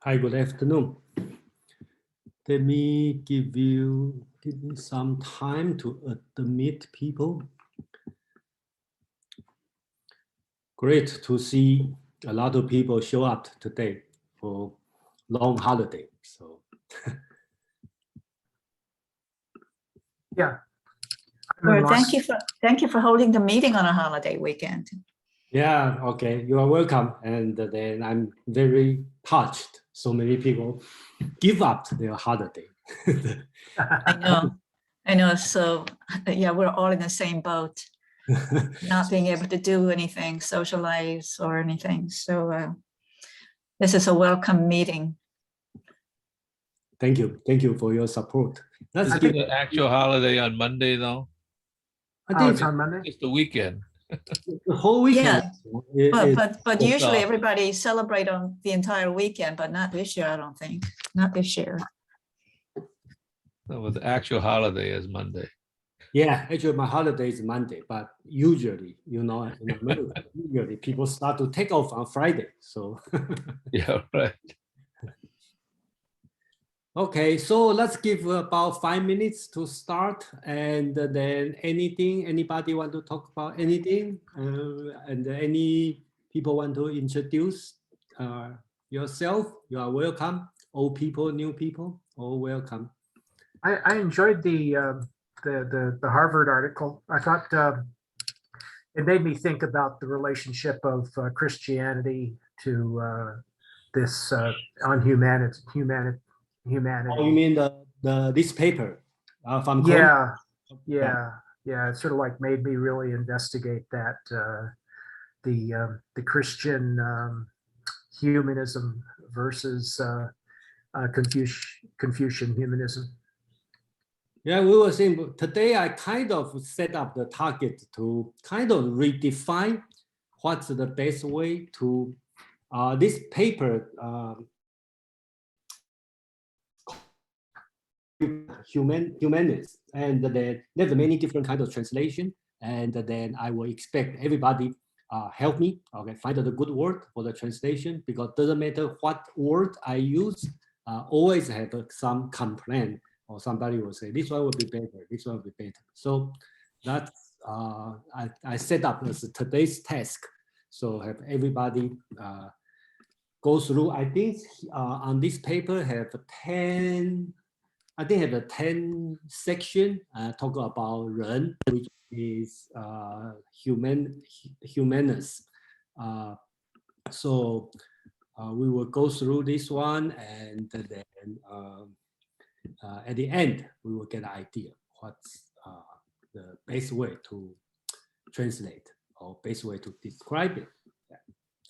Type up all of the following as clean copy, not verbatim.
Hi, good afternoon. Let me give me some time to admit people. Great to see a lot of people show up today for long holiday. So yeah. Well, thank you for holding the meeting on a holiday weekend. yeah, okay, you are welcome. And then I'm very touched. So many people give up their holiday. I know. So yeah, we're all in the same boat, not being able to do anything, socialize or anything. So this is a welcome meeting. Thank you for your support. Is it an actual holiday on Monday though? I think it's on Monday. It's the weekend. The whole weekend. Yeah, but usually everybody celebrate on the entire weekend, but not this year. I don't think. Not this year. No, the actual holiday is Monday. Yeah, actually my holiday is Monday, but usually, in America, usually people start to take off on Friday. So Yeah, right. okay, so let's give about 5 minutes to start, and then anybody want to talk about anything, and any people want to introduce yourself, you are welcome. Old people, new people, all welcome. I enjoyed the Harvard article. I thought it made me think about the relationship of Christianity to this on humanity. Oh, you mean this paper from yeah. It sort of like made me really investigate that the Christian humanism versus Confucian humanism. Yeah, we were saying today I kind of set up the target to kind of redefine what's the best way to this paper Humaneness, and then there's many different kinds of translation, and then I will expect everybody help me, okay, find the good word for the translation, because it doesn't matter what word I use, always have some complaint, or somebody will say this one will be better, this one will be better. So that's I set up as today's task. So have everybody go through. I think on this paper have 10. I think have a 10 section talk about Ren, which is Humaneness. So we will go through this one, and then at the end we will get an idea what's the best way to translate or best way to describe it.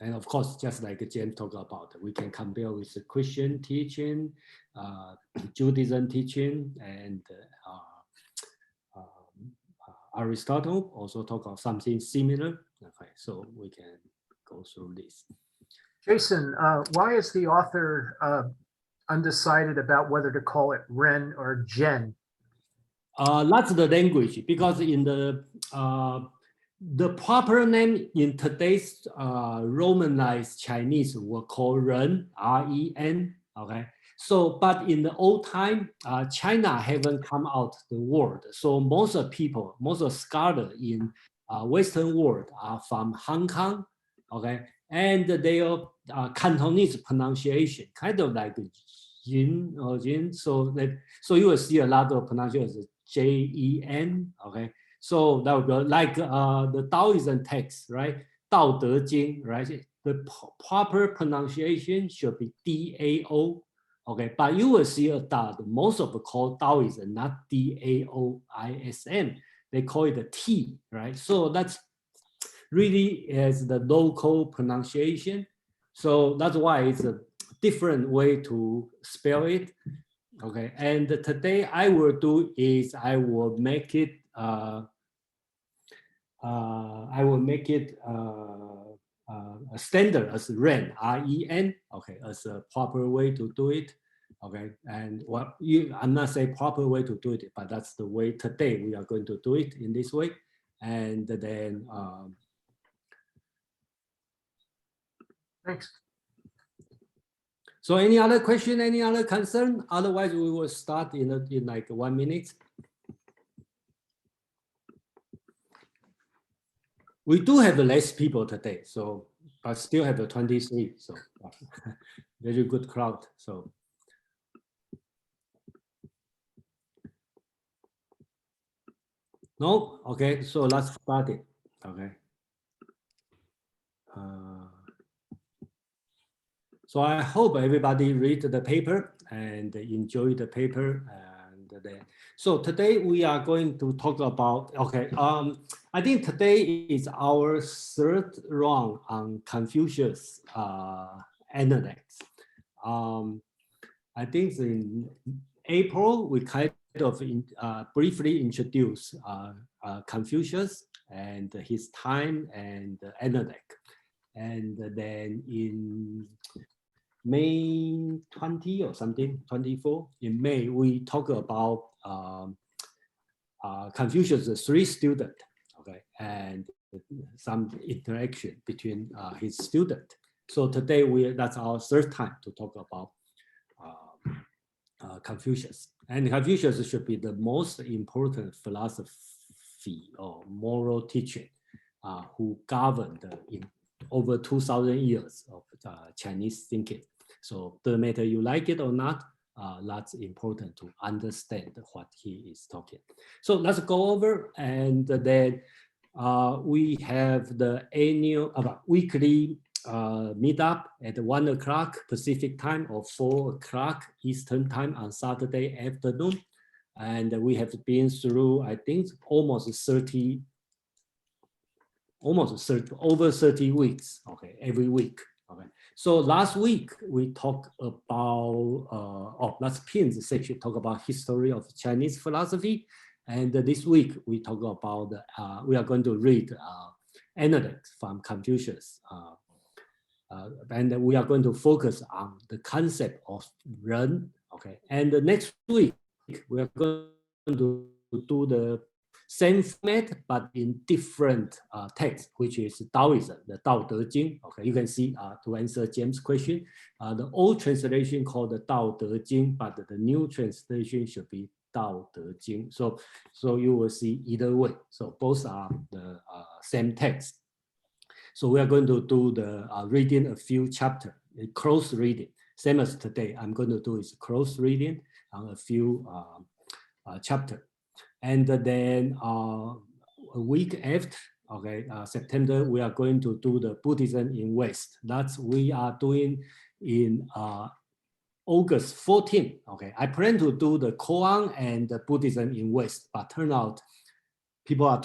And of course, just like James talked about, we can compare with the Christian teaching, Judaism teaching, and Aristotle also talk about something similar. Okay, so we can go through this. Jason, why is the author undecided about whether to call it Ren or Jen? That's the language, because in the proper name in today's Romanized Chinese will call Ren, R-E-N, okay? So, but in the old time, China haven't come out the word. So most of people, most of scholars in Western world are from Hong Kong, okay? And their Cantonese pronunciation, kind of like Yin or Yin. So you will see a lot of pronunciation J-E-N, okay? So that would be like the Taoism text, right? 道德经, right? The proper pronunciation should be D-A-O, okay? But you will see that most of the call Taoism, not D-A-O-I-S-M. They call it a T, right? So that's really is the local pronunciation. So that's why it's a different way to spell it. Okay, and today I will do is I will make it a standard as Ren, R-E-N, okay, as a proper way to do it. Okay, and what I'm not saying proper way to do it, but that's the way today we are going to do it in this way. And then Thanks. So any other question, any other concern? Otherwise, we will start in like 1 minute. We do have less people today, so but still have 23. So very good crowd. So no, okay. So let's start it. Okay. So I hope everybody read the paper and enjoy the paper. And then, so today we are going to talk about, okay, I think today is our third round on Confucius Analects. I think in April, we kind of briefly introduced Confucius and his time and Analect. And then in May 20 or something, 24, in May, we talk about Confucius' 3 students, okay, and some interaction between his student. So today, that's our third time to talk about Confucius. And Confucius should be the most important philosophy or moral teacher who governed in over 2,000 years of Chinese thinking. So no matter you like it or not, that's important to understand what he is talking. So let's go over, and then we have the annual weekly meet up at 1 o'clock Pacific time or 4 o'clock Eastern time on Saturday afternoon. And we have been through, I think, over 30 weeks, okay, every week. Okay. So last week we talked about, last pins section talk about history of Chinese philosophy. And this week we talk about, we are going to read Analects from Confucius. And we are going to focus on the concept of Ren, okay? And the next week, we are going to do the same format, but in different text, which is Taoism, the Dao De Jing. Okay, you can see to answer James' question, the old translation called the Dao De Jing, but the new translation should be Dao De Jing. So you will see either way. So both are the same text. So we are going to do the reading a few chapters, close reading. Same as today, I'm going to do is close reading on a few chapters. And then a week after, okay, September, we are going to do the Buddhism in West. That's we are doing in August 14. Okay, I plan to do the Koan and the Buddhism in West, but turn out people are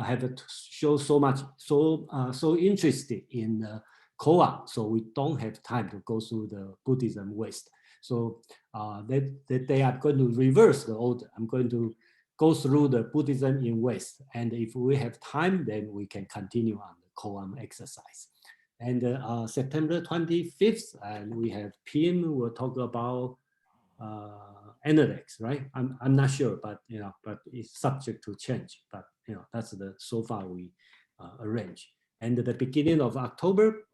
have to show so interested in Koan, so we don't have time to go through the Buddhism West. So that they are going to reverse the order. I'm going to go through the Buddhism in West, and if we have time, then we can continue on the Koan exercise. And September 25th, and we have Pim will talk about Analects, right? I'm not sure, but but it's subject to change. But that's the so far we arrange. And at the beginning of October,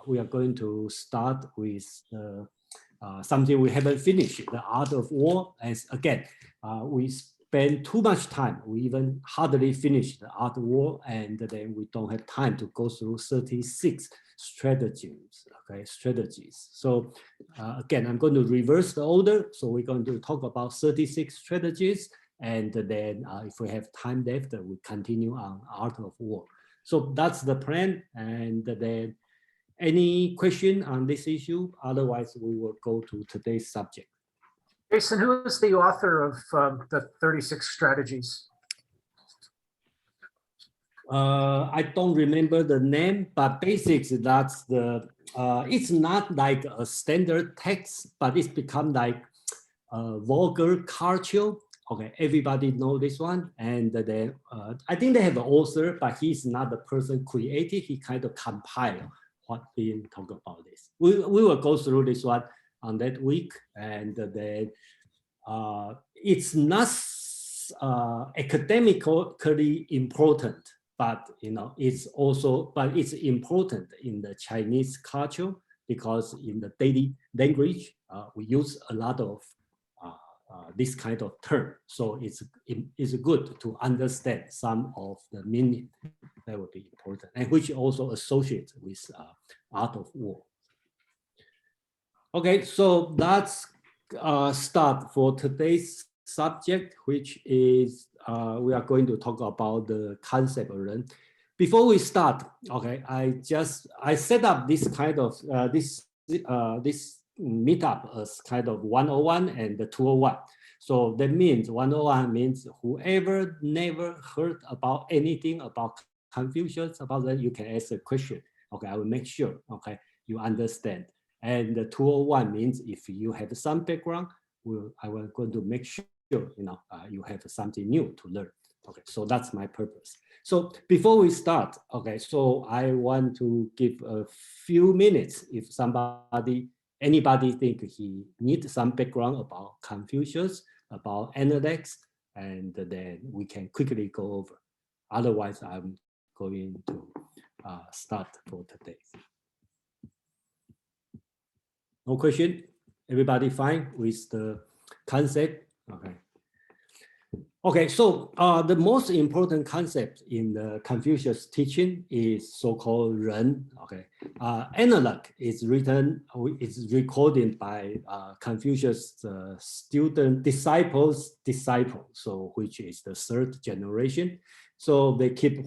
we are going to start with something we haven't finished, the Art of War. As again, we spend too much time. We even hardly finish the Art of War, and then we don't have time to go through 36 strategies. Okay, strategies. So again, I'm going to reverse the order. So we're going to talk about 36 strategies, and then if we have time left, we continue on Art of War. So that's the plan, and then any question on this issue? Otherwise, we will go to today's subject. Jason, who is the author of the 36 strategies? I don't remember the name, but basically that's the, it's not like a standard text, but it's become like a vulgar culture. Okay, everybody know this one. And then I think they have an author, but he's not the person created. He kind of compiled what we talk about this. We will go through this one on that week, and then it's not academically important, but it's also, but it's important in the Chinese culture, because in the daily language, we use a lot of this kind of term. So it's good to understand some of the meaning. That would be important, and which also associates with art of war. Okay, so let's start for today's subject, which is we are going to talk about the concept of Ren. Before we start, okay, I set up this kind of this meetup as kind of 101 and the 201. So that means 101 means whoever never heard about anything about Confucius, about that, you can ask a question. Okay, I will make sure, okay, you understand. And the 201 means if you have some background, I will going to make sure, you have something new to learn. Okay, so that's my purpose. So before we start, okay, so I want to give a few minutes if anybody think he needs some background about Confucius, about Analects, and then we can quickly go over. Otherwise, I'm going to start for today. No question? Everybody fine with the concept? Okay. Okay, so the most important concept in the Confucius teaching is so-called Ren. Okay, Analect is recorded by Confucius' disciples, so which is the third generation. So they keep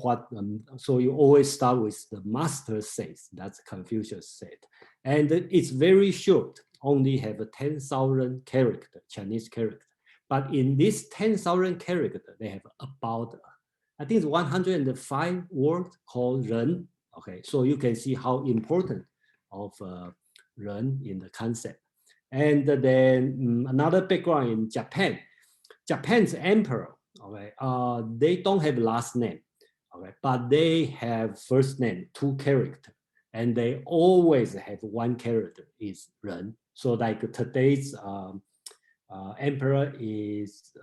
so you always start with the master says, that's Confucius said. And it's very short, only have a 10,000 character, Chinese character. But in this 10,000 character, they have about, I think it's 105 words called Ren. Okay, so you can see how important of Ren in the concept. And then another background in Japan. Japan's emperor, okay, they don't have last name, okay, but they have first name, 2 characters, and they always have 1 character is Ren. So like today's emperor is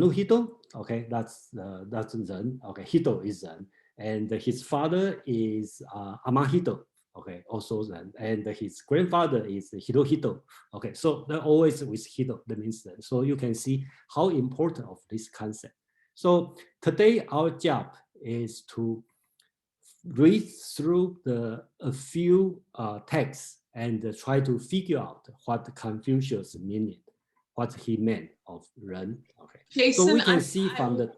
Hito. Okay, that's Ren. Okay, Hito is Ren, and his father is Amahito. Okay, also Ren, and his grandfather is Hirohito. Okay, so they're always with Hito. That means Ren. So you can see how important of this concept. So today our job is to read through a few texts and try to figure out what Confucius meaning, what he meant of Ren. Okay, Jason, so we can see from the.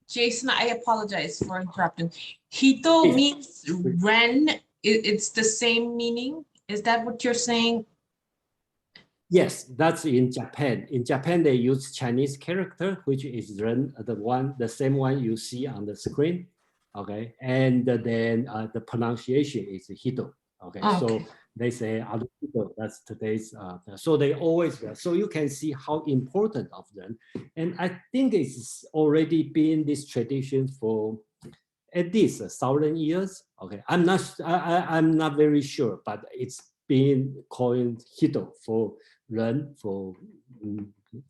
Jason, I apologize for interrupting. Hito means Ren. It's the same meaning. Is that what you're saying? Yes, that's in Japan. In Japan, they use Chinese character, which is Ren, the same one you see on the screen. Okay, and then the pronunciation is Hito. Okay, so they say Hito. That's today's. So they always. So you can see how important of them, and I think it's already been this tradition for at least 1,000 years. Okay, I'm not very sure, but it's been called Hito for Ren for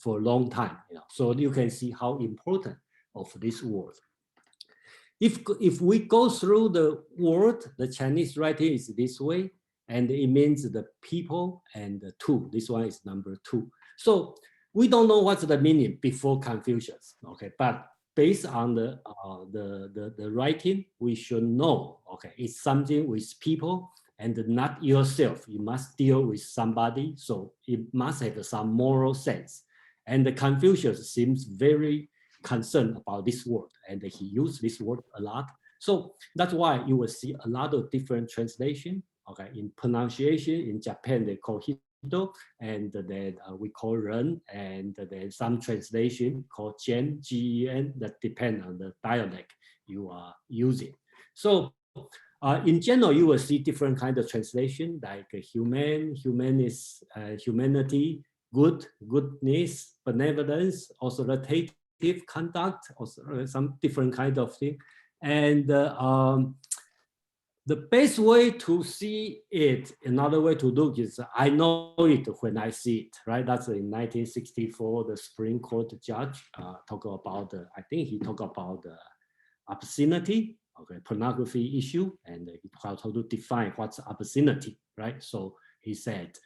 a long time. So you can see how important of this word. If we go through the word, the Chinese writing is this way, and it means the people and the 2. This one is number 2. So we don't know what's the meaning before Confucius. Okay, but based on the writing, we should know. Okay, it's something with people and not yourself. You must deal with somebody, so it must have some moral sense. And the Confucius seems very concerned about this word, and he used this word a lot. So that's why you will see a lot of different translation. Okay, in pronunciation, in Japan they call Hito, and then we call Ren, and then some translation called Gen, Gen, that depend on the dialect you are using. So in general, you will see different kind of translation like humaneness, humanity, goodness, benevolence, authoritative conduct, or some different kind of thing. And the best way to see it, another way to look is, I know it when I see it, right? That's in 1964, the Supreme Court judge talk about, I think he talked about obscenity. okay, pornography issue, and how to define what's obscenity, right? So he said,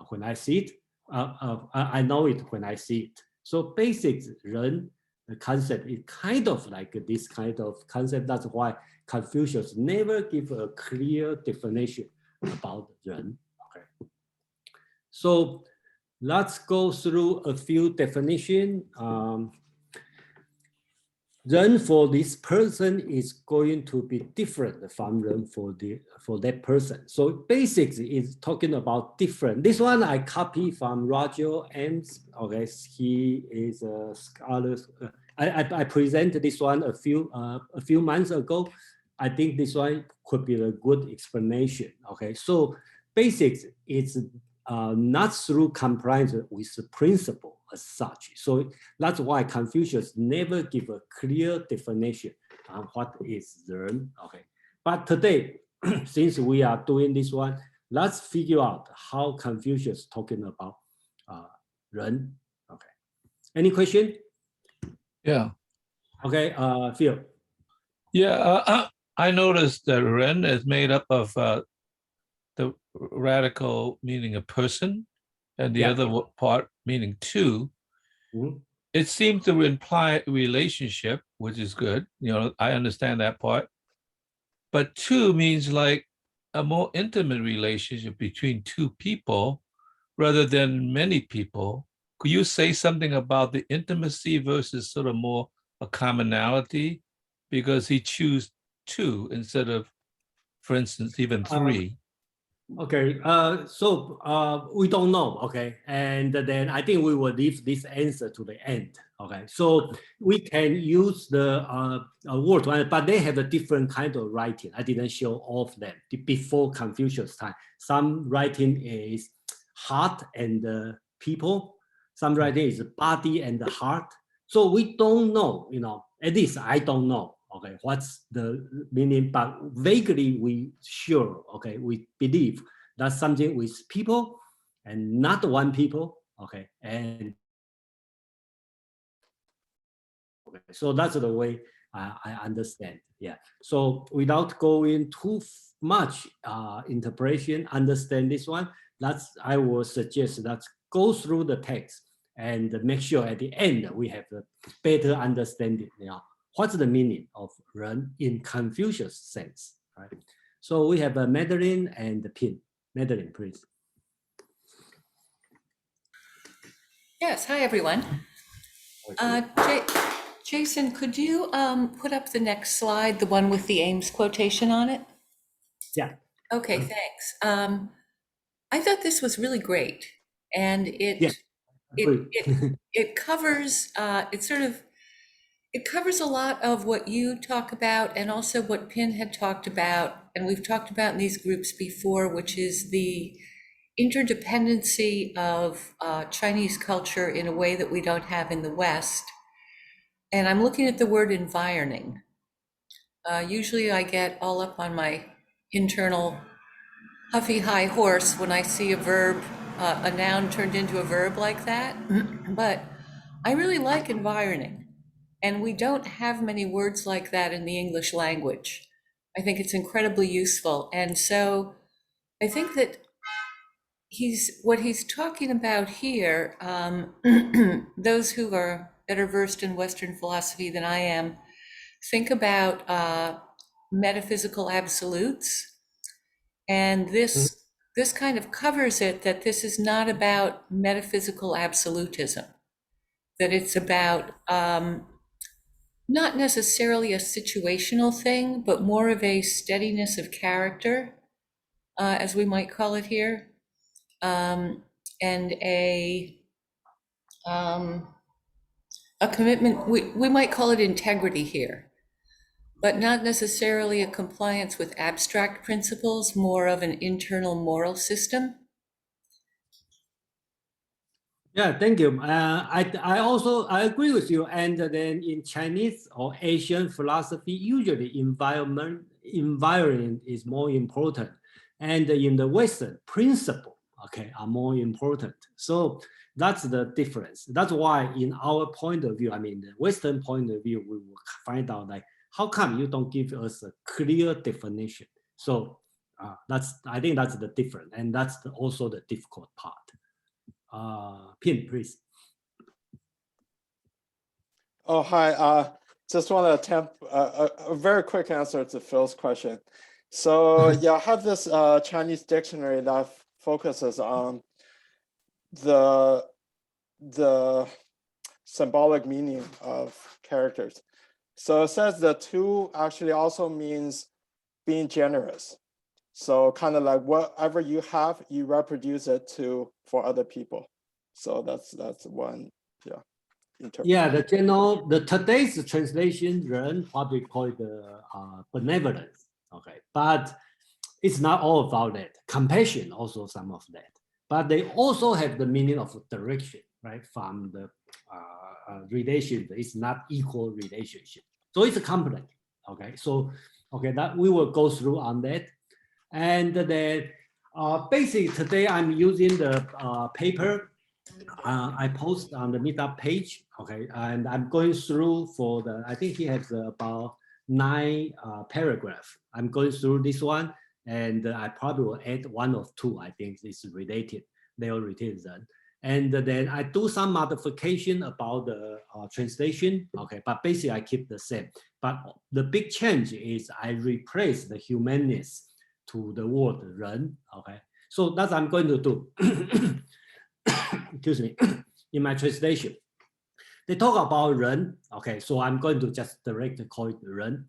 when I see it, I know it when I see it. So basic Ren, the concept is kind of like this kind of concept. That's why Confucius never give a clear definition about Ren. Okay. So let's go through a few definitions. Ren for this person is going to be different from Ren for that person. So basics is talking about different. This one I copy from Roger Ames. Okay, he is a scholar. I presented this one a few months ago. I think this one could be a good explanation. Okay, so basics is not through compliance with the principle as such. So that's why Confucius never give a clear definition on what is Ren. Okay, but today, since we are doing this one, let's figure out how Confucius talking about Ren. Okay, any question? Yeah. Okay, Phil. Yeah, I noticed that Ren is made up of the radical meaning a person, and the other part meaning two. Mm-hmm. It seems to imply relationship, which is good. You know, I understand that part. But two means like a more intimate relationship between two people rather than many people. Could you say something about the intimacy versus sort of more a commonality? Because he chose two instead of, for instance, even three. Okay, so we don't know, okay? And then I think we will leave this answer to the end, okay? So we can use the word, but they have a different kind of writing. I didn't show all of them before Confucius time. Some writing is heart and people. Some writing is body and the heart. So we don't know, you know, at least I don't know. Okay, what's the meaning? But vaguely we sure, okay, we believe that's something with people and not one people, okay, and okay, so that's the way I understand. Yeah. So without going too much interpretation, understand this one. I will suggest let's go through the text and make sure at the end we have a better understanding. You know, what's the meaning of Ren in Confucius sense, right? So we have a Madeline and Pin. Madeline, please. Yes, hi everyone. Jason, could you put up the next slide, the one with the Ames quotation on it? Yeah. Okay, thanks. I thought this was really great, and it covers it covers a lot of what you talk about and also what Pin had talked about, and we've talked about in these groups before, which is the interdependency of Chinese culture in a way that we don't have in the West. And I'm looking at the word environing. Usually I get all up on my internal huffy high horse when I see a verb, a noun turned into a verb like that. But I really like environing. And we don't have many words like that in the English language. I think it's incredibly useful. And so I think that what he's talking about here, those who are better versed in Western philosophy than I am, think about metaphysical absolutes. And this kind of covers it, that this is not about metaphysical absolutism, that it's about not necessarily a situational thing, but more of a steadiness of character, as we might call it here. And a commitment, we might call it integrity here, but not necessarily a compliance with abstract principles, more of an internal moral system. Yeah, thank you. I agree with you. And then in Chinese or Asian philosophy, usually environment is more important, and in the Western, principle, okay, are more important. So that's the difference. That's why in our point of view, I mean, the Western point of view, we will find out like how come you don't give us a clear definition? So I think that's the difference, and that's also the difficult part. Pin, please. Oh, hi. Just want to attempt a very quick answer to Phil's question. So yeah, I have this Chinese dictionary that focuses on the symbolic meaning of characters. So it says the two actually also means being generous. So kind of like whatever you have, you reproduce it for other people. So that's one, yeah. Yeah, the today's translation, Ren, probably call it benevolence. Okay, but it's not all about that. Compassion, also some of that. But they also have the meaning of direction, right? From the relation, it's not equal relationship. So it's a complex. Okay, so that we will go through on that, and then basically today I'm using the paper. I post on the meetup page, okay, and I'm going through for I think he has about 9 paragraphs. I'm going through this one, and I probably will add 1 or 2, I think is related, they are related then. And then I do some modification about the translation, okay, but basically I keep the same. But the big change is I replace the humanness to the word Ren, okay. So that's what I'm going to do. Excuse me, in my translation. They talk about Ren, okay, so I'm going to just directly call it Ren.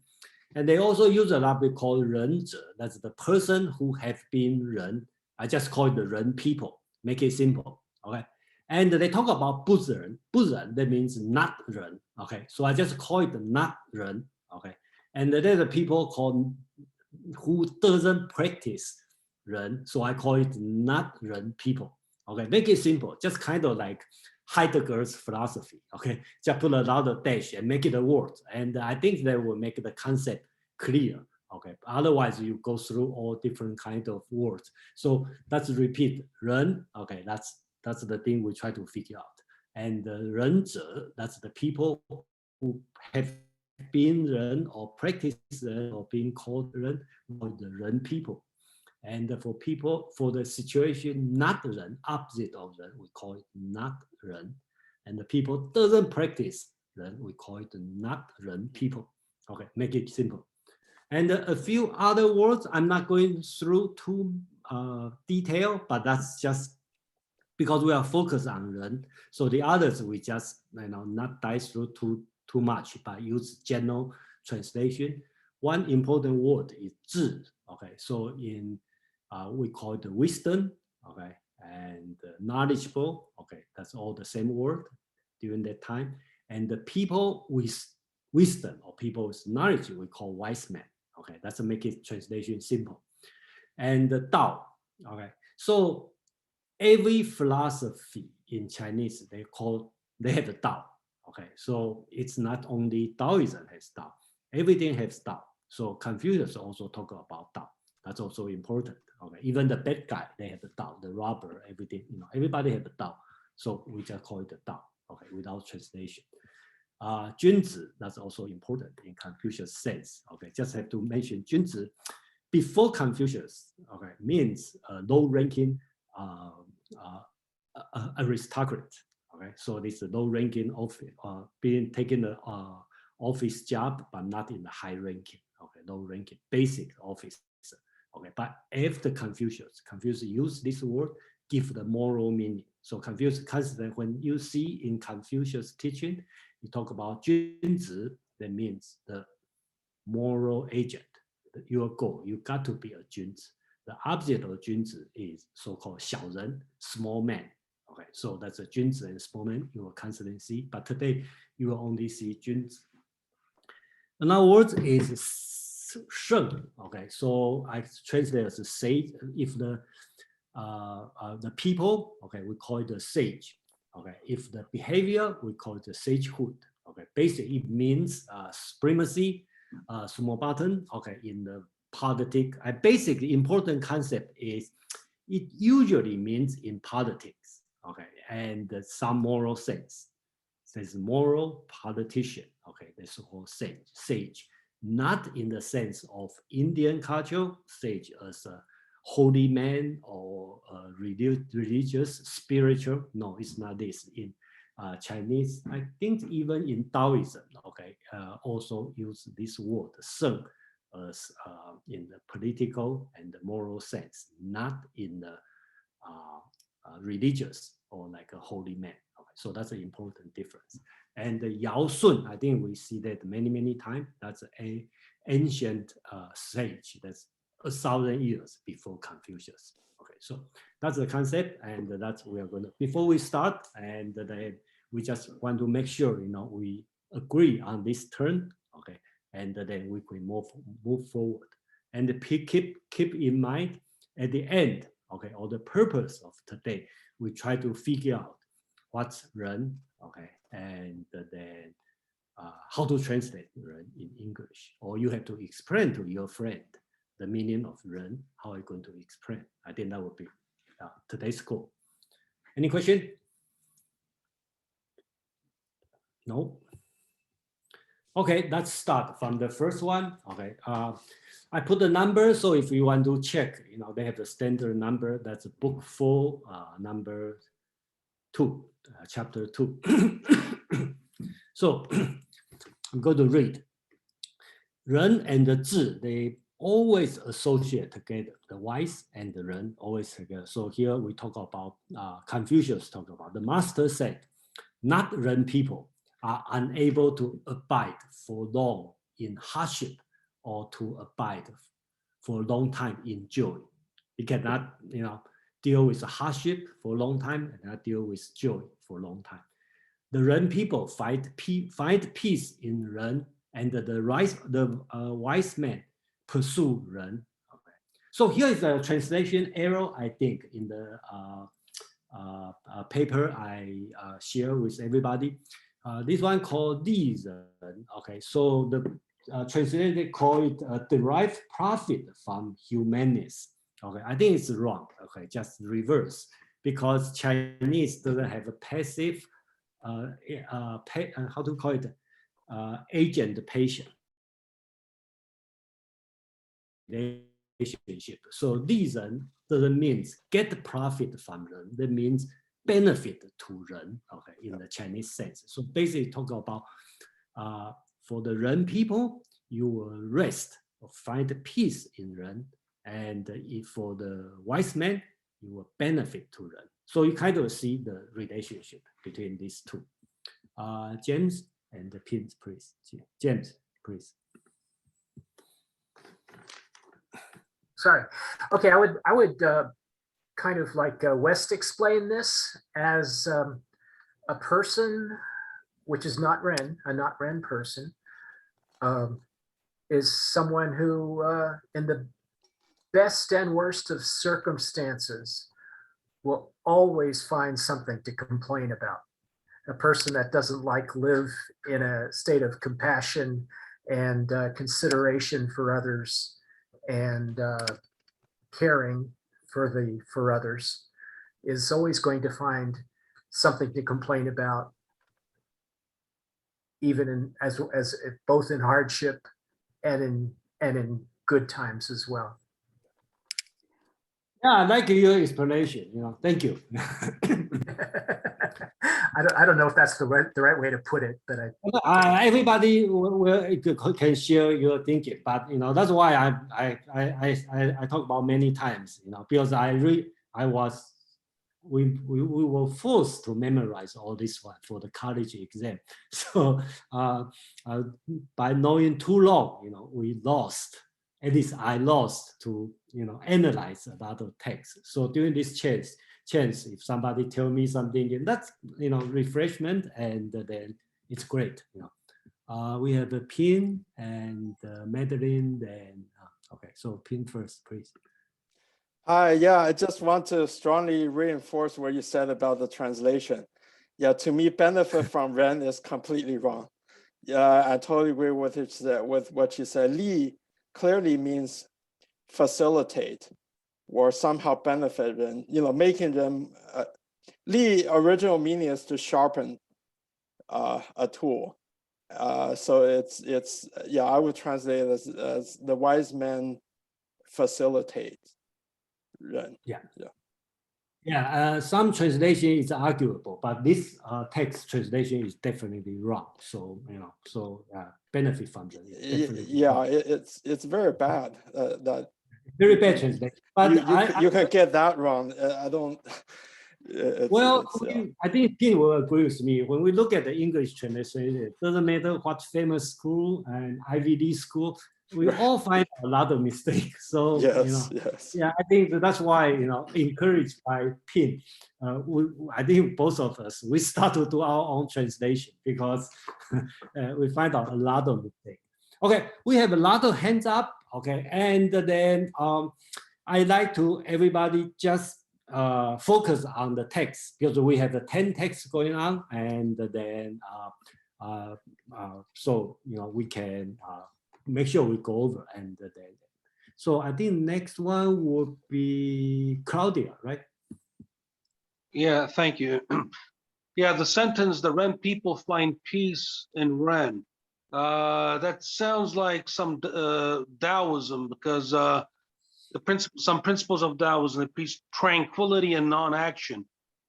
And they also use a lot we call Ren, that's the person who have been Ren. I just call it the Ren people, make it simple, okay. And they talk about Buzhen, that means not Ren, okay. So I just call it not Ren, okay. And there's the people called who doesn't practice Ren, so I call it not Ren people. Okay, make it simple, just kind of like Heidegger's philosophy, okay? Just put another dash and make it a word. And I think that will make the concept clear, okay? Otherwise, you go through all different kind of words. So that's repeat, Ren, okay, that's the thing we try to figure out. And Renzhe, that's the people who have been Ren or practice Ren or being called Ren, or the Ren people. And for people, for the situation not Ren, opposite of Ren, we call it not Ren. And the people doesn't practice Ren, we call it not Ren people. Okay, make it simple. And a few other words, I'm not going through too detail, but that's just because we are focused on Ren. So the others, we just not dive through too much, but use general translation. One important word is 智. Okay, so in we call it wisdom, okay, and knowledgeable, okay, that's all the same word during that time. And the people with wisdom or people with knowledge, we call wise men, okay, that's to make it translation simple. And the Tao, okay, so every philosophy in Chinese, they have the Tao, okay, so it's not only Taoism has Tao, everything has Tao. So Confucius also talk about Tao. That's also important. Okay, even the bad guy, they have the Tao, the robber, everything, everybody have the Tao. So we just call it the Tao, okay, without translation. 君子, that's also important in Confucius sense. Okay, just have to mention 君子 before Confucius, okay, means low-ranking aristocrat. Okay, so this is low-ranking office, being taken the office job, but not in the high-ranking. Okay, low-ranking, basic office. Okay, but after Confucius used this word, give the moral meaning. So Confucius constantly, when you see in Confucius teaching, you talk about 君子, that means the moral agent, your goal. You got to be a 君子. The opposite of 君子 is so-called 小人, small man. Okay, so that's a 君子and small man you will constantly see, but today you will only see 君子. Another word is 圣. Okay, so I translate as a sage. If the people, okay, we call it the sage. Okay, if the behavior, we call it the sagehood. Okay, basically it means supremacy, small button. Okay, in the politics, basically important concept is it usually means in politics. Okay, and some moral sense. Says moral politician. Okay, that's called sage. not in the sense of Indian culture, sage as a holy man or religious, spiritual. No, it's not this. In Chinese, I think even in Taoism, okay, also use this word, 圣, as in the political and the moral sense, not in the religious or like a holy man. Okay, so that's an important difference. And the Yao Sun, I think we see that many times. That's an ancient sage that's 1,000 years before Confucius. Okay, so that's the concept, and that's we are going to. Before we start, and then we just want to make sure we agree on this term. Okay, and then we can move forward. And keep in mind at the end. Okay, or the purpose of today, we try to figure out what's Ren. Okay, and then how to translate Ren in English, or you have to explain to your friend the meaning of Ren. How are you going to explain? I think that would be today's goal. Any question? No? Okay, let's start from the first one. Okay, I put the number, so if you want to check, they have the standard number. That's book 4, number 2, chapter 2. So I'm going to read. Ren and the Zhi, they always associate together. The wise and the Ren always together. So here we talk about, Confucius talk about, the master said, not Ren people are unable to abide for long in hardship or to abide for a long time in joy. You cannot, deal with hardship for a long time and not deal with joy for a long time. The Ren people find peace in Ren, and the wise men pursue Ren. Okay. So here is a translation error, I think, in the paper I share with everybody. This one called these. Okay, so the translator call it derived profit from Humaneness. Okay, I think it's wrong. Okay, just reverse, because Chinese doesn't have a passive, how to call it, agent patient relationship. So reason doesn't mean get profit from Ren. That means benefit to Ren. Okay, in the Chinese sense. So basically, talk about for the Ren people, you will rest or find peace in Ren, and if for the wise man, you will benefit to Ren. So you kind of see the relationship between these two. James and the Pins, please. James, please. Sorry. Okay, I would kind of like West explain this as a person which is not Ren, a not Ren person, is someone who, in the best and worst of circumstances, will always find something to complain about. A person that doesn't live in a state of compassion and consideration for others and caring for others is always going to find something to complain about, even as both in hardship and in good times as well. Yeah, I like your explanation. Thank you. I don't know if that's the right way to put it, but everybody can share your thinking, but that's why I talk about many times. Because we were forced to memorize all this one for the college exam. So by knowing too long, we lost. At least I lost to analyze a lot of text. So during this chance, if somebody tell me something, that's refreshment, and then it's great. We have a Pin and Madeline. Then okay, so Pin first, please. Yeah, I just want to strongly reinforce what you said about the translation. Yeah, to me, benefit from Ren is completely wrong. Yeah, I totally agree with what you said. Li clearly means facilitate or somehow benefit them, making them, Li original meaning is to sharpen a tool. So it's yeah, I would translate it as the wise man facilitate Ren. Some translation is arguable, but this text translation is definitely wrong. So benefit from that. It's very bad. That very bad translation. But you can get that wrong. I don't. I think Pin will agree with me. When we look at the English translation, it doesn't matter what famous school and Ivy League school, we all find a lot of mistakes. So I think that's why encouraged by Pin, I think both of us we start to do our own translation because we find out a lot of mistakes. Okay, we have a lot of hands up. Okay, and then I'd like to everybody just focus on the text because we have the 10 texts going on, and then so we can make sure we go over and then. So I think next one would be Claudia, right? Yeah, thank you. Yeah, the sentence, the Ren people find peace in Ren. That sounds like some Taoism, because some principles of Taoism, the peace, tranquility and non-action,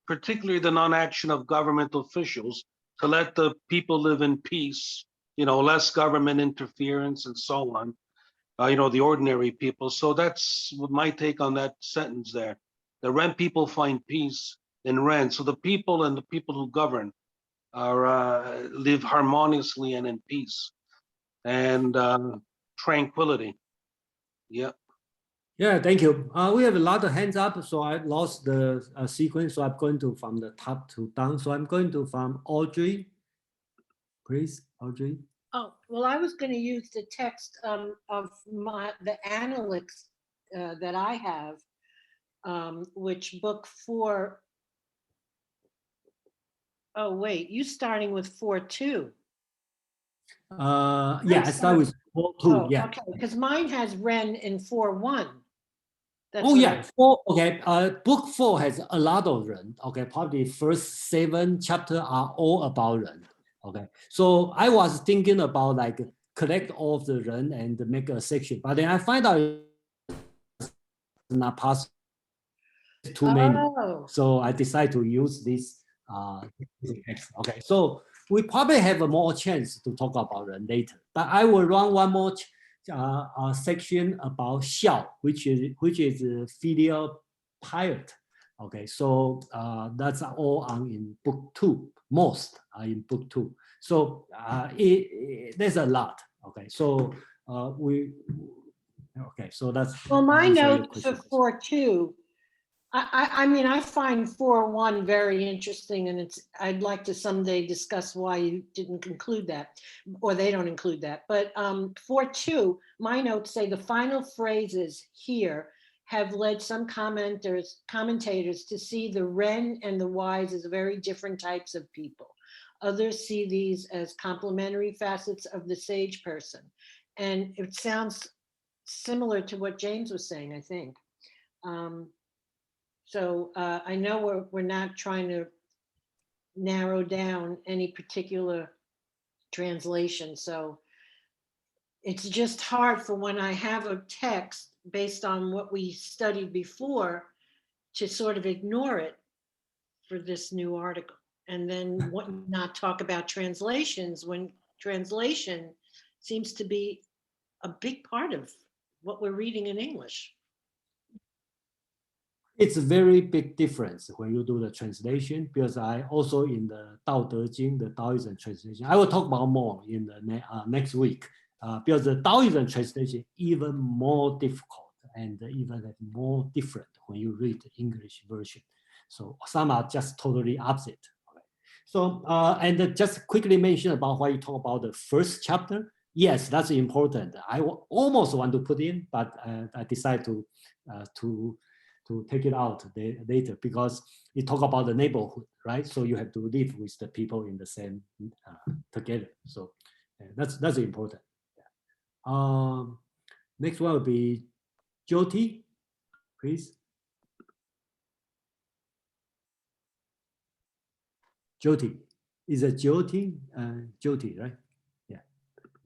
particularly the non-action of government officials, to let the people live in peace, less government interference and so on, the ordinary people. So that's my take on that sentence there. The Ren people find peace in Ren. So the people and the people who govern are live harmoniously and in peace and tranquility. Yeah. Yeah, thank you. We have a lot of hands up, so I lost the sequence. So I'm going to from the top to down. So I'm going to from Audrey. Please, Audrey. Oh, well, I was going to use the text of the Analects that I have, which book 4. Oh, wait, you starting with 4:2. Yeah, I start with 4:2. Yeah. Okay, because mine has Ren in 4:1. Oh yeah, 4. Okay. Book 4 has a lot of Ren. Okay, probably first 7 chapters are all about Ren. Okay, so I was thinking about like collect all of the Ren and make a section, but then I find out it's not possible. Too many. So I decided to use this text. Okay, so we probably have a more chance to talk about Ren later, but I will run one more section about Xiao, which is filial piety. Okay, so that's all on in book 2. Most are in book 2. So there's a lot. Okay, so so that's. Well, my note for 4:2. I mean, I find 4:1 very interesting, and I'd like to someday discuss why you didn't include that, or they don't include that. But 4:2, my notes say the final phrases here have led some commentators to see the Ren and the Wise as very different types of people. Others see these as complementary facets of the sage person. And it sounds similar to what James was saying, I think. So I know we're not trying to narrow down any particular translation. So it's just hard for when I have a text based on what we studied before to sort of ignore it for this new article. And then not talk about translations when translation seems to be a big part of what we're reading in English. It's a very big difference when you do the translation, because I also in the Tao Te Ching, the Taoism translation, I will talk about more in the next week, because the Taoism translation even more difficult and even more different when you read the English version. So some are just totally opposite. Okay. So and just quickly mention about why you talk about the first chapter. Yes, that's important. I almost want to put in, but I decided to take it out later, because you talk about the neighborhood, right? So you have to live with the people in the same together. So that's important. Next one will be Jyoti, please. Jyoti, is it Jyoti? Jyoti, right?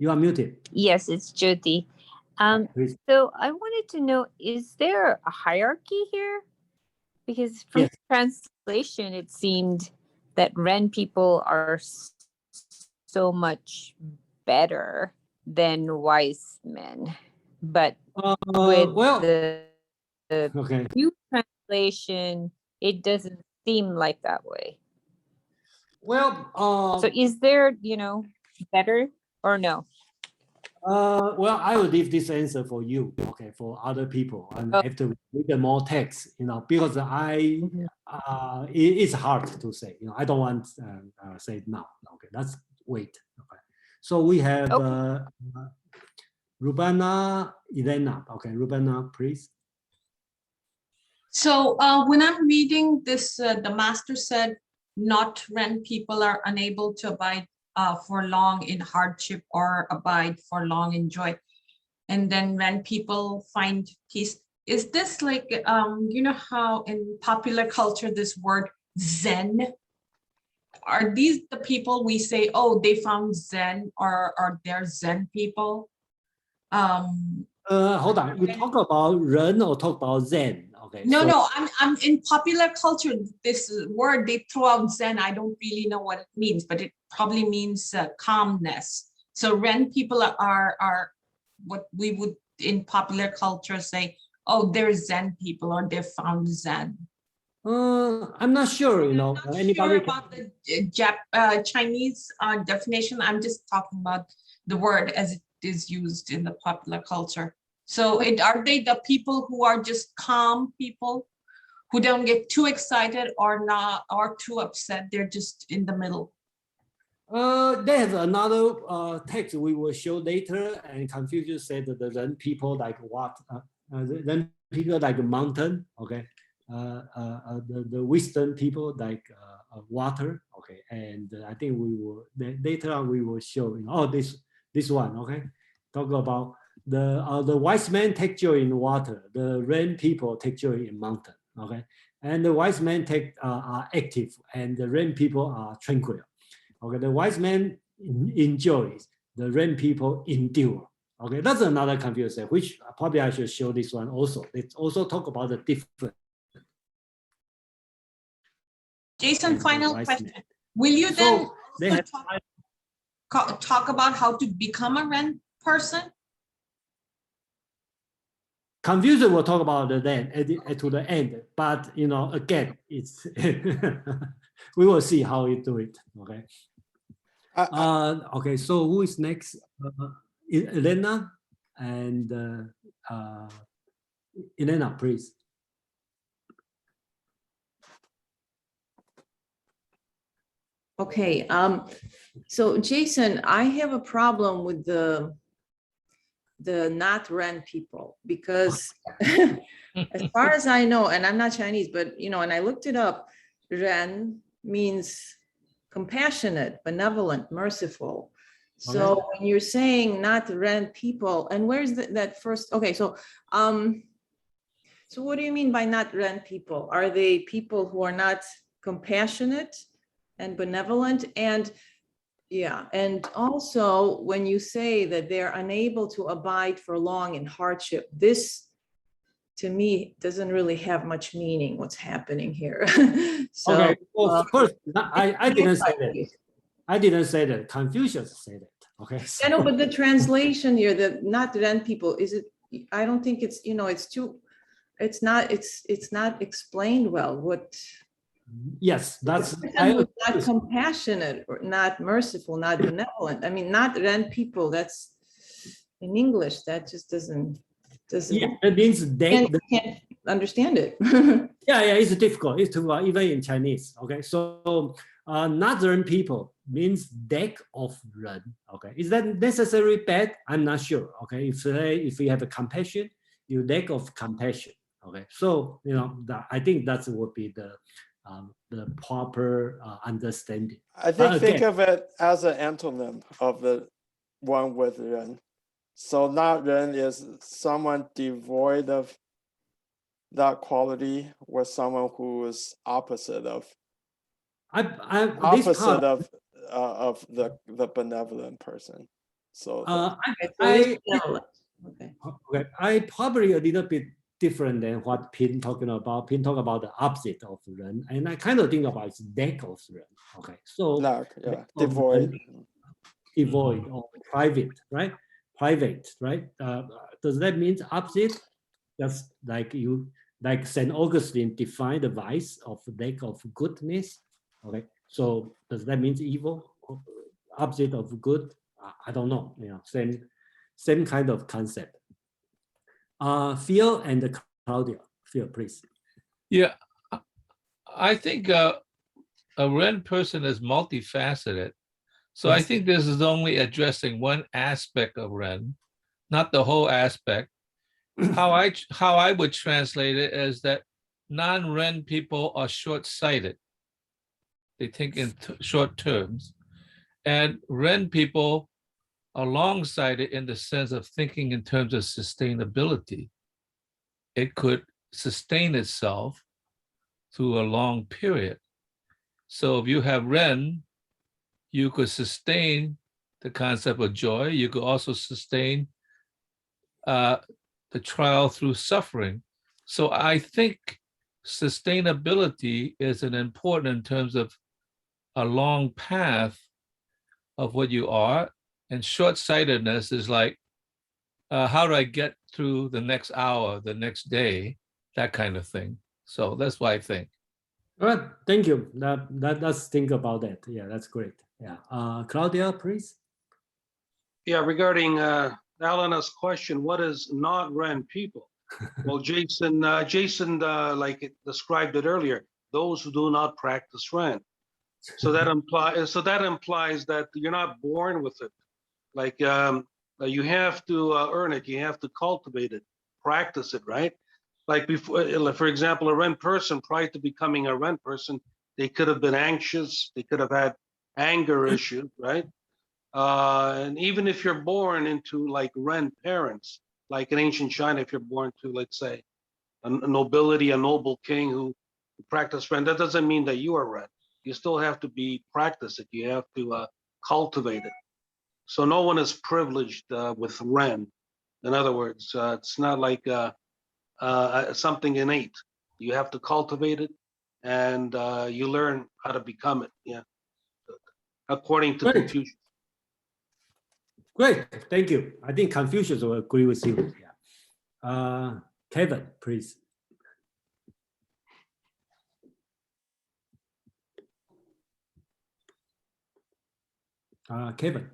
You are muted. Yes, it's Jyoti. Please. So I wanted to know, is there a hierarchy here? Because from Yes. translation, it seemed that Ren people are so much better than wise men. But with Well, the okay. new translation, it doesn't seem like that way. Well, So is there, better or no? well, I will leave this answer for you, okay, for other people, and Oh. after we read more text, because it is hard to say, I don't want say it now. Okay, let's wait. Okay, so we have Rubana Elena. Okay, Rubana, please. So when I'm reading this, the master said, not Ren people are unable to abide for long in hardship or abide for long in joy. And then Ren people find peace. Is this like, you know how in popular culture, this word Zen, are these the people we say, oh, they found Zen, or are there Zen people? Hold on, you talk about Ren or talk about Zen? Okay. No, so, no, I'm in popular culture. This word they throw out Zen. I don't really know what it means, but it probably means calmness. So Ren people are what we would in popular culture say, oh, they're Zen people, or they've found Zen. I'm not sure, I'm not anybody sure about the Chinese definition. I'm just talking about the word as it is used in the popular culture. So are they the people who are just calm people who don't get too excited or not, or too upset? They're just in the middle. There's another text we will show later, and Confucius said that the Ren people like what? Ren people like a mountain, okay? The Western people like water, okay? And I think we will later on we will show. This one, okay? Talk about the wise men take joy in water. The Ren people take joy in mountain, okay? And the wise men are active, and the Ren people are tranquil. Okay, the wise man enjoys, the Ren people endure. Okay, that's another Confucius, which probably I should show this one also. Let's also talk about the difference. Jason, final question. Will you then talk about how to become a Ren person? Confucius will talk about the then to the end, but again, it's we will see how you do it. Okay. Okay, so who is next? Elena and Elena, please. Okay, so Jason, I have a problem with the not Ren people, because as far as I know, and I'm not Chinese, but and I looked it up, Ren means compassionate, benevolent, merciful. So Okay. when you're saying not Ren people, and where's that first? Okay, so so what do you mean by not Ren people? Are they people who are not compassionate and benevolent? And yeah, and also when you say that they're unable to abide for long in hardship, this to me doesn't really have much meaning what's happening here. So okay, well, first, I didn't say that. I didn't say that. Confucius said it. Okay. So. I know, but the translation here, the not Ren people, is it? I don't think it's it's too. It's not explained well. What? Yes, that's not compassionate or not merciful, not benevolent. I mean, not Ren people. That's in English. That just doesn't. Yeah, it means they can't understand it. yeah, it's difficult. It's difficult even in Chinese. Okay, so not Ren people means deck of Ren. Okay, is that necessarily bad? I'm not sure. Okay, if you have a compassion, you deck of compassion. Okay, so I think that would be the proper understanding. I think of it as an antonym of the one with Ren. So not Ren is someone devoid of that quality, or someone who is opposite of the benevolent person. So Okay, so it is benevolent. Okay. Okay, I probably a little bit different than what Pin talking about. Pin talk about the opposite of Ren, and I kind of think about it's lack of Ren. Okay, so lack, yeah, lack of devoid. Ren, devoid or private, right? Private, right? Does that mean opposite? Just like you, like Saint Augustine defined the vice of lack of goodness. Okay, so does that mean evil? Opposite of good? I don't know. You know, same kind of concept. Phil and Claudia. Phil, please. Yeah, I think a Ren person is multifaceted. So I Yes. think this is only addressing one aspect of Ren, not the whole aspect. How I would translate it is that non-Ren people are short-sighted. They think in short terms. And Ren people are long-sighted in the sense of thinking in terms of sustainability. It could sustain itself through a long period. So if you have Ren, you could sustain the concept of joy. You could also sustain the trial through suffering. So I think sustainability is an important in terms of a long path of what you are. And short-sightedness is like, how do I get through the next hour, the next day, that kind of thing. So that's what I think. All right, thank you. Let's think about that. Yeah, that's great. Yeah, Claudia, please. Yeah, regarding Elena's question, what is not Ren people? Well, Jason, like it described it earlier, those who do not practice Ren. So that implies that you're not born with it. Like you have to earn it, you have to cultivate it, practice it, right? Like before, for example, a Ren person, prior to becoming a Ren person, they could have been anxious, they could have had anger issues, right? And even if you're born into like Ren parents, like in ancient China, if you're born to, let's say, a nobility, a noble king who practiced Ren, that doesn't mean that you are Ren. You still have to practice it. You have to cultivate it. So no one is privileged with Ren. In other words, it's not like something innate. You have to cultivate it, and you learn how to become it. Yeah, according to Confucius. Great, thank you. I think Confucius will agree with you. Yeah. Kevin, please. Kevin,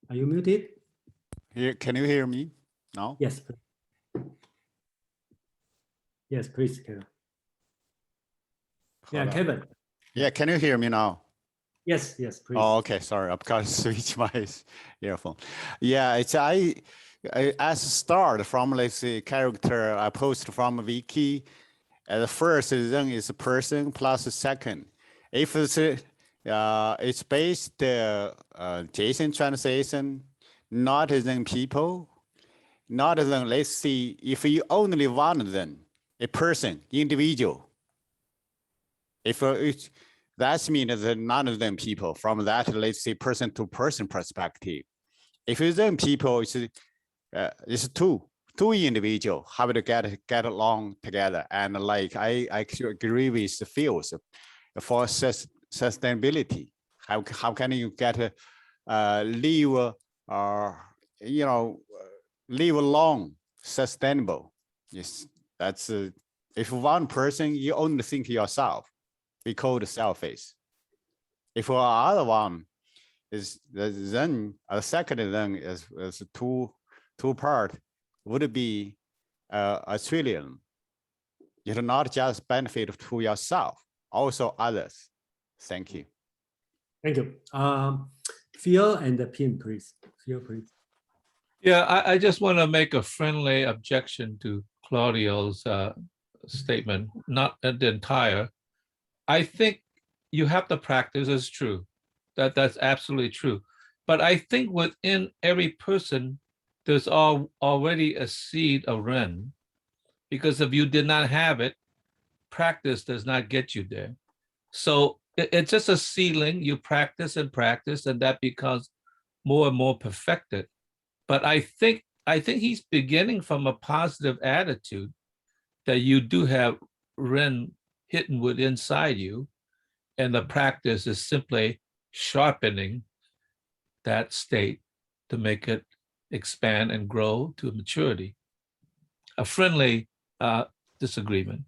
are you muted? Can you hear me now? Yes. Yes, please, Kevin. Yeah, Kevin. Yeah, can you hear me now? Yes, yes, please. Oh, okay, sorry, I've got to switch my earphone. Yeah, it's I as a start from, let's say, character I post from wiki. The first then is a person plus a second. If it's based Jason translation, not then people, not then, let's see, if you only want them, a person, individual. If that means that none of them people from that, let's say, person to person perspective. If it's then people, it's two individual have to get along together. And like I agree with the fields for sustainability. How can you get live live long, sustainable? Yes, that's if one person you only think yourself, we call it selfish. If other one is then a second then is two part would be a trillion. You do not just benefit to yourself, also others. Thank you. Thank you. Phil and the Pin, please. Phil, please. Yeah, I just want to make a friendly objection to Claudio's statement, not the entire. I think you have to practice, it's true. That's absolutely true. But I think within every person, there's already a seed of Ren, because if you did not have it, practice does not get you there. So it's just a seedling. You practice and practice, and that becomes more and more perfected. But I think he's beginning from a positive attitude that you do have Ren hidden within inside you, and the practice is simply sharpening that state to make it expand and grow to maturity. A friendly disagreement.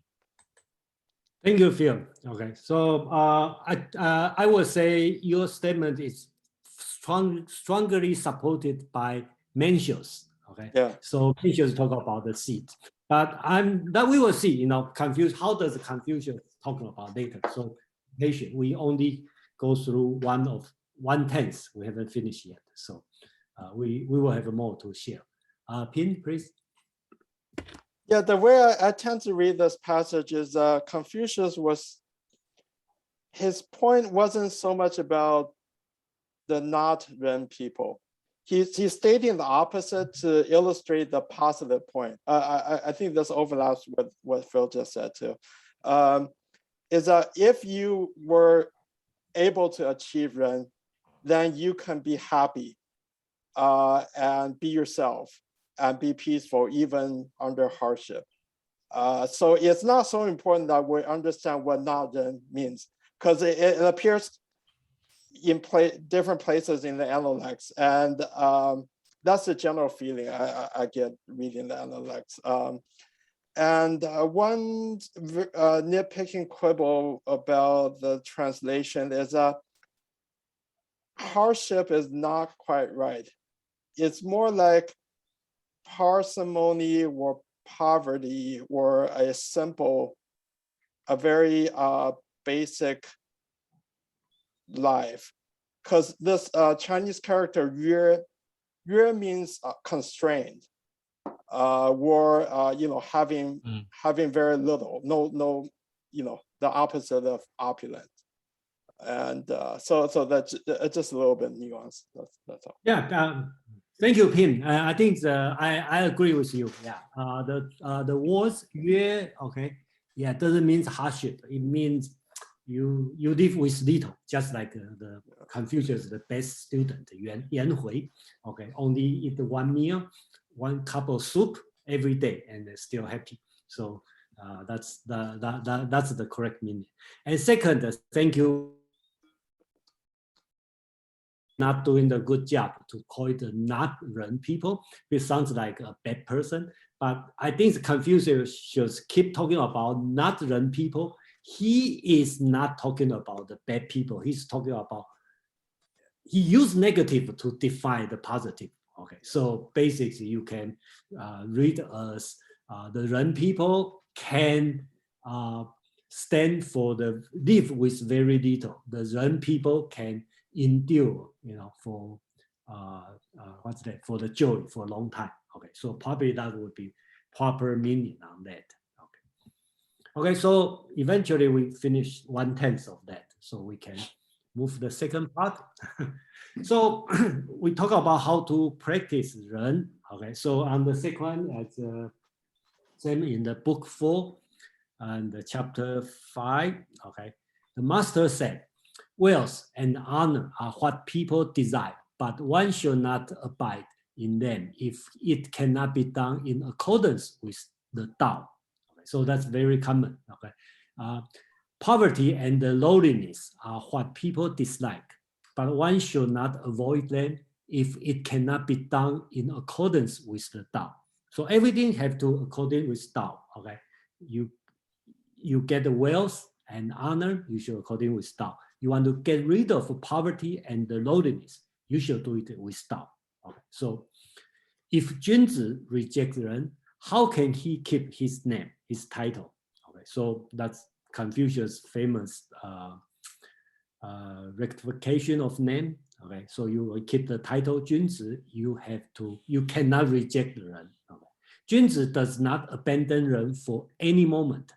Thank you, Phil. Okay, so I would say your statement is strongly supported by Mencius. Okay, Yeah. so Mencius talk about the seed, but that we will see. You know, how does Confucius talk about later? So patient, we only go through 1/10. We haven't finished yet, so we will have more to share. Pin, please. Yeah, the way I tend to read this passage is Confucius his point wasn't so much about the not Ren people. He's stating the opposite to illustrate the positive point. I think this overlaps with what Phil just said too. Is that if you were able to achieve Ren, then you can be happy and be yourself and be peaceful even under hardship. So it's not so important that we understand what not Ren means, because it appears in different places in the Analects, and that's the general feeling I get reading the Analects. And one nitpicking quibble about the translation is that hardship is not quite right. It's more like parsimony or poverty or a very basic life, because this Chinese character yue means constrained, or having very little, no, the opposite of opulent, and so that's just a little bit nuanced. That's all. Yeah. Thank you, Pin. I think I agree with you. Yeah. The words yue, okay, yeah, doesn't mean hardship. It means you live with little, just like the Confucius, the best student, Yan Hui. Okay, only eat one meal, one cup of soup every day, and they're still happy. So that's the correct meaning. And second, thank you. Not doing the good job to call it not Ren people. It sounds like a bad person, but I think Confucius should keep talking about not Ren people. He is not talking about the bad people. He's talking about, he used negative to define the positive. Okay, so basically you can read as the Ren people can stand for live with very little. The Ren people can endure, for for the joy for a long time. Okay, so probably that would be proper meaning on that. Okay, so eventually we finish 1/10 of that, so we can move to the second part. So we talk about how to practice Ren. Okay, so on the second, as same in the book 4 and the chapter 5. Okay, the master said, wealth and honor are what people desire, but one should not abide in them if it cannot be done in accordance with the Tao. Okay, so that's very common. Okay, poverty and the lowliness are what people dislike, but one should not avoid them if it cannot be done in accordance with the Tao. So everything have to according with Tao. Okay, you get the wealth and honor, you should according with Tao. You want to get rid of poverty and the lowliness, you should do it with Tao. Okay, so if Junzi rejects Ren, how can he keep his name, his title? Okay, so that's Confucius' famous rectification of name. Okay, so you will keep the title Junzi, you cannot reject Ren. Okay. Junzi does not abandon Ren for any moment.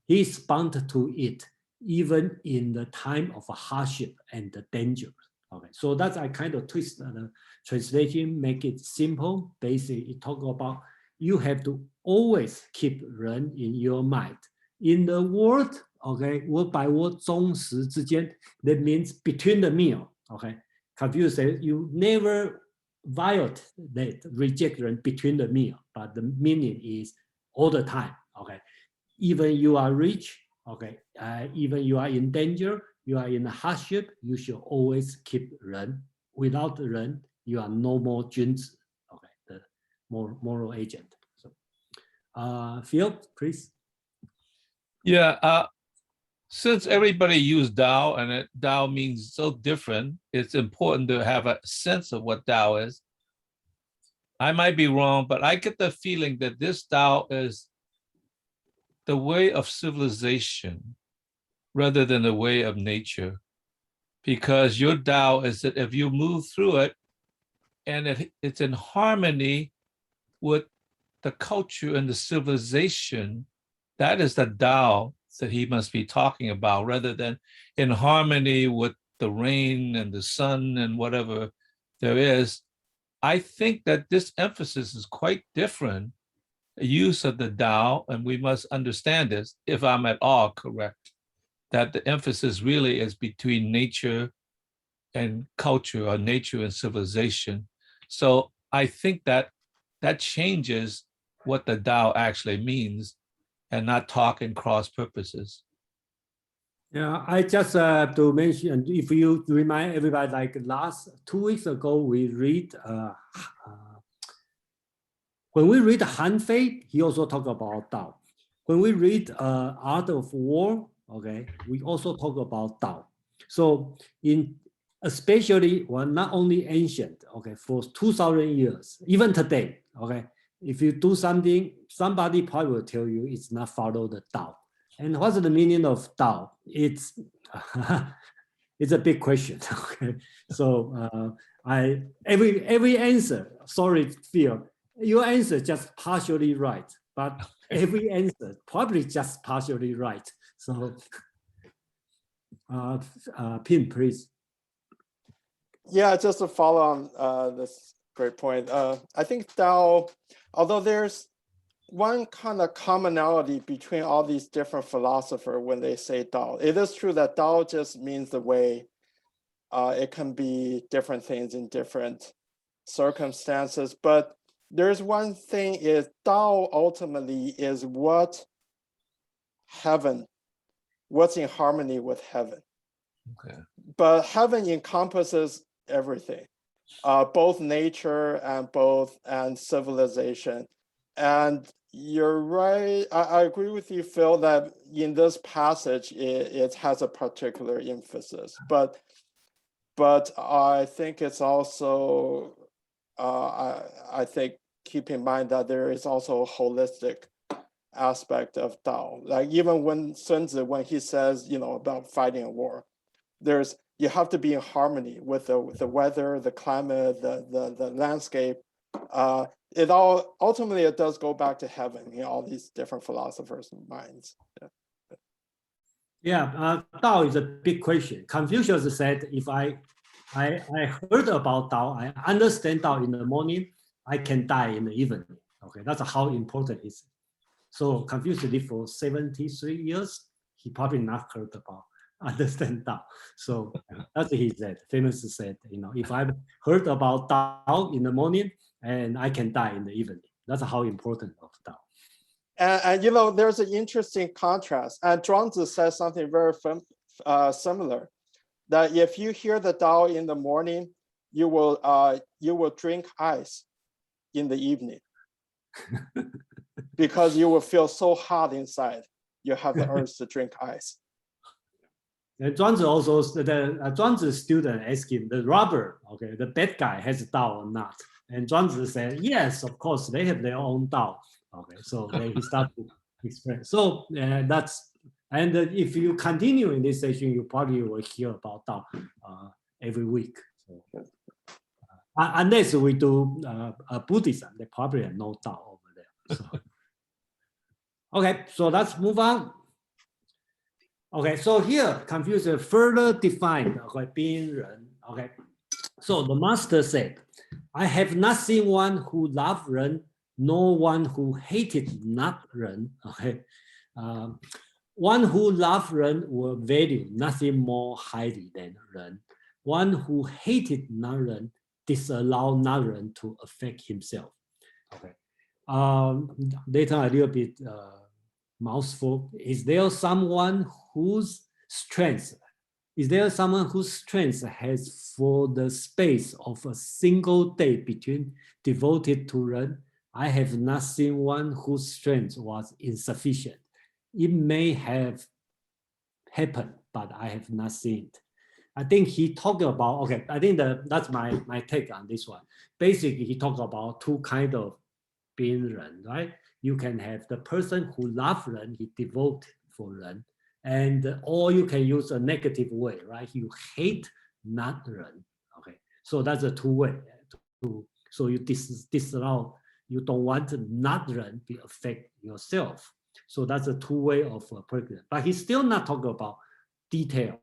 He is bound to it, even in the time of hardship and the danger. Okay, so that's I kind of twist the translation, make it simple. Basically, it talk about you have to always keep Ren in your mind. In the word, okay, word by word, 忠实之间, that means between the meal. Okay, Confucius said, you never violate, reject Ren between the meal, but the meaning is all the time, okay? Even you are rich, okay? Even you are in danger, you are in a hardship, you should always keep Ren. Without Ren, you are no more Junzi, okay? The moral agent. So, Phil, please. Yeah, since everybody used Tao and Tao means so different, it's important to have a sense of what Tao is. I might be wrong, but I get the feeling that this Tao is the way of civilization rather than the way of nature. Because your Tao is that if you move through it and it's in harmony with the culture and the civilization, that is the Tao that he must be talking about, rather than in harmony with the rain and the sun and whatever there is. I think that this emphasis is quite different, use of the Tao, and we must understand this, if I'm at all correct, that the emphasis really is between nature and culture, or nature and civilization. So I think that that changes what the Tao actually means, and not talk in cross purposes. Yeah, I just have to mention, if you remind everybody, like 2 weeks ago, we read, when we read Han Fei, he also talked about Tao. When we read Art of War, okay, we also talk about Tao. So especially, well, not only ancient, okay, for 2,000 years, even today, okay, if you do something, somebody probably will tell you it's not follow the Tao. And what's the meaning of Tao? It's it's a big question. Okay, so every answer. Sorry, Phil, your answer just partially right, but every answer probably just partially right. So, Pin, please. Yeah, just to follow on this great point. I think Tao, although there's one kind of commonality between all these different philosophers when they say Tao, it is true that Tao just means the way. It can be different things in different circumstances, but there's one thing is Tao ultimately is what's in harmony with heaven. Okay. But heaven encompasses everything, both nature and civilization. And you're right, I agree with you, Phil, that in this passage, it has a particular emphasis. But I think it's also, I think, keep in mind that there is also a holistic aspect of Tao. Like even when Sun Tzu, when he says, about fighting a war, you have to be in harmony with the weather, the climate, the landscape. It ultimately does go back to heaven in all these different philosophers' minds. Yeah, Tao is a big question. Confucius said, if I heard about Tao, I understand Tao in the morning, I can die in the evening. Okay, that's how important it is. So Confucius lived for 73 years. He probably not heard about understand Tao. So that's what he said. Famously said, if I heard about Tao in the morning, and I can die in the evening. That's how important of Tao. And there's an interesting contrast. And Zhuangzi says something very similar, that if you hear the Tao in the morning, you will drink ice in the evening, because you will feel so hot inside. You have the urge to drink ice. And Zhuangzi also, the Zhuangzi student asked him, the robber, okay, the bad guy has Tao or not? And Zhuangzi said, yes, of course, they have their own Tao. Okay, so then he started to explain. So and if you continue in this session, you probably will hear about Tao every week. So, unless we do Buddhism, they probably have no Tao over there. So. Okay, so let's move on. Okay, so here Confucius further defined being Ren. Okay, so the master said, I have not seen one who loved Ren, nor one who hated not Ren. Okay, one who loved Ren will value nothing more highly than Ren. one who hated non-Ren disallow non-Ren to affect himself. Okay. Later a little bit mouthful. Is there someone whose strength has for the space of a single day between devoted to Ren? I have not seen one whose strength was insufficient. It may have happened, but I have not seen it. I think he talked about, okay, I think that's my take on this one. Basically, he talked about two kinds of being Ren, right? You can have the person who loves Ren, he devoted for Ren, and or you can use a negative way, right? You hate not Ren, okay? So that's a two-way. So you disallow, you don't want not Ren to affect yourself. So that's a two-way of practice. But he's still not talking about detail,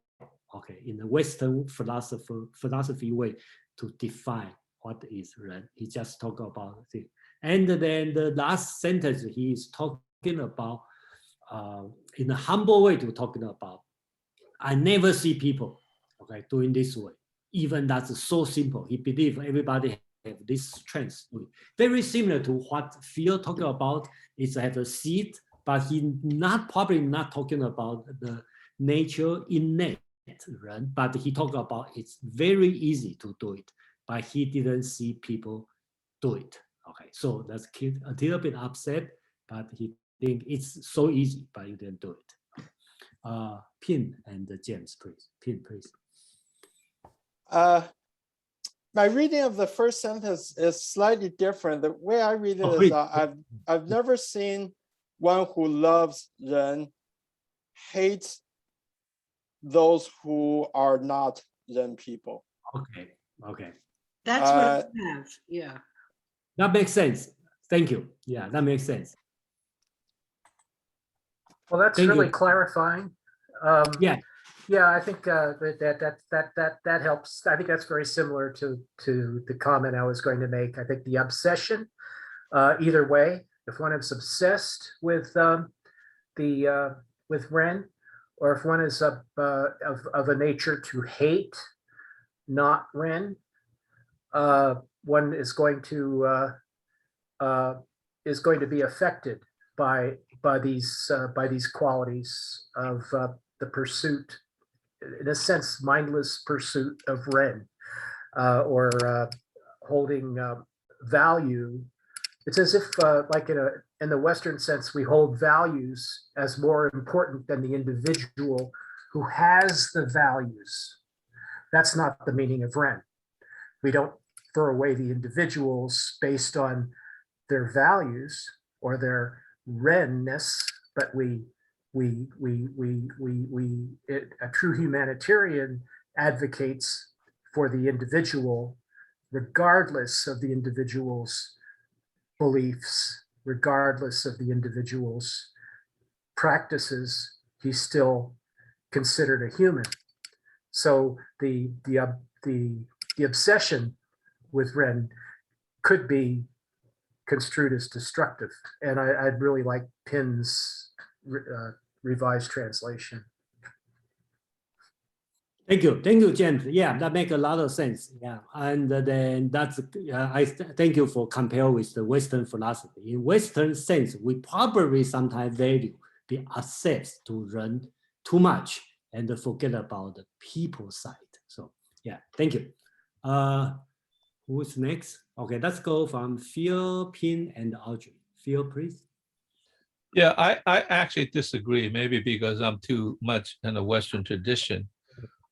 okay, in the Western philosophy way to define what is Ren. He just talk about it. And then the last sentence, he is talking about, in a humble way to talking about, I never see people, okay, doing this way. Even that's so simple. He believes everybody have this strength. Very similar to what Phil talking about, is have a seed, but he probably not talking about the nature innate Ren, but he talked about it's very easy to do it, but he didn't see people do it. Okay, so that's a little bit upset, but he think it's so easy, but you didn't do it. Pin and James, please. Pin, please. My reading of the first sentence is slightly different. The way I read it is I've never seen one who loves Ren hates those who are not Ren people. Okay, okay. That's what I have, yeah. That makes sense. Thank you. Yeah, that makes sense. Well, that's Thank really you. clarifying. Yeah. Yeah, I think that helps. I think that's very similar to the comment I was going to make. I think the obsession, either way, if one is obsessed with with Ren, or if one is of a nature to hate not Ren, one is going to be affected by these qualities of the pursuit, in a sense, mindless pursuit of Ren, or holding value. It's as if, like in the Western sense, we hold values as more important than the individual who has the values. That's not the meaning of Ren. We don't throw away the individuals based on their values or their Renness, but a true humanitarian advocates for the individual, regardless of the individual's beliefs, regardless of the individual's practices. He's still considered a human. So the obsession with Ren could be construed as destructive, and I'd really like Pin's revised translation. Thank you, James. Yeah, that makes a lot of sense. Yeah, and then that's thank you for compare with the Western philosophy. In Western sense, we probably sometimes value the access to Ren too much and forget about the people side. So yeah, thank you. Who's next? Okay, let's go from Phil, Pin, and Audrey. Phil, please. Yeah, I actually disagree, maybe because I'm too much in the Western tradition.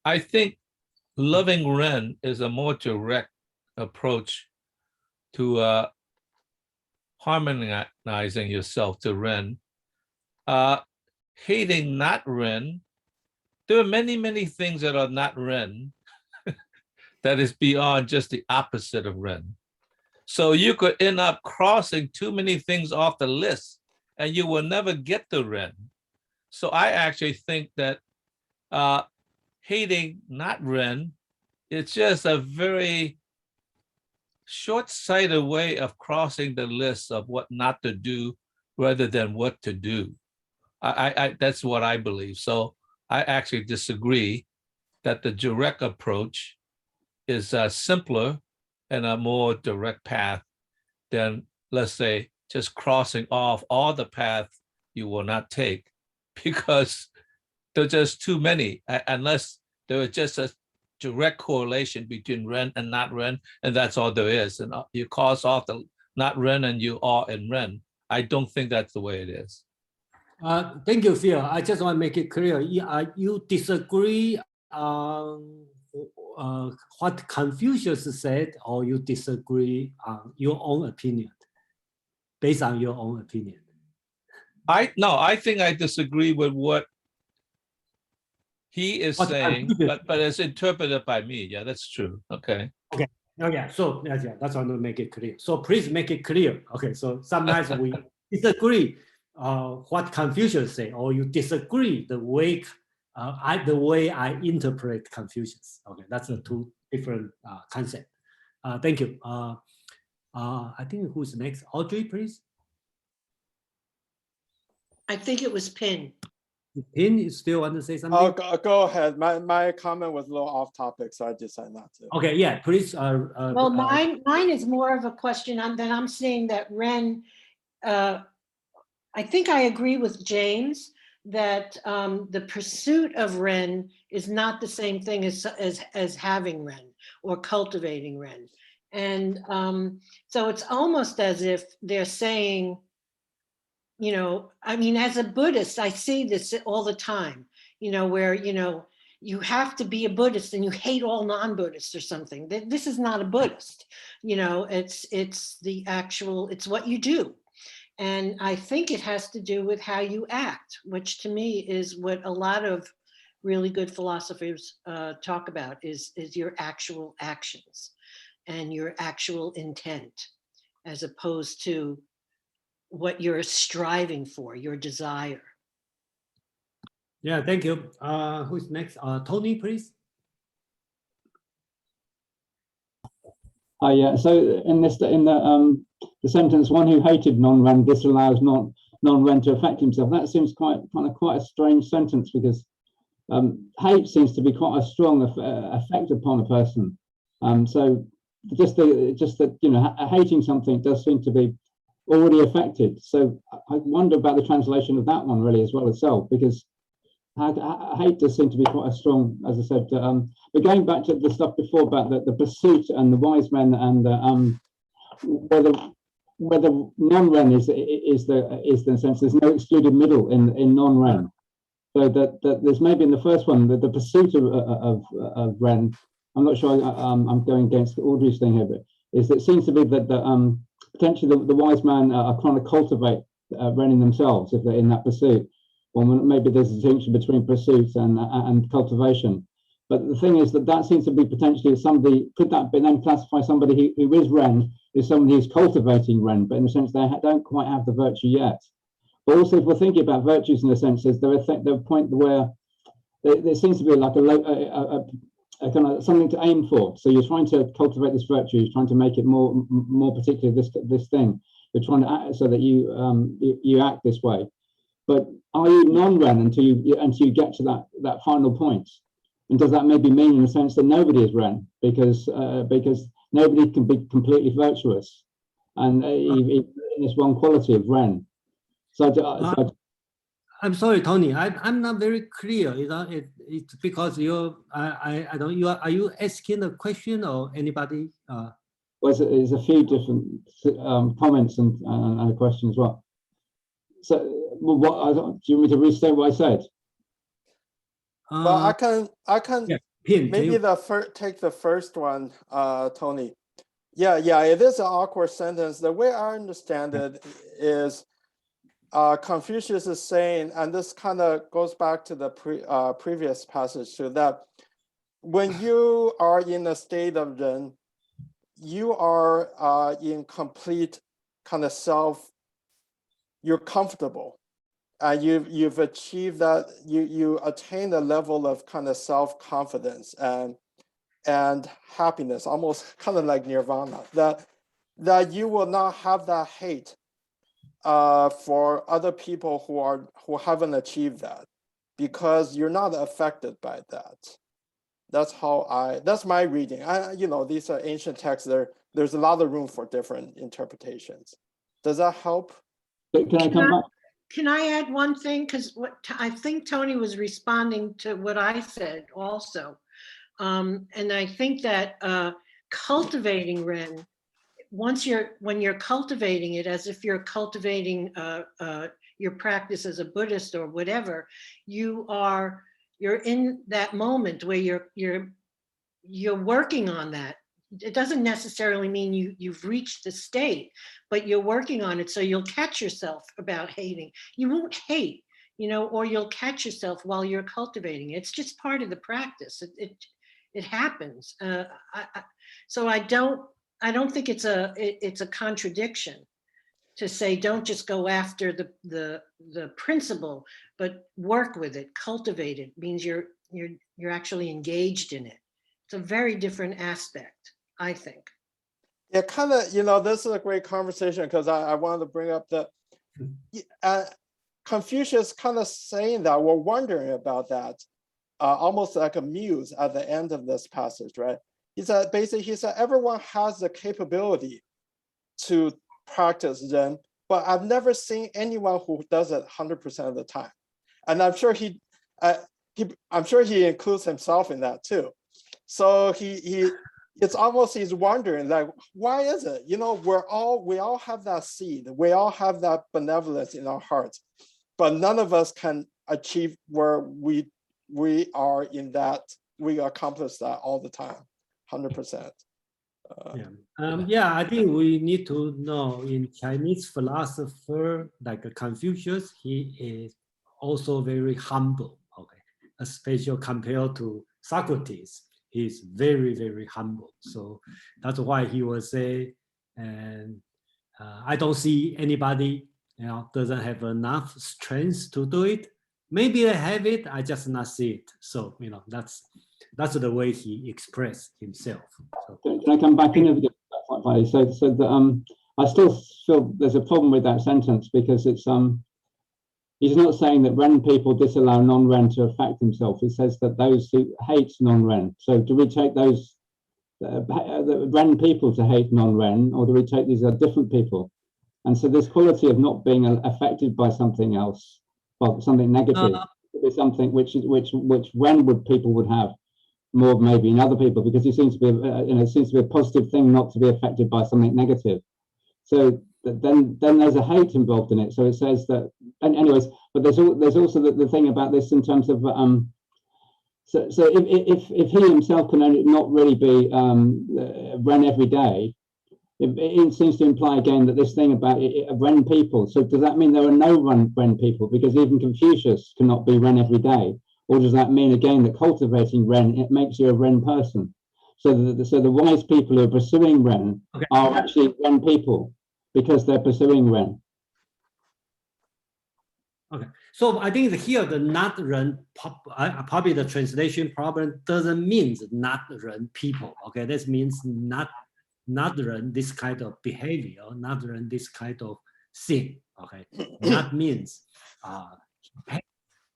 I think loving Ren is a more direct approach to harmonizing yourself to Ren. Hating not Ren, there are many, many things that are not Ren that is beyond just the opposite of Ren. So you could end up crossing too many things off the list and you will never get to Ren. So I actually think that hating not Ren, it's just a very short-sighted way of crossing the list of what not to do rather than what to do. That's what I believe. So I actually disagree that the direct approach is a simpler and a more direct path than, let's say, just crossing off all the paths you will not take, because there are just too many, unless there is just a direct correlation between Ren and not Ren, and that's all there is. And you cross off the not Ren and you are in Ren. I don't think that's the way it is. Thank you, Phil. I just want to make it clear. You disagree what Confucius said, or you disagree on your own opinion, based on your own opinion? I think I disagree with what he is saying, but it's interpreted by me. Yeah, that's true. Okay. Okay. Oh yeah. So yeah, that's why I want to make it clear. So please make it clear. Okay. So sometimes we disagree what Confucius say, or you disagree the way I interpret Confucius. Okay, that's a two different concept. Thank you. I think who's next? Audrey, please. I think it was Pin. Pin, you still want to say something? Oh, go ahead. My comment was a little off topic, so I decided not to. Okay, yeah, please. Well, mine is more of a question. I'm saying that Ren, I think I agree with James that the pursuit of Ren is not the same thing as having Ren or cultivating Ren. And so it's almost as if they're saying, you know, I mean, as a Buddhist, I see this all the time, you know, where, you know, you have to be a Buddhist and you hate all non-Buddhists or something. This is not a Buddhist, you know, it's what you do. And I think it has to do with how you act, which to me is what a lot of really good philosophers talk about is your actual actions and your actual intent, as opposed to what you're striving for, your desire. Yeah, thank you. Who's next? Tony, please. Yeah. So in the sentence, one who hated non-Ren disallows non-Ren to affect himself. That seems quite a strange sentence, because hate seems to be quite a strong effect upon a person. So just that you know, hating something does seem to be already affected. So I wonder about the translation of that one really as well itself, because hate does seem to be quite a strong, as I said. But going back to the stuff before about the pursuit and the wise men, and whether non-Ren is the sense there's no excluded middle in non-Ren. So that there's maybe in the first one the pursuit of Ren. I'm not sure. I'm going against Audrey's thing here, but it seems to be that potentially the wise men are trying to cultivate Ren in themselves if they're in that pursuit. Or maybe there's a distinction between pursuits and cultivation. But the thing is that seems to be potentially somebody, could that be then classify somebody who is Ren as somebody who's cultivating Ren, but in the sense they don't quite have the virtue yet. But also if we're thinking about virtues in the sense, is there a point where there seems to be like a kind of something to aim for. So you're trying to cultivate this virtue, you're trying to make it more particular, this thing. You're trying to act so that you act this way. But are you non-Ren until you get to that final point? And does that maybe mean in the sense that nobody is Ren because nobody can be completely virtuous, and in this one quality of Ren? I'm sorry, Tony. I'm not very clear. It's because I don't. Are you asking a question or anybody? Well, there's a few different comments and a question as well. So, do you want me to restate what I said? Well, I can. Yeah, Pin, maybe take the first one, Tony. Yeah, it is an awkward sentence. The way I understand it is, Confucius is saying, and this kind of goes back to the previous passage too, that when you are in a state of Ren, you are in complete kind of you're comfortable, and you've achieved that. You attain a level of kind of self-confidence and happiness, almost kind of like nirvana. That you will not have that hate for other people who haven't achieved that, because you're not affected by that. That's my reading. These are ancient texts. There's a lot of room for different interpretations. Does that help? Can I come back? Can I add one thing? Because I think Tony was responding to what I said also. And I think that cultivating Ren, when you're cultivating it as if you're cultivating your practice as a Buddhist or whatever, you're in that moment where you're working on that. It doesn't necessarily mean you've reached the state, but you're working on it. So you'll catch yourself about hating. You won't hate, or you'll catch yourself while you're cultivating. It's just part of the practice. It happens. So I don't think it's a contradiction to say don't just go after the principle, but work with it, cultivate it. Means you're actually engaged in it. It's a very different aspect, I think. Yeah, kind of, this is a great conversation because I wanted to bring up that Confucius kind of saying that, we're wondering about that, almost like a muse at the end of this passage, right? He said, everyone has the capability to practice Ren, but I've never seen anyone who does it 100% of the time. And I'm sure he includes himself in that too. So it's almost he's wondering, like, why is it? We all have that seed, we all have that benevolence in our hearts, but none of us can achieve where we are in that. We accomplish that all the time, 100%. I think we need to know in Chinese philosopher like Confucius, he is also very humble. Okay, especially compared to Socrates. He's very, very humble. So that's why he will say, and I don't see anybody, doesn't have enough strength to do it. Maybe I have it, I just not see it. So, that's the way he expressed himself. So, can I come back in a bit? So that I still feel there's a problem with that sentence because it's he's not saying that Ren people disallow non-Ren to affect himself. He says that those who hate non-Ren. So do we take those the Ren people to hate non-Ren, or do we take these are different people? And so this quality of not being affected by something else, well, something negative, is something which Ren people would have more maybe in other people, because it seems to be it seems to be a positive thing not to be affected by something negative. So then there's a hate involved in it. So it says that, and anyways, but there's also the thing about this in terms of so if he himself can only not really be Ren every day, it seems to imply again that this thing about Ren people. So does that mean there are no Ren people? Because even Confucius cannot be Ren every day. Or does that mean again that cultivating Ren, it makes you a Ren person? So the wise people who are pursuing Ren are actually Ren people because they're pursuing Ren. Okay, so I think here the not Ren, probably the translation problem doesn't mean not Ren people. Okay, this means not Ren this kind of behavior, not Ren this kind of sin. Okay, not means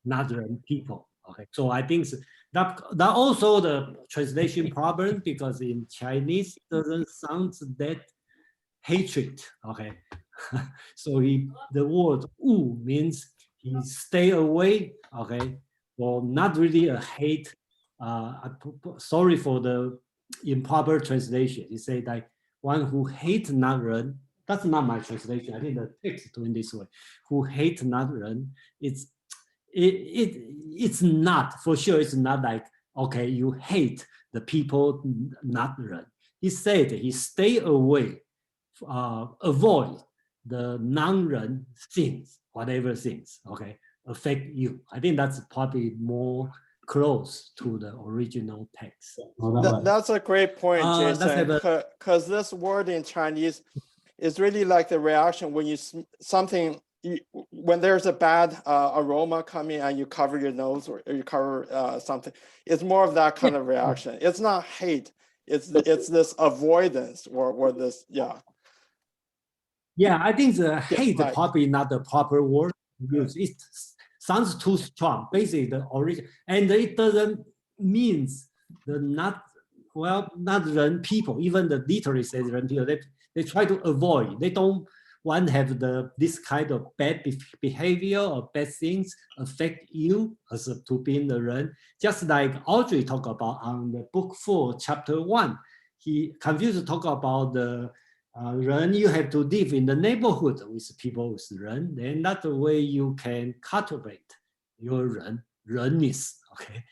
not Ren people. Okay, so I think that also the translation problem, because in Chinese it doesn't sound that hatred. Okay, so the word wu means he stay away. Okay, or not really a hate. Sorry for the improper translation. He said like one who hate not Ren. That's not my translation. I think the text doing this way. Who hate not Ren. It's not, for sure, it's not like, okay, you hate the people not Ren. He said he stay away, avoid the non-Ren things, whatever things, okay, affect you. I think that's probably more close to the original text. That's a great point, Jason, because this word in Chinese is really like the reaction when when there's a bad aroma coming and you cover your nose or you cover something. It's more of that kind of reaction. It's not hate. It's this avoidance or this, Yeah, I think the hate probably not the proper word to use. It sounds too strong. Basically, the origin, and it doesn't mean the not Ren people, even the literally says Ren people, they try to avoid. They don't want to have this kind of bad behavior or bad things affect you as to being the Ren. Just like Audrey talked about on the book 4, chapter 1, Confucius talk about the Ren, you have to live in the neighborhood with people with Ren. Then that's the way you can cultivate your Renness. Okay.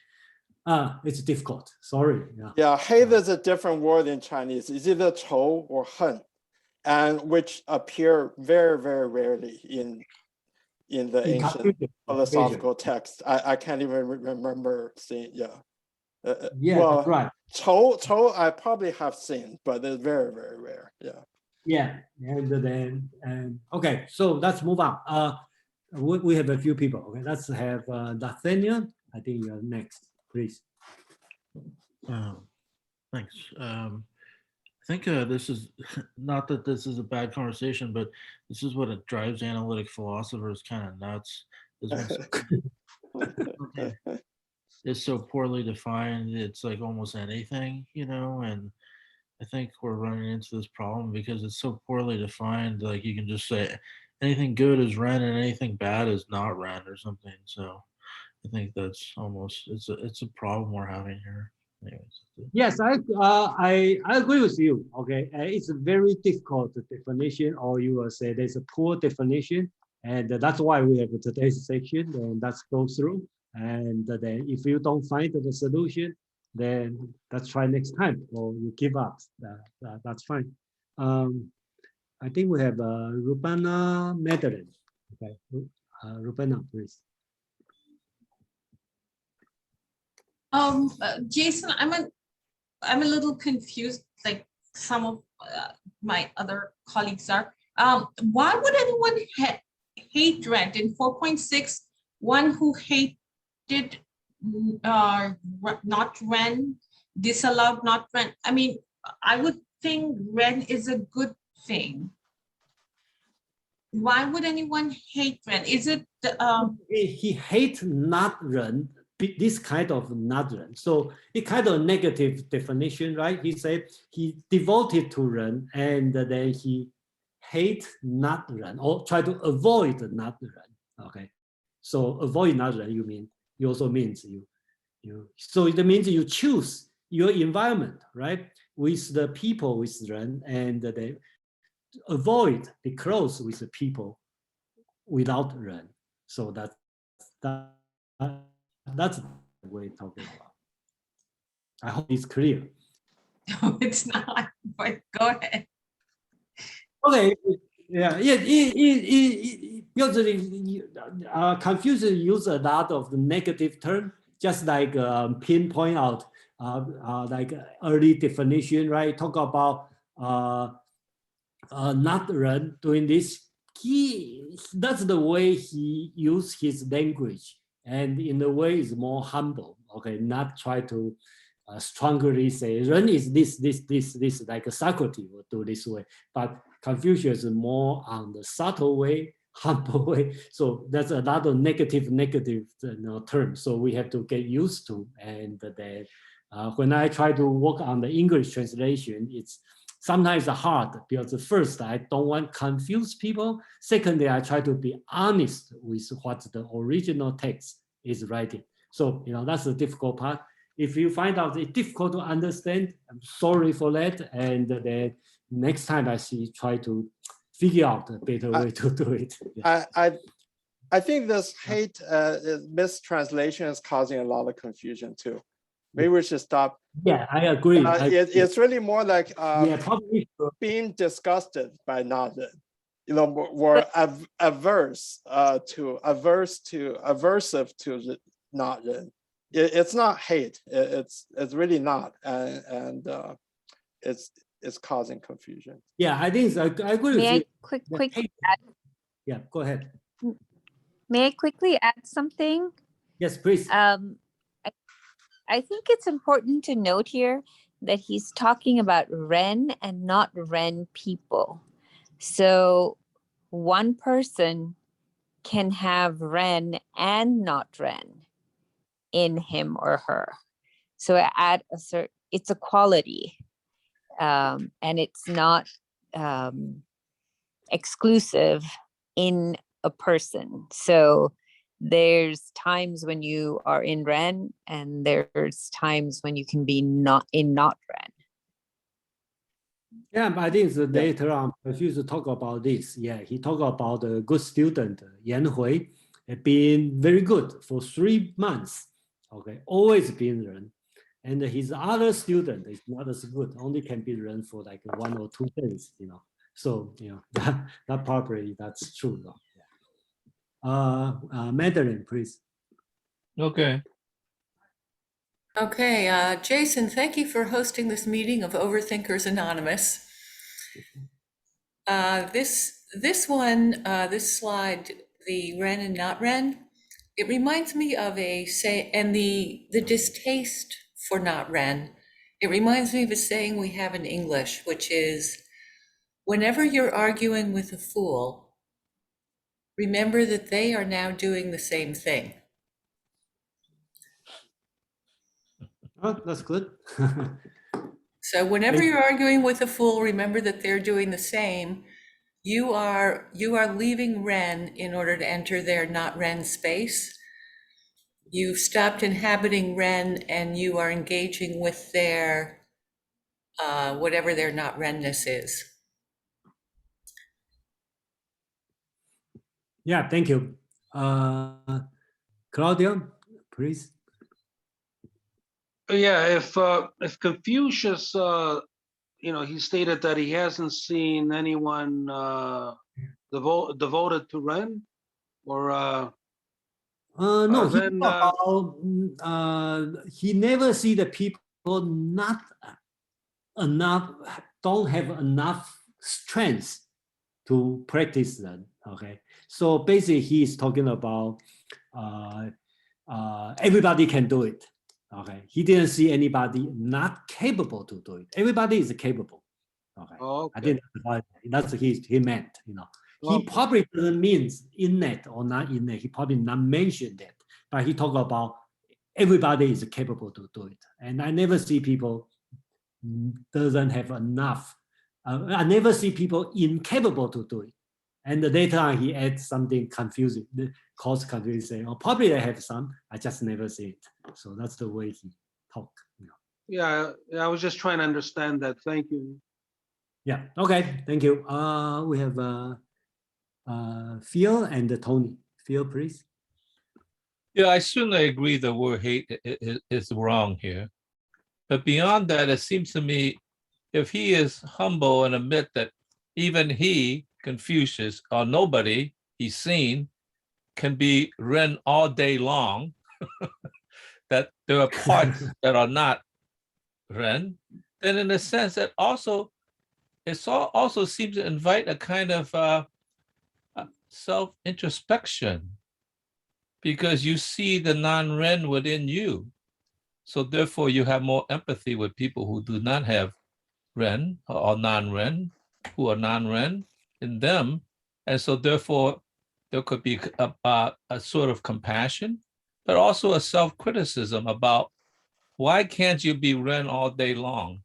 It's difficult. Sorry. Yeah, hate is a different word in Chinese. It's either 仇 or 恨, and which appear very, very rarely in the ancient philosophical text. I can't even remember seeing. Yeah. Well, that's right. 仇 I probably have seen, but it's very, very rare. Yeah. Yeah, and okay, so let's move on. We have a few people. Okay, let's have Nathaniel. I think you're next, please. Thanks. I think this is not that this is a bad conversation, but this is what it drives analytic philosophers kind of nuts. It's so poorly defined. It's like almost anything, you know, and I think we're running into this problem because it's so poorly defined. Like you can just say anything good is Ren and anything bad is not Ren or something. So I think that's almost it's a problem we're having here. Anyways. Yes, I agree with you. Okay, it's a very difficult definition, or you will say there's a poor definition, and that's why we have today's section, and let's go through. And then if you don't find the solution, then let's try next time, or you give up. That's fine. I think we have Rubana Madeline. Okay, Rubana, please. Jason, I'm a little confused, like some of my other colleagues are. Why would anyone hate Ren? In 4.6, one who hated not Ren, disallowed not Ren. I mean, I would think Ren is a good thing. Why would anyone hate Ren? Is it he hates not Ren, this kind of not Ren. So it kind of negative definition, right? He said he devoted to Ren, and then he hate not Ren, or try to avoid not Ren. Okay, so avoid not Ren, you also means you. So it means you choose your environment, right, with the people with Ren, and they avoid be close with the people without Ren. So that's the way talking about. I hope it's clear. No, it's not, but go ahead. Okay, yeah. Because Confucius use a lot of the negative term, just like pinpoint out, like early definition, right? Talk about not Ren doing this. That's the way he used his language, and in a way is more humble. Okay, not try to strongly say Ren is this, like Socrates will do this way, but Confucius is more on the subtle way, humble way. So that's a lot of negative terms. So we have to get used to. And then when I try to work on the English translation, it's sometimes hard because first I don't want to confuse people. Secondly, I try to be honest with what the original text is writing. So that's the difficult part. If you find out it's difficult to understand, I'm sorry for that. And then next time I try to figure out a better way to do it. Yeah. I think this hate mistranslation is causing a lot of confusion too. Maybe we should stop. Yeah, I agree. It's really more like probably being disgusted by not Ren. We're aversive to not Ren. It's not hate. It's really not, and it's causing confusion. Yeah, I think I agree with you. May I quickly add? Yeah, go ahead. May I quickly add something? Yes, please. I think it's important to note here that he's talking about Ren and not Ren people. So one person can have Ren and not Ren in him or her. So at a certain, it's a quality, and it's not exclusive in a person. So there's times when you are in Ren, and there's times when you can be not Ren. Yeah, but I think it's later on, Confucius talk about this. Yeah, he talk about the good student, Yan Hui, being very good for 3 months. Okay, always being Ren. And his other student is not as good, only can be Ren for like 1 or 2 days, you know. So, you know, that probably that's true. Though. Yeah. Madeline, please. Okay. Okay, Jason, thank you for hosting this meeting of Overthinkers Anonymous. This one, this slide, the Ren and not Ren, it reminds me of the distaste for not Ren. It reminds me of a saying we have in English, which is, whenever you're arguing with a fool, remember that they are now doing the same thing. Oh, that's good. So whenever you're arguing with a fool, remember that they're doing the same. You are leaving Ren in order to enter their not Ren space. You've stopped inhabiting Ren and you are engaging with their, whatever their not Renness is. Yeah, thank you. Claudia, please. Yeah, if Confucius, he stated that he hasn't seen anyone devoted to Ren, or No, he then talk about, he never see the people not enough, don't have enough strength to practice them. Okay, so basically he's talking about everybody can do it. Okay, he didn't see anybody not capable to do it. Everybody is capable. Okay, I think that's what he meant. You know, he probably doesn't mean innate or not innate. He probably not mentioned that, but he talked about everybody is capable to do it. And I never see people doesn't have enough. I never see people incapable to do it. And later on, he adds something confusing, cause confusion, saying, "Oh, probably I have some. I just never see it." So that's the way he talked. You know. Yeah, I was just trying to understand that. Thank you. Yeah. Okay. Thank you. We have Phil and Tony. Phil, please. Yeah, I certainly agree the word hate is wrong here. But beyond that, it seems to me, if he is humble and admit that even he, Confucius, or nobody he's seen, can be Ren all day long, that there are parts that are not Ren, then in a sense that also, also seems to invite a kind of self-introspection, because you see the non-Ren within you. So therefore you have more empathy with people who do not have Ren or non-Ren, who are non-Ren in them. And so therefore there could be a sort of compassion, but also a self-criticism about why can't you be Ren all day long?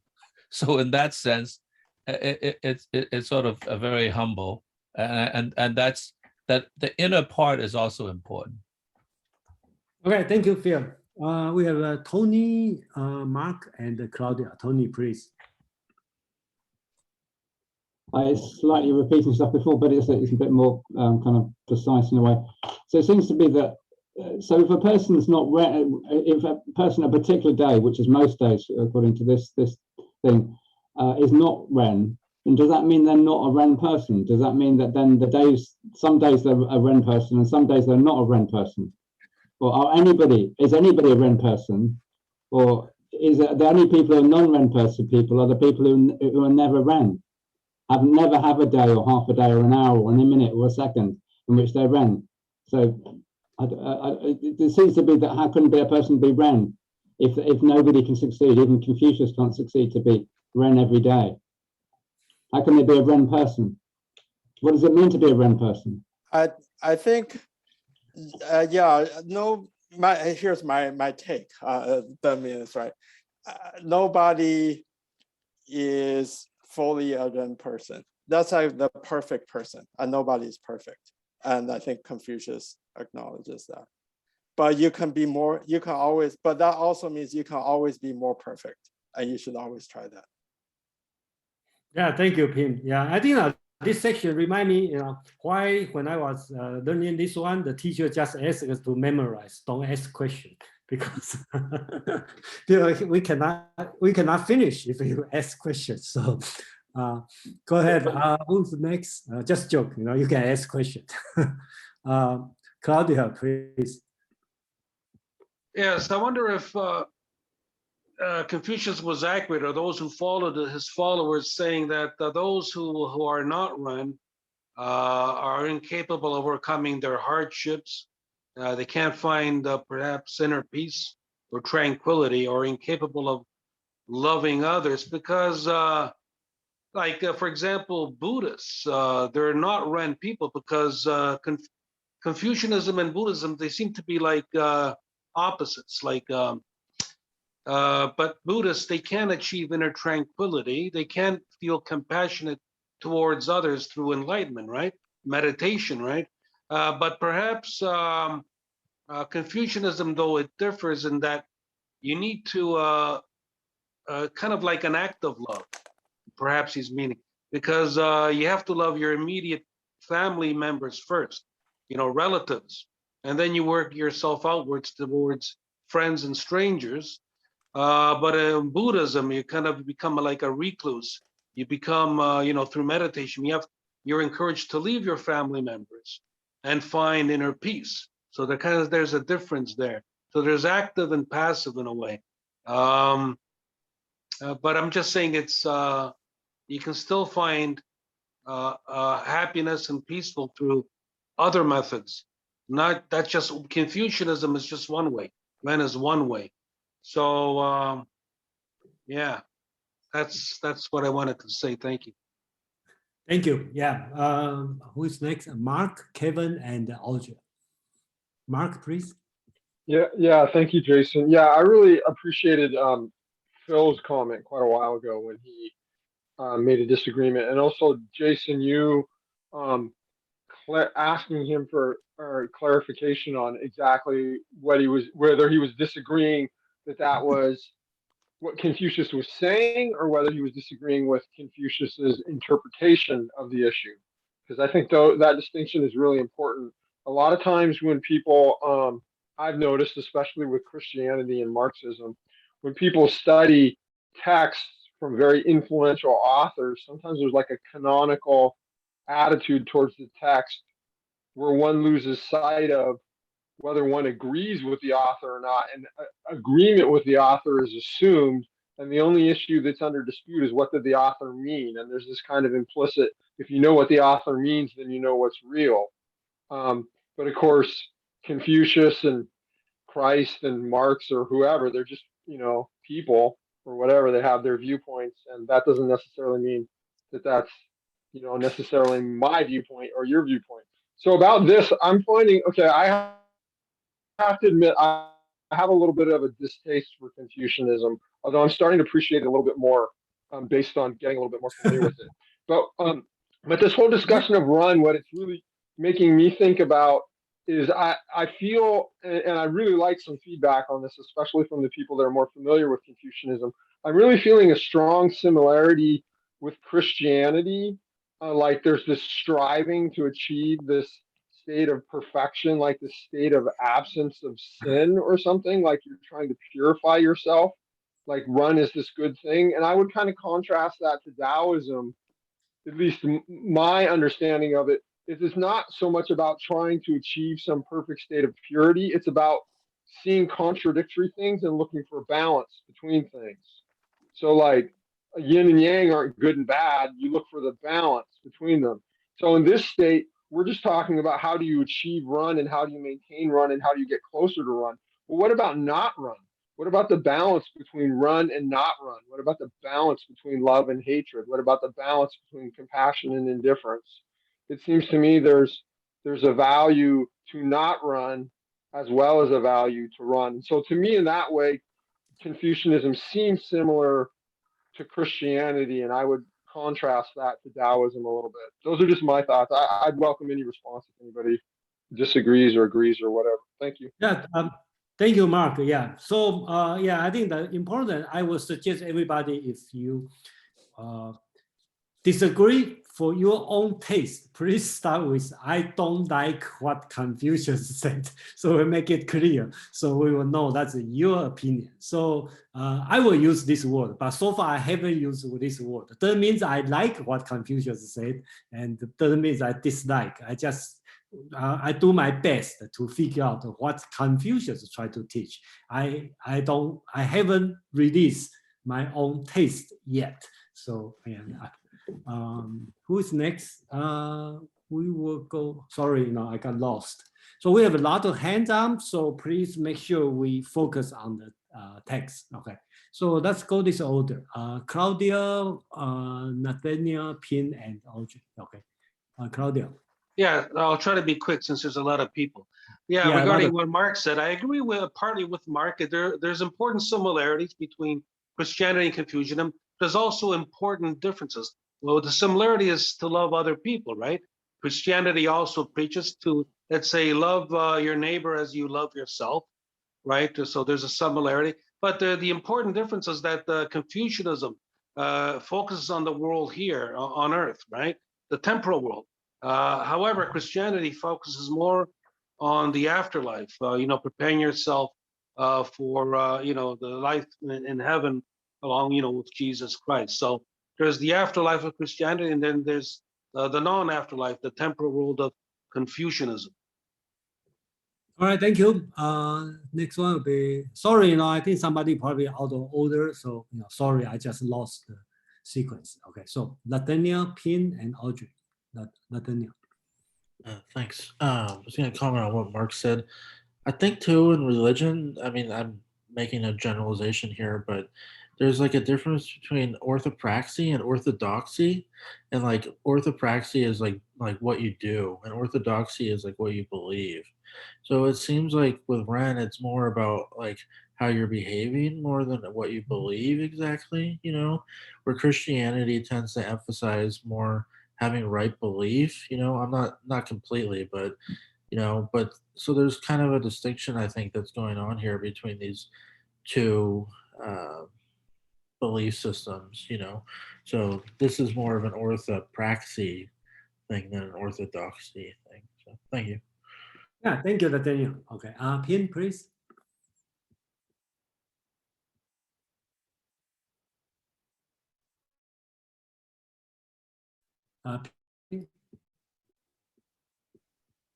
So in that sense, it's sort of a very humble, and that's that the inner part is also important. Okay, thank you, Phil. We have Tony, Mark, and Claudia. Tony, please. It's slightly repeating stuff before, but it's a bit more kind of precise in a way. So it seems to be that, so if a person's not, if a person a particular day, which is most days according to this thing, is not Ren, then does that mean they're not a Ren person? Does that mean that then some days they're a Ren person and some days they're not a Ren person? Or is anybody a Ren person? Or is it the only people who are non-Ren person people are the people who are never Ren? Never have a day or half a day or an hour or a minute or a second in which they're Ren. So it seems to be that how can a person be Ren if nobody can succeed? Even Confucius can't succeed to be Ren every day. How can they be a Ren person? What does it mean to be a Ren person? I think, yeah, no, here's my take. That means right. Nobody is fully a Ren person. That's like the perfect person, and nobody is perfect. And I think Confucius acknowledges that. But you can be more. You can always. But that also means you can always be more perfect, and you should always try that. Yeah, thank you, Pim. Yeah, I think this section remind me, why when I was learning this one, the teacher just asked us to memorize, don't ask questions, because we cannot finish if you ask questions. So go ahead. Who's next? Just joke. You can ask questions. Claudia, please. Yes, I wonder if Confucius was accurate, or those who followed his followers, saying that those who are not Ren are incapable of overcoming their hardships. They can't find perhaps inner peace or tranquility, or incapable of loving others because, for example, Buddhists, they're not Ren people because Confucianism and Buddhism, they seem to be like opposites. But Buddhists, they can achieve inner tranquility. They can feel compassionate towards others through enlightenment, right? Meditation, right? But perhaps Confucianism, though it differs in that you need to kind of like an act of love, perhaps he's meaning, because you have to love your immediate family members first, relatives, and then you work yourself outwards towards friends and strangers. But in Buddhism, you kind of become like a recluse. You become, through meditation, you're encouraged to leave your family members and find inner peace. So there's a difference there. So there's active and passive in a way. But I'm just saying you can still find happiness and peaceful through other methods. That's just Confucianism is just one way. Ren is one way. So yeah, that's what I wanted to say. Thank you. Thank you. Yeah. Who is next? Mark, Kevin, and Audrey. Mark, please. Yeah. Thank you, Jason. Yeah, I really appreciated Phil's comment quite a while ago when he made a disagreement, and also Jason, you asking him for clarification on exactly whether he was disagreeing that was what Confucius was saying, or whether he was disagreeing with Confucius's interpretation of the issue. Because I think that distinction is really important. A lot of times when people, I've noticed, especially with Christianity and Marxism, when people study texts from very influential authors, sometimes there's like a canonical attitude towards the text where one loses sight of whether one agrees with the author or not, and agreement with the author is assumed, and the only issue that's under dispute is what did the author mean. And there's this kind of implicit, if you know what the author means, then you know what's real. But of course, Confucius and Christ and Marx or whoever, they're just, people or whatever, they have their viewpoints, and that doesn't necessarily mean that that's, necessarily my viewpoint or your viewpoint. So about this, I'm finding, okay, I have to admit, I have a little bit of a distaste for Confucianism, although I'm starting to appreciate it a little bit more based on getting a little bit more familiar with it. But this whole discussion of Ren, what it's really making me think about is I feel, and I really like some feedback on this, especially from the people that are more familiar with Confucianism. I'm really feeling a strong similarity with Christianity. Like there's this striving to achieve this state of perfection, like the state of absence of sin or something, like you're trying to purify yourself, like Ren is this good thing. And I would kind of contrast that to Taoism, at least my understanding of it, is it's not so much about trying to achieve some perfect state of purity. It's about seeing contradictory things and looking for balance between things. So like yin and yang aren't good and bad. You look for the balance between them. So in this state, we're just talking about how do you achieve Ren and how do you maintain Ren and how do you get closer to Ren. Well, what about not Ren? What about the balance between Ren and not Ren? What about the balance between love and hatred? What about the balance between compassion and indifference? It seems to me there's a value to not Ren as well as a value to run. And so to me, in that way, Confucianism seems similar to Christianity, and I would contrast that to Taoism a little bit. Those are just my thoughts. I'd welcome any response if anybody disagrees or agrees or whatever. Thank you. Yeah, thank you, Mark. Yeah, so yeah, I think that important. I would suggest everybody, if you disagree for your own taste, please start with I don't like what Confucius said. So we make it clear, so we will know that's your opinion. So I will use this word, but so far I haven't used this word. That means I like what Confucius said, and doesn't mean I dislike. I just I do my best to figure out what Confucius tried to teach. I haven't released my own taste yet. So yeah. Who is next? We will go. Sorry, I got lost. So we have a lot of hands up. So please make sure we focus on the text. Okay. So let's go this order. Claudia, Nathaniel, Pin, and Audrey. Okay. Claudia. Yeah, I'll try to be quick since there's a lot of people. Yeah, regarding what Mark said, I agree with partly with Mark. There's important similarities between Christianity and Confucianism. There's also important differences. Well, the similarity is to love other people, right? Christianity also preaches to, let's say, love your neighbor as you love yourself, right? So there's a similarity. But the important difference is that Confucianism focuses on the world here on earth, right? The temporal world. However, Christianity focuses more on the afterlife, preparing yourself for, the life in heaven along, with Jesus Christ. So there's the afterlife of Christianity, and then there's the non-afterlife, the temporal world of Confucianism. All right, thank you. Next one will be, sorry, I think somebody probably out of order. So, sorry, I just lost the sequence. Okay, so Nathaniel, Pin, and Audrey. Nathaniel. Thanks. I was going to comment on what Mark said. I think too in religion, I mean, I'm making a generalization here, but there's like a difference between orthopraxy and orthodoxy. And like orthopraxy is like what you do, and orthodoxy is like what you believe. So it seems like with Ren, it's more about like how you're behaving more than what you believe exactly, where Christianity tends to emphasize more having right belief, I'm not completely, but but so there's kind of a distinction I think that's going on here between these two belief systems, so this is more of an orthopraxy thing than an orthodoxy thing. So thank you. Yeah, thank you, Nathaniel. Okay, Pin, please.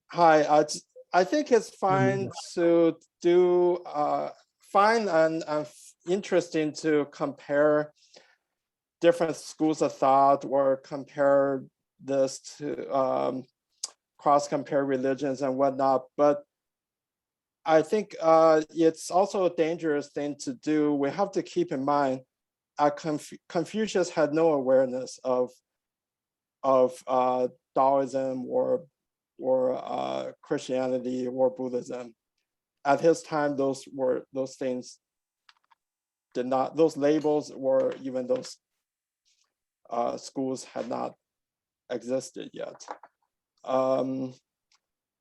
Hi, I think it's fine to do fine and interesting to compare different schools of thought or compare this to cross-compare religions and whatnot. But I think it's also a dangerous thing to do. We have to keep in mind Confucius had no awareness of Taoism or Christianity or Buddhism. At his time, those things did not, those labels or even those schools had not existed yet.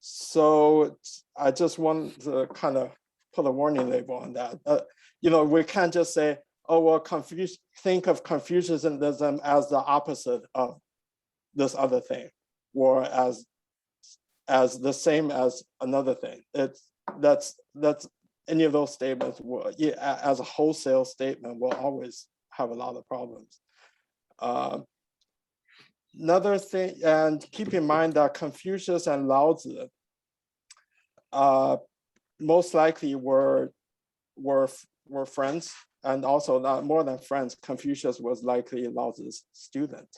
So I just want to kind of put a warning label on that. We can't just say, oh, well, think of Confucianism as the opposite of this other thing, or as the same as another thing. That's any of those statements as a wholesale statement will always have a lot of problems. Another thing, and keep in mind that Confucius and Lao Tzu most likely were friends, and also not more than friends. Confucius was likely Lao Tzu's student.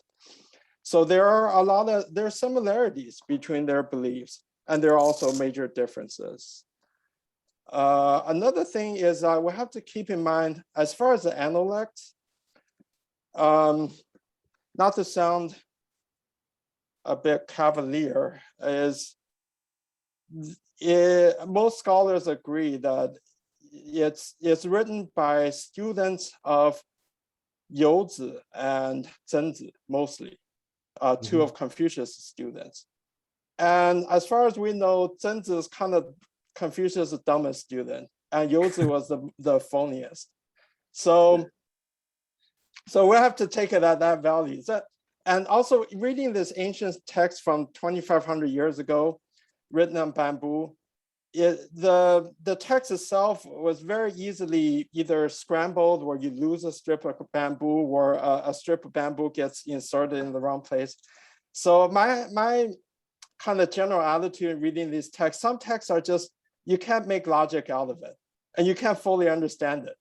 So there are similarities between their beliefs, and there are also major differences. Another thing is we have to keep in mind, as far as the Analects, not to sound a bit cavalier, is most scholars agree that it's written by students of Youzi and Zhenzi mostly, two of Confucius' students. And as far as we know, Zhenzi is kind of Confucius' dumbest student, and Youzi was the funniest. So we have to take it at that value. And also reading this ancient text from 2,500 years ago, written on bamboo, the text itself was very easily either scrambled, or you lose a strip of bamboo, or a strip of bamboo gets inserted in the wrong place. So my kind of general attitude in reading these texts, some texts are just, you can't make logic out of it, and you can't fully understand it.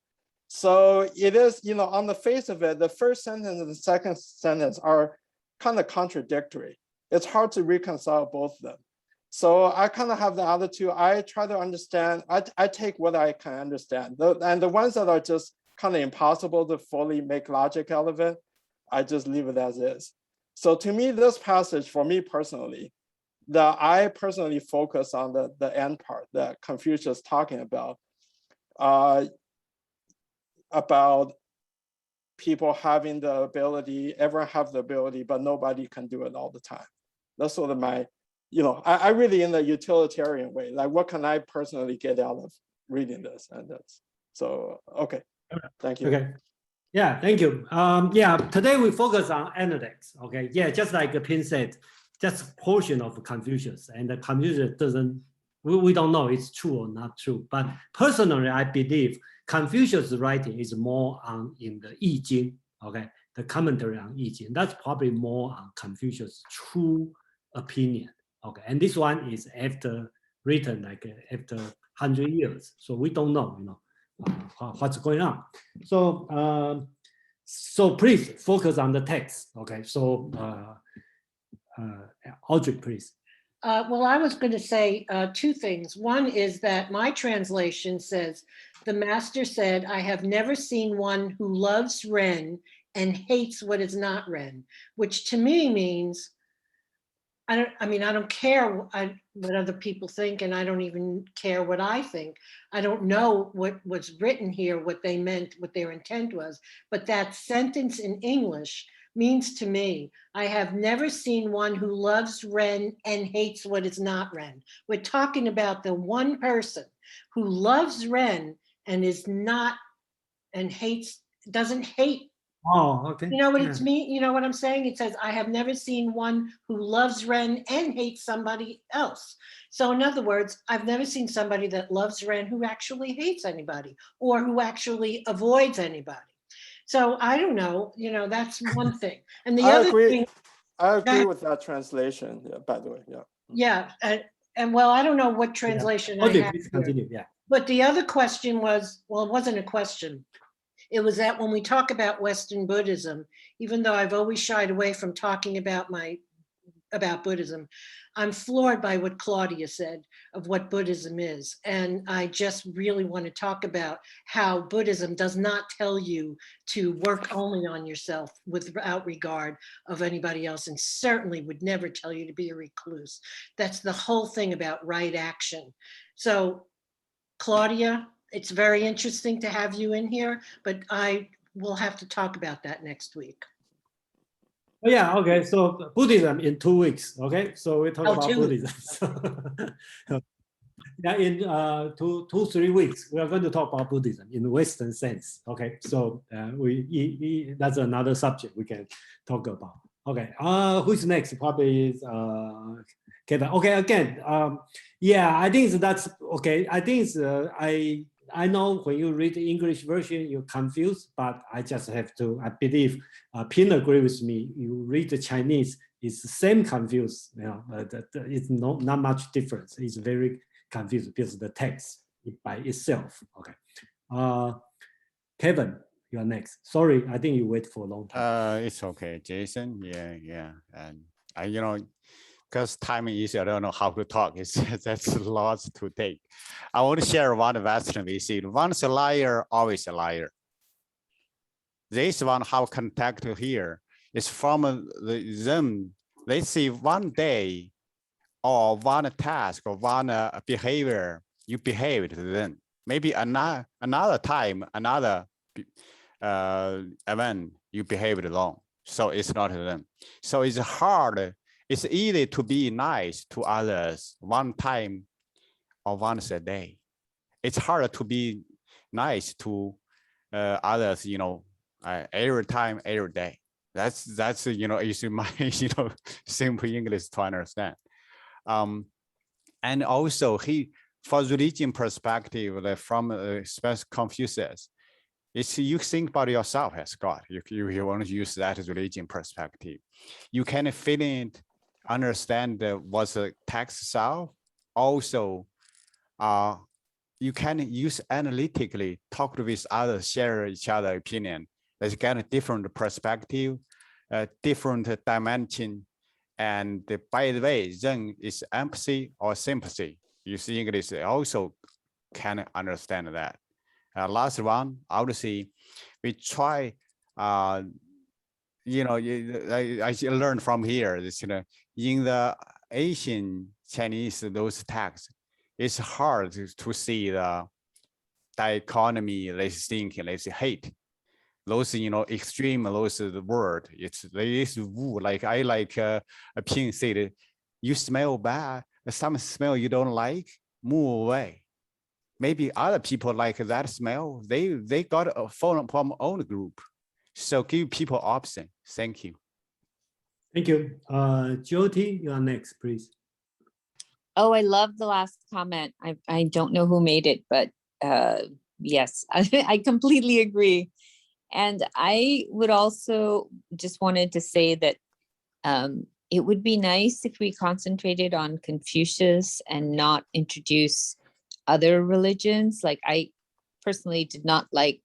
So it is, on the face of it, the first sentence and the second sentence are kind of contradictory. It's hard to reconcile both of them. So I kind of have the attitude, I try to understand, I take what I can understand. And the ones that are just kind of impossible to fully make logic out of it, I just leave it as is. So to me, this passage, for me personally, I personally focus on the end part that Confucius is talking about people having the ability, everyone have the ability, but nobody can do it all the time. That's sort of my, I really in the utilitarian way, like what can I personally get out of reading this? And that's, so, okay, thank you. Okay. Yeah, thank you. Yeah, today we focus on Analects. Okay, yeah, just like Pin said, just a portion of Confucius, and the Confucius doesn't, we don't know it's true or not true. But personally, I believe Confucius' writing is more on in the I Ching, okay, the commentary on I Ching. That's probably more on Confucius' true opinion, okay. And this one is written like after 100 years, so we don't know, what's going on. So, so please focus on the text, okay. So, Audrey, please. Well, I was going to say two things. One is that my translation says, the master said, I have never seen one who loves Ren and hates what is not Ren, which to me means, I don't care what other people think, and I don't even care what I think. I don't know what was written here, what they meant, what their intent was, but that sentence in English means to me, I have never seen one who loves Ren and hates what is not Ren. We're talking about the one person who loves Ren and is not, and hates, doesn't hate. Oh, okay. You know what it's me? You know what I'm saying? It says, I have never seen one who loves Ren and hates somebody else. So in other words, I've never seen somebody that loves Ren who actually hates anybody or who actually avoids anybody. So I don't know, that's one thing. And the other thing. I agree with that translation, yeah, by the way, yeah. Yeah, and well, I don't know what translation I have please continue, yeah. But the other question was, well, it wasn't a question. It was that when we talk about Western Buddhism, even though I've always shied away from talking about Buddhism, I'm floored by what Claudia said of what Buddhism is. And I just really want to talk about how Buddhism does not tell you to work only on yourself without regard of anybody else, and certainly would never tell you to be a recluse. That's the whole thing about right action. So Claudia, it's very interesting to have you in here, but I will have to talk about that next week. Yeah, okay, so Buddhism in 2 weeks, okay? So we talk about Buddhism. Yeah, in 2-3 weeks, we are going to talk about Buddhism in the Western sense, okay? So that's another subject we can talk about. Okay, who's next? Probably is Kevin. Okay, again, yeah, I think that's okay. I think I know when you read the English version, you're confused, but I just have to, I believe Pin agree with me. You read the Chinese, it's the same confused, it's not much difference. It's very confused because the text by itself. Okay. Kevin, you're next. Sorry, I think you wait for a long time. It's okay, Jason. Yeah. And I, because time is, I don't know how to talk. That's lots to take. I want to share one Western we see. Once a liar, always a liar. This one, how contact here is from them. They see one day or one task or one behavior you behaved then. Maybe another time, another event you behaved wrong. So it's not them. So it's hard. It's easy to be nice to others one time or once a day. It's hard to be nice to others, every time, every day. That's is my simple English to understand. And also for religion perspective, from Confucius, it's you think about yourself as God. You want to use that as religion perspective. You can feel it, understand what the text itself. Also, you can use analytically, talk with others, share each other opinion. Let's get a different perspective, different dimension. And by the way, then it's empathy or sympathy. You see English also can understand that. Last one, obviously, we try, I learned from here, this, in the Asian Chinese, those texts, it's hard to see the dichotomy, let's think, let's hate. Those, extreme, those the word, it's woo, like I like Ping said, you smell bad, some smell you don't like, move away. Maybe other people like that smell, they got a phone from own group. So give people option. Thank you. Thank you. Jyoti, you are next, please. Oh, I love the last comment. I don't know who made it, but yes, I completely agree. And I would also just wanted to say that it would be nice if we concentrated on Confucius and not introduce other religions. Like I personally did not like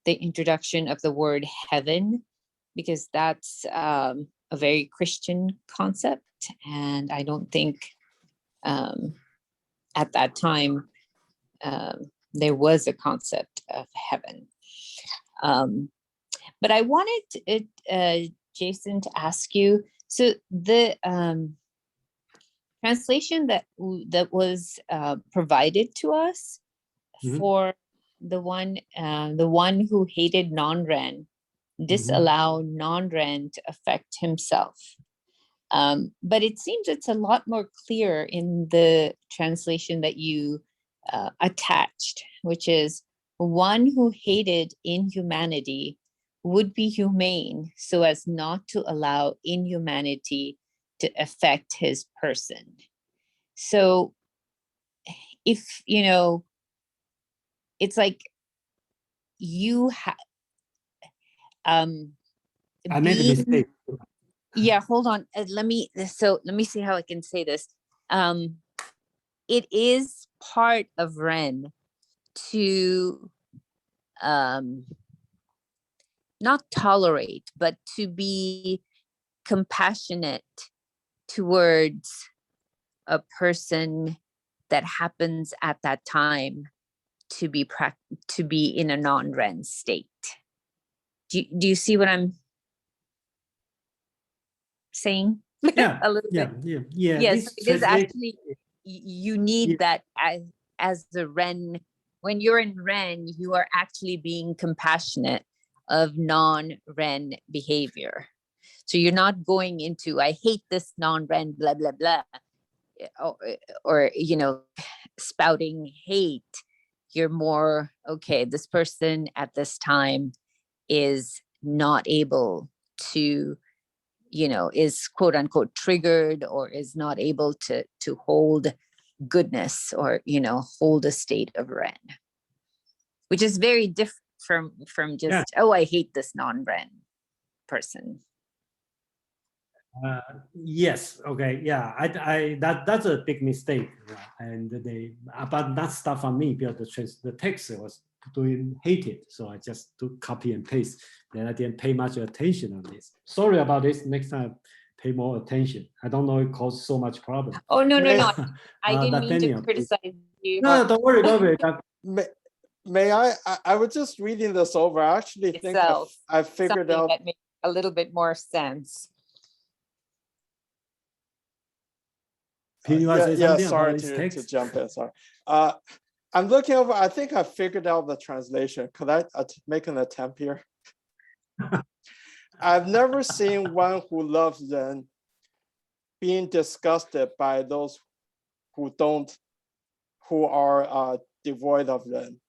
the introduction of the word heaven, because that's a very Christian concept. And I don't think at that time there was a concept of heaven. But I wanted Jason to ask you, so the translation that was provided to us for the one who hated non-Ren, disallow non-Ren to affect himself. But it seems it's a lot more clear in the translation that you attached, which is one who hated inhumanity would be humane so as not to allow inhumanity to affect his person. So if, it's like you have, I made a mistake. Yeah, hold on. Let me see how I can say this. It is part of Ren to not tolerate, but to be compassionate towards a person that happens at that time to be in a non-Ren state. Do you see what I'm saying? Yeah, a little bit. Yeah. Yes, it is actually, you need that as the Ren. When you're in Ren, you are actually being compassionate of non-Ren behavior. So you're not going into, I hate this non-Ren, blah, blah, blah, or spouting hate. You're more, okay, this person at this time is not able to, is quote unquote triggered, or is not able to hold goodness, or, hold a state of Ren, which is very different from just, oh, I hate this non-Ren person. Yes. Okay. Yeah. That's a big mistake, and but that's stuff on me because the text was doing hated, so I just took copy and paste. Then I didn't pay much attention on this. Sorry about this. Next time, pay more attention. I don't know it caused so much problem. Oh no. I didn't mean to criticize you. No, don't worry. Don't worry. May I was just reading this over. I actually think I figured out that makes a little bit more sense. Pin, you want to say something sorry about this text? to jump in. Sorry. I'm looking over. I think I figured out the translation. Could I make an attempt here? I've never seen one who loves Ren being disgusted by those who are devoid of Ren.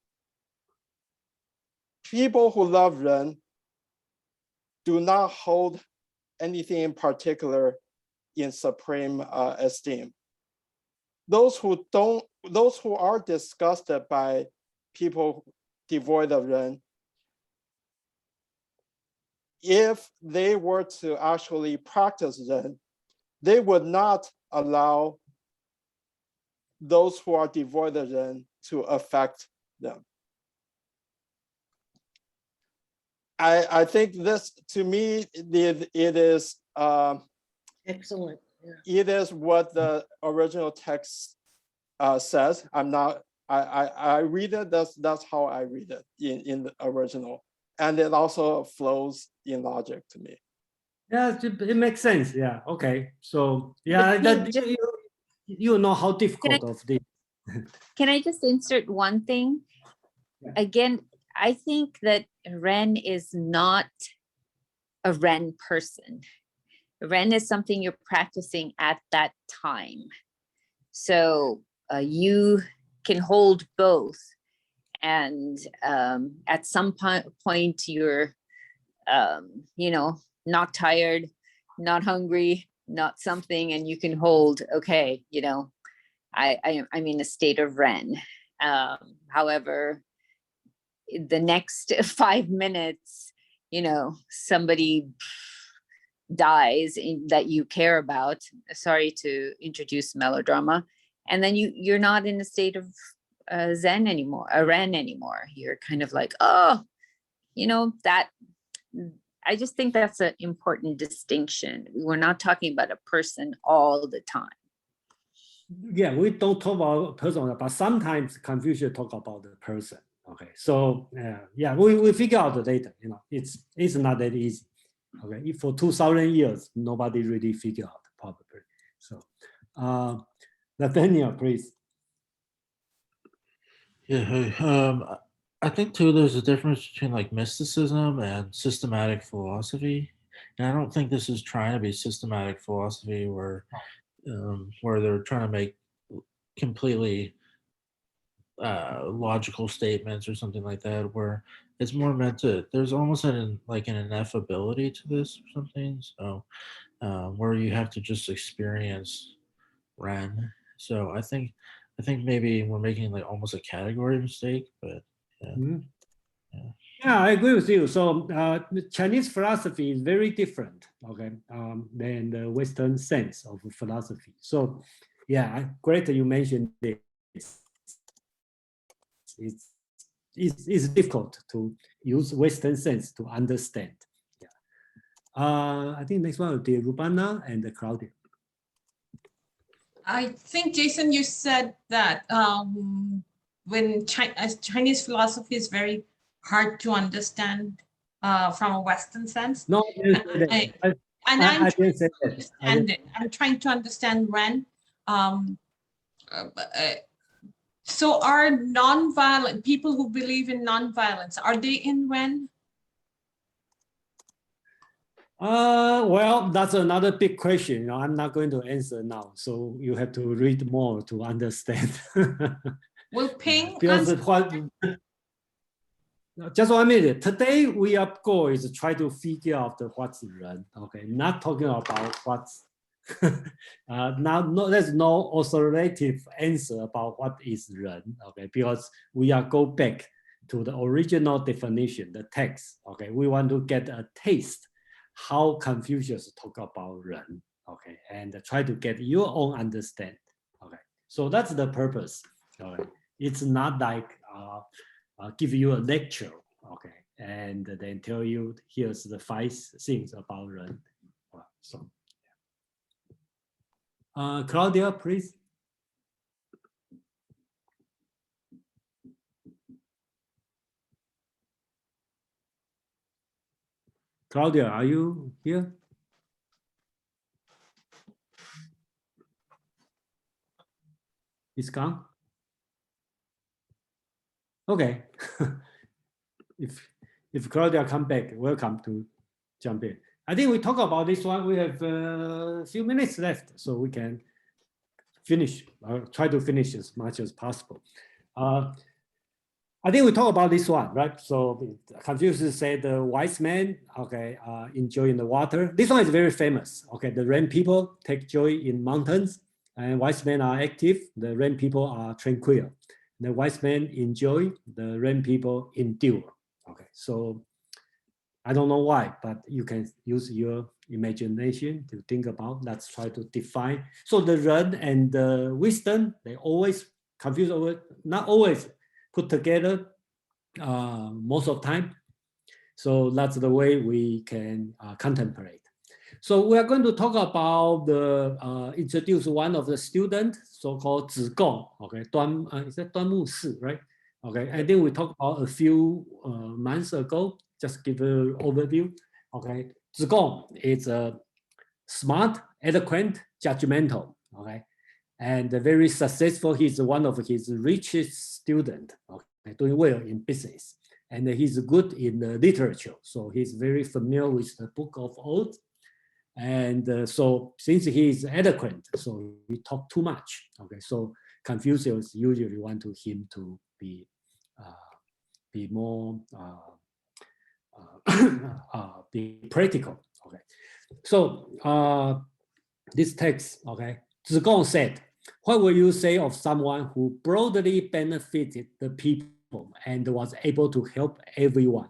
People who love Ren do not hold anything in particular in supreme esteem. Those who are disgusted by people devoid of Ren, if they were to actually practice Ren, they would not allow those who are devoid of Ren to affect them. I think this, to me, it is Excellent. it is what the original text says. I read it, that's how I read it in the original. And it also flows in logic to me. Yeah, it makes sense. Yeah, okay. So yeah, that you know how difficult of this. Can I just insert one thing? Yeah. Again, I think that Ren is not a Ren person. Ren is something you're practicing at that time. So you can hold both. And at some point you're, not tired, not hungry, not something, and you can hold, okay, I'm in a state of Ren. However, the next 5 minutes, somebody dies that you care about. Sorry to introduce melodrama. And then you're not in a state of Zen anymore, a Ren anymore. You're kind of like, oh, that. I just think that's an important distinction. We're not talking about a person all the time. Yeah, we don't talk about person, but sometimes Confucius talk about the person. Okay, so yeah, we figure out later. It's not that easy. Okay, for 2,000 years, nobody really figured out probably. So, Nathaniel, please. Yeah, I think too there's a difference between like mysticism and systematic philosophy. And I don't think this is trying to be systematic philosophy where they're trying to make completely logical statements or something like that, where it's more meant to, there's almost an ineffability to this or something. So where you have to just experience Ren. So I think maybe we're making like almost a category mistake, but yeah. Mm-hmm. Yeah, I agree with you. So Chinese philosophy is very different, okay, than the Western sense of philosophy. So yeah, great that you mentioned this. It's difficult to use Western sense to understand. Yeah. I think next one will be Rubana and Claudia. I think, Jason, you said that when Chinese philosophy is very hard to understand from a Western sense. No, I'm trying to understand Ren. So are non-violent people who believe in non-violence, are they in Ren? Well, that's another big question. I'm not going to answer now. So you have to read more to understand. Will Ping because just 1 minute. Today our goal is to try to figure out what's Ren. Okay, not talking about what's there's no authoritative answer about what is Ren. Okay, because we are go back to the original definition, the text. Okay, we want to get a taste how Confucius talk about Ren. Okay, and try to get your own understanding. Okay, so that's the purpose. Okay, it's not like give you a lecture, okay, and then tell you here's the 5 things about Ren. So, Claudia, please. Claudia, are you here? It's gone. Okay. if Claudia come back, welcome to jump in. I think we talk about this one. We have a few minutes left, so we can finish, try to finish as much as possible. I think we talk about this one, right? So Confucius said the wise man, okay, enjoying the water. This one is very famous. Okay, the Ren people take joy in mountains, and wise men are active. The Ren people are tranquil. The wise men enjoy, the Ren people endure. Okay, so I don't know why, but you can use your imagination to think about. Let's try to define. So the Ren and the wisdom, they always confuse over, not always put together most of the time. So that's the way we can contemplate. So we are going to talk about the introduce one of the students, so-called 子贡. Okay, is that 端木士, right? Okay, I think we talked about a few months ago. Just give an overview. Okay, 子贡 is smart, eloquent, judgmental. Okay, and very successful. He's one of his richest students. Okay, doing well in business, and he's good in the literature. So he's very familiar with the Book of Oath. And so since he is eloquent, so he talk too much. Okay, so Confucius usually want him to be more be practical. Okay, so this text, okay, 子贡 said, "What will you say of someone who broadly benefited the people and was able to help everyone?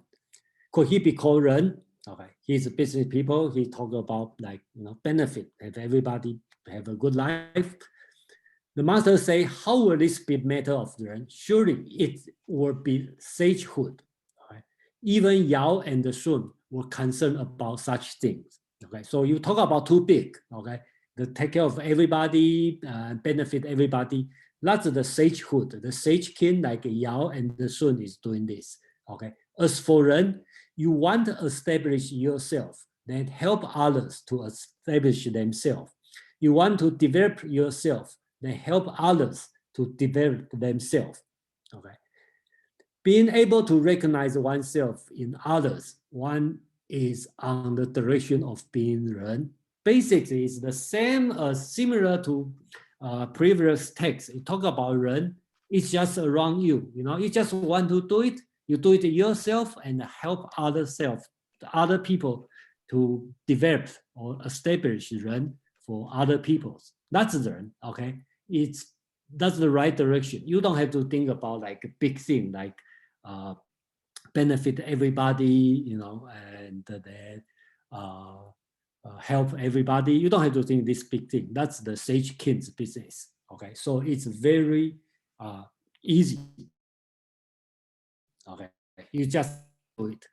Could he be called Ren?" Okay, he's a business people. He talked about like benefit, have everybody have a good life. The master say, "How will this be matter of Ren? Surely it will be sagehood." Okay? Even Yao and Sun were concerned about such things. Okay, so you talk about too big. Okay, the take care of everybody, benefit everybody. That's the sagehood. The sage king like Yao and Sun is doing this. Okay, as for Ren, you want to establish yourself, then help others to establish themselves. You want to develop yourself, then help others to develop themselves. Okay. Being able to recognize oneself in others, one is on the direction of being Ren. Basically, it's the same as similar to previous texts. You talk about Ren, it's just around you. You just want to do it. You do it yourself and help other people to develop or establish Ren for other peoples. That's Ren, okay? That's the right direction. You don't have to think about like a big thing like benefit everybody, and then help everybody. You don't have to think this big thing. That's the sage king's business, okay? So it's very easy. Okay, you just do it,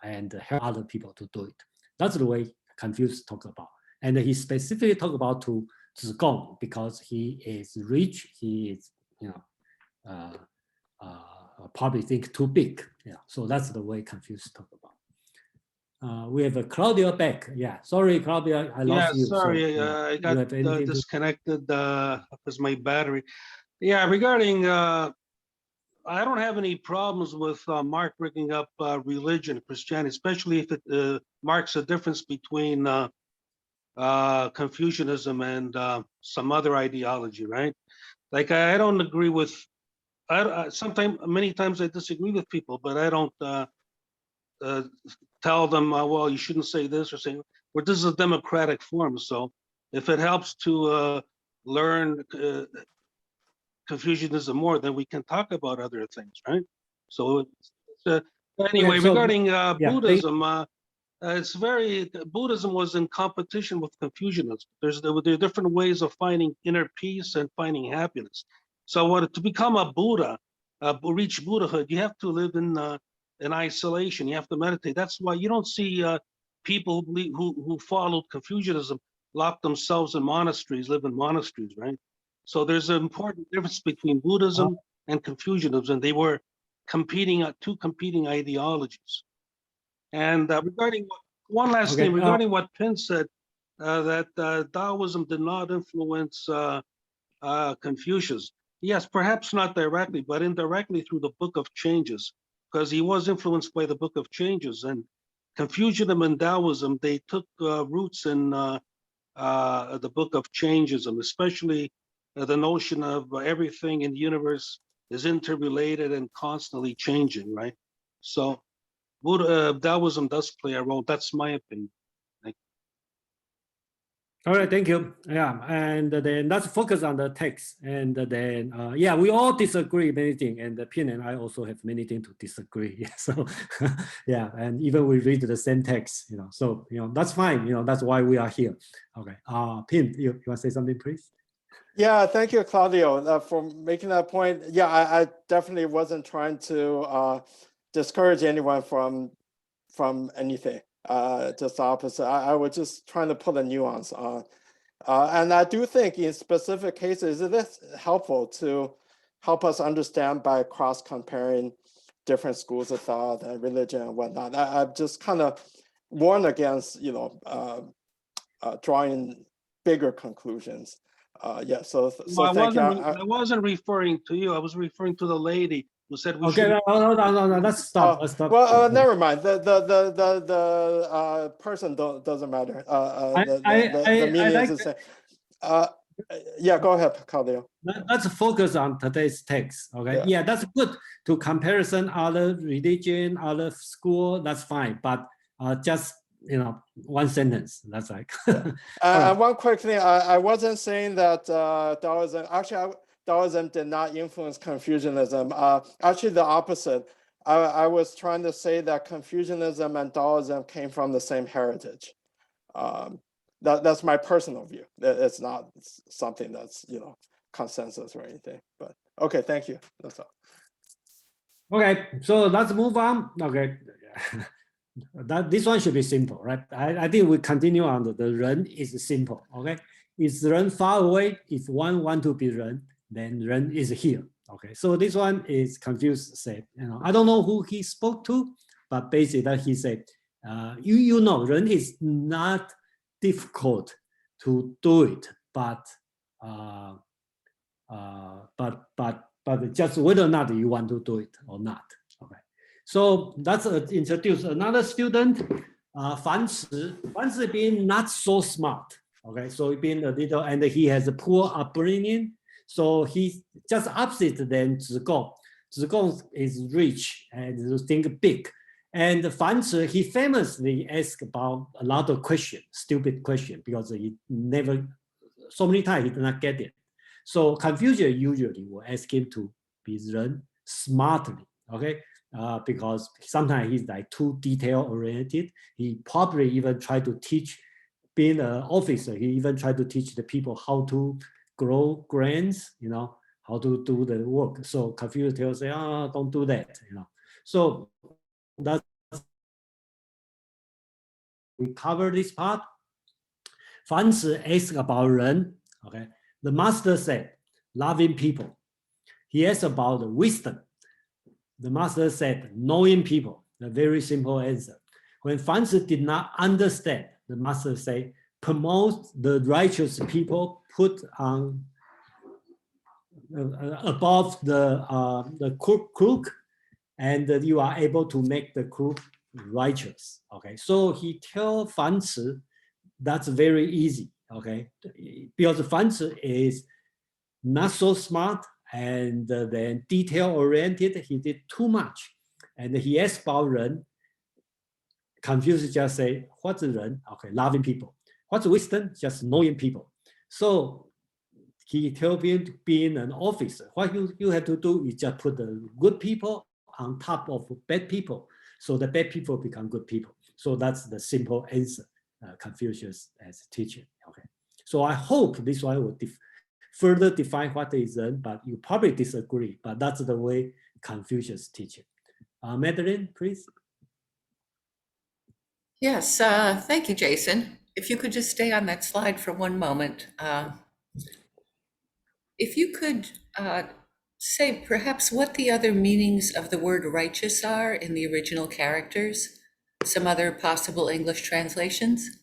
and help other people to do it. That's the way Confucius talk about. And he specifically talk about to 子贡 because he is rich. He is, probably think too big. Yeah, so that's the way Confucius talk about. We have a Claudia back. Yeah, sorry, Claudia, I lost you. Sorry, So, I got disconnected because my battery. Yeah, regarding. I don't have any problems with Mark bringing up religion, Christianity, especially if it marks a difference between Confucianism and some other ideology, right? Like I don't agree with. Many times I disagree with people, but I don't tell them, well, you shouldn't say this or say. Well, this is a democratic form, so if it helps to learn Confucianism more, then we can talk about other things, right? So anyway, regarding Buddhism, Buddhism was in competition with Confucianism. There are different ways of finding inner peace and finding happiness. So to become a Buddha, reach Buddhahood, you have to live in isolation. You have to meditate. That's why you don't see people who followed Confucianism lock themselves in monasteries, live in monasteries, right? So there's an important difference between Buddhism and Confucianism, and they were two competing ideologies. And regarding one last thing, regarding what Pin said, that Taoism did not influence Confucius. Yes, perhaps not directly, but indirectly through the Book of Changes, because he was influenced by the Book of Changes. And Confucianism and Taoism, they took roots in the Book of Changism, especially the notion of everything in the universe is interrelated and constantly changing, right? So Taoism does play a role. That's my opinion. All right, thank you. Yeah, and then let's focus on the text. And then, yeah, we all disagree many things, and Pin and I also have many things to disagree. So, yeah, and even we read the same text, so, that's fine. That's why we are here. Okay, Pin, you want to say something, please? Yeah, thank you, Claudio, for making that point. Yeah, I definitely wasn't trying to discourage anyone from anything. Just the opposite. I was just trying to put a nuance on. And I do think in specific cases, it is helpful to help us understand by cross-comparing different schools of thought and religion and whatnot. I've just kind of warned against, drawing bigger conclusions. Yeah, so thank you. I wasn't referring to you. I was referring to the lady who said we Okay, should. no, let's stop. Let's stop. Well, never mind. The person doesn't matter. The meaning is the same. Yeah, go ahead, Claudio. Let's focus on today's text. Okay, yeah, that's good to comparison other religion, other school. That's fine, but just one sentence. That's like. And one quick thing, I wasn't saying that Taoism. Actually, Taoism did not influence Confucianism. Actually, the opposite. I was trying to say that Confucianism and Taoism came from the same heritage. That's my personal view. It's not something that's consensus or anything. But okay, thank you. That's all. Okay, so let's move on. Okay, this one should be simple, right? I think we continue on the Ren is simple. Okay, is Ren far away? If one want to be Ren, then Ren is here. Okay, so this one is Confucius said, I don't know who he spoke to, but basically he said, Ren is not difficult to do it, but just whether or not you want to do it or not. Okay, so let's introduce another student, Fan Ci. Fan Ci being not so smart. Okay, so being a little, and he has a poor upbringing. So he's just opposite than Zhigong. Zhigong is rich and think big. And Fan Ci, he famously asked about a lot of questions, stupid questions, because he never, so many times he did not get it. So Confucius usually will ask him to be Ren smartly, okay? Because sometimes he's like too detail oriented. He probably even tried to teach, being an officer, he even tried to teach the people how to grow grains, how to do the work. So Confucius tells say, don't do that, So that's, we cover this part. Fan Ci asked about Ren, okay? The master said, loving people. He asked about the wisdom. The master said, knowing people. A very simple answer. When Fan Ci did not understand, the master said, promote the righteous people, put on above the crook, and you are able to make the crook righteous. Okay, so he tell Fan Ci that's very easy. Okay, because Fan Ci is not so smart and then detail oriented. He did too much, and he asked about Ren. Confucius just say, what's Ren? Okay, loving people. What's wisdom? Just knowing people. So he told him, being an officer, what you have to do is just put the good people on top of bad people, so the bad people become good people. So that's the simple answer Confucius as teaching. Okay, so I hope this one will further define what is Ren, but you probably disagree, but that's the way Confucius teach it. Madeline, please. Yes, thank you, Jason. If you could just stay on that slide for one moment. If you could say perhaps what the other meanings of the word righteous are in the original characters, some other possible English translations?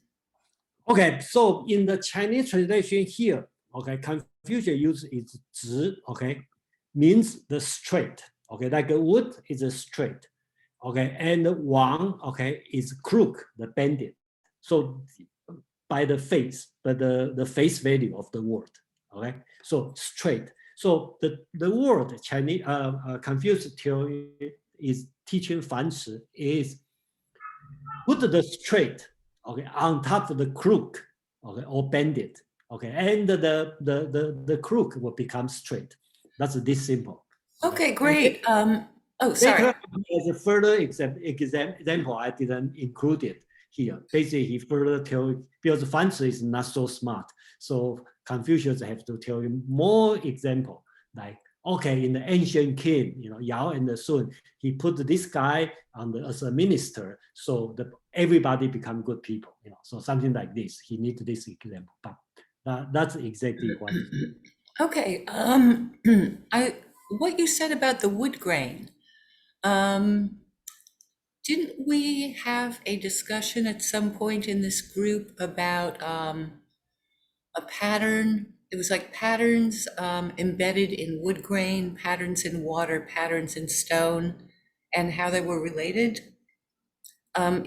Okay, so in the Chinese translation here, okay, Confucius uses its 直, okay, means the straight. Okay, like a wood is a straight. Okay, and the wang, okay, is crook, the bandit. So by the face, but the face value of the word. Okay, so straight. So the word Chinese Confucius theory is teaching Fanci is put the straight, okay, on top of the crook, okay, or bandit, okay, and the crook will become straight. That's this simple. Okay, great. Oh, sorry. Later, as a further example, I didn't include it here. Basically, he further tell, because Fanci is not so smart, so Confucius have to tell him more example, like, okay, in the ancient king, Yao and the Sun, he put this guy as a minister, so everybody become good people, so something like this. He needs this example, but that's exactly what. Okay, what you said about the wood grain, didn't we have a discussion at some point in this group about a pattern? It was like patterns embedded in wood grain, patterns in water, patterns in stone, and how they were related.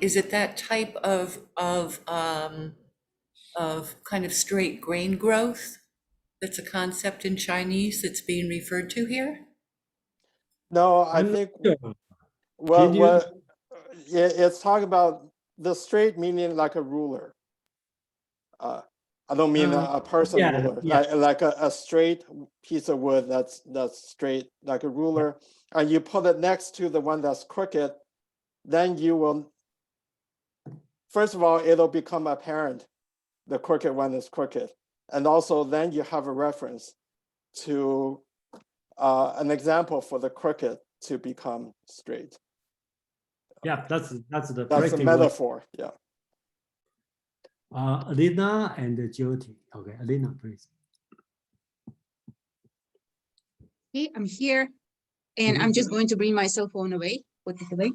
Is it that type of kind of straight grain growth that's a concept in Chinese that's being referred to here? No, I think it's talking about the straight meaning like a ruler. I don't mean a person ruler, like a straight piece of wood that's straight like a ruler, and you put it next to the one that's crooked, then you will, first of all, it'll become apparent the crooked one is crooked, and also then you have a reference to an example for the crooked to become straight. Yeah, that's the a metaphor. Yeah. Alina and Jyoti. Okay, Alina, please. Hey, I'm here, and I'm just going to bring my cell phone away. What is it?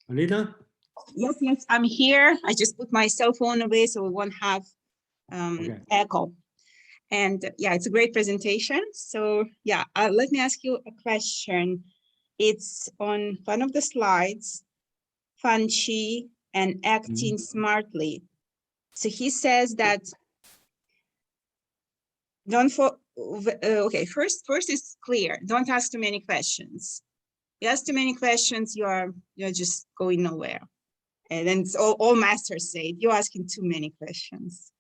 Alina? Yes, I'm here. I just put my cell phone away so we won't have echo. And yeah, it's a great presentation. So yeah, let me ask you a question. It's on one of the slides, Fanci and acting smartly. So he says that first is clear. Don't ask too many questions. You ask too many questions, you're just going nowhere. And then all masters say, you're asking too many questions.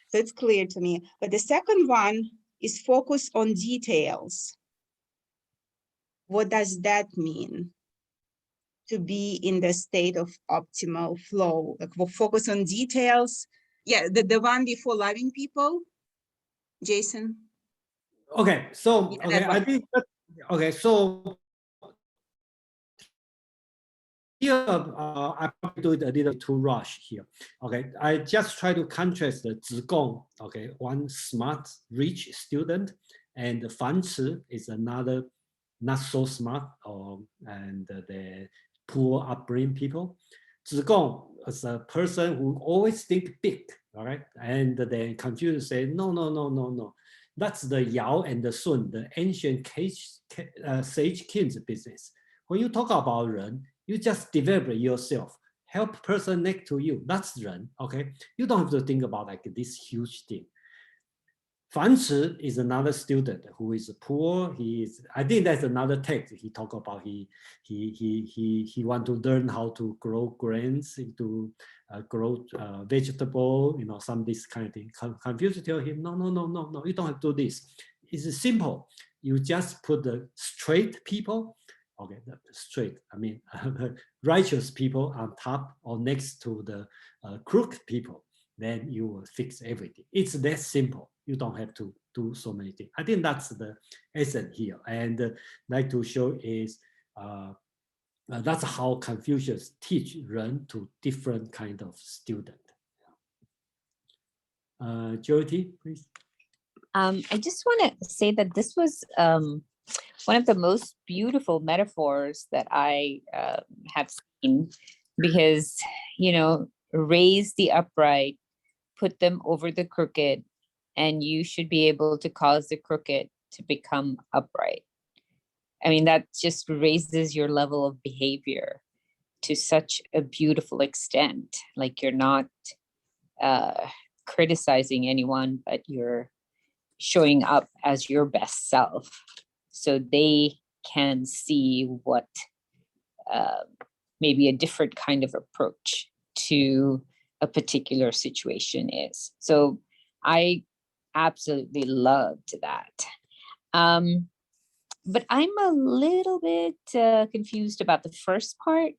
So it's clear to me. But the second one is focus on details. What does that mean? To be in the state of optimal flow, like we'll focus on details. Yeah, the one before loving people, Jason. Okay, so I think so here I probably do it a little too rush here. Okay, I just try to contrast the Zigong, okay, one smart, rich student, and Fan Ci is another not so smart and the poor upbringing people. Zigong is a person who always think big, all right, and then Confucius say no. That's the Yao and the Sun, the ancient sage king's business. When you talk about Ren, you just develop yourself, help person next to you. That's Ren, okay? You don't have to think about like this huge thing. Fan Ci is another student who is poor. I think that's another text. He talk about he want to learn how to grow grains, to grow vegetable, some this kind of thing. Confucius tell him, no, you don't have to do this. It's simple. You just put the straight people, okay, straight, I mean, righteous people on top or next to the crooked people, then you will fix everything. It's that simple. You don't have to do so many things. I think that's the essence here. And like to show is, that's how Confucius teach Ren to different kind of student. Jyoti, please. I just want to say that this was one of the most beautiful metaphors that I have seen, because, raise the upright, put them over the crooked, and you should be able to cause the crooked to become upright. I mean, that just raises your level of behavior to such a beautiful extent. Like you're not criticizing anyone, but you're showing up as your best self, so they can see what maybe a different kind of approach to a particular situation is. So I absolutely loved that. But I'm a little bit confused about the first part.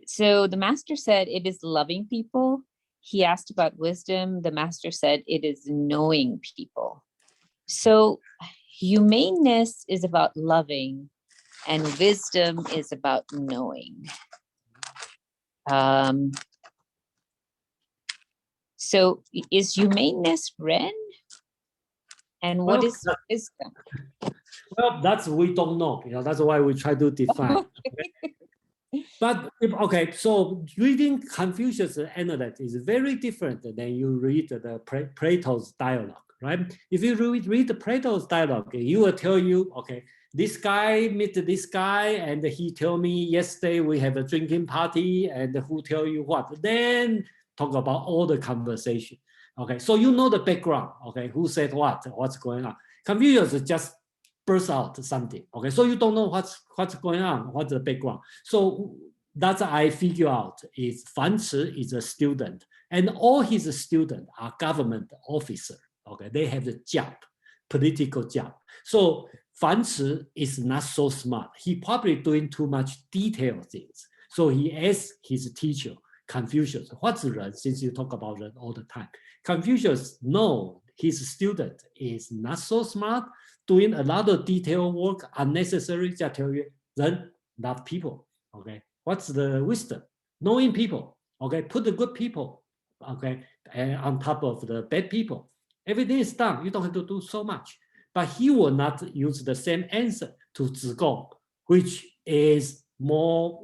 So the master said it is loving people. He asked about wisdom. The master said it is knowing people. So humaneness is about loving and wisdom is about knowing. So is humaneness Ren? And what is wisdom? Well, that's we don't know. That's why we try to define. But okay, so reading Confucius Analects is very different than you read the Plato's dialogue, right? If you read Plato's dialogue, he will tell you, okay, this guy meet this guy, and he tell me yesterday we have a drinking party, and who tell you what? Then talk about all the conversation. Okay, so you know the background. Okay, who said what? What's going on? Confucius just burst out something. Okay, so you don't know what's going on, what's the background. So that's I figure out is Fan Ci is a student, and all his students are government officer. Okay, they have the job, political job. So Fan Ci is not so smart. He probably doing too much detailed things. So he asked his teacher, Confucius, what's Ren, since you talk about Ren all the time. Confucius know his student is not so smart, doing a lot of detailed work, unnecessary, just tell you, Ren, love people, okay? What's the wisdom? Knowing people, okay? Put the good people, okay, on top of the bad people. Everything is done. You don't have to do so much. But he will not use the same answer to Zigong, which is more,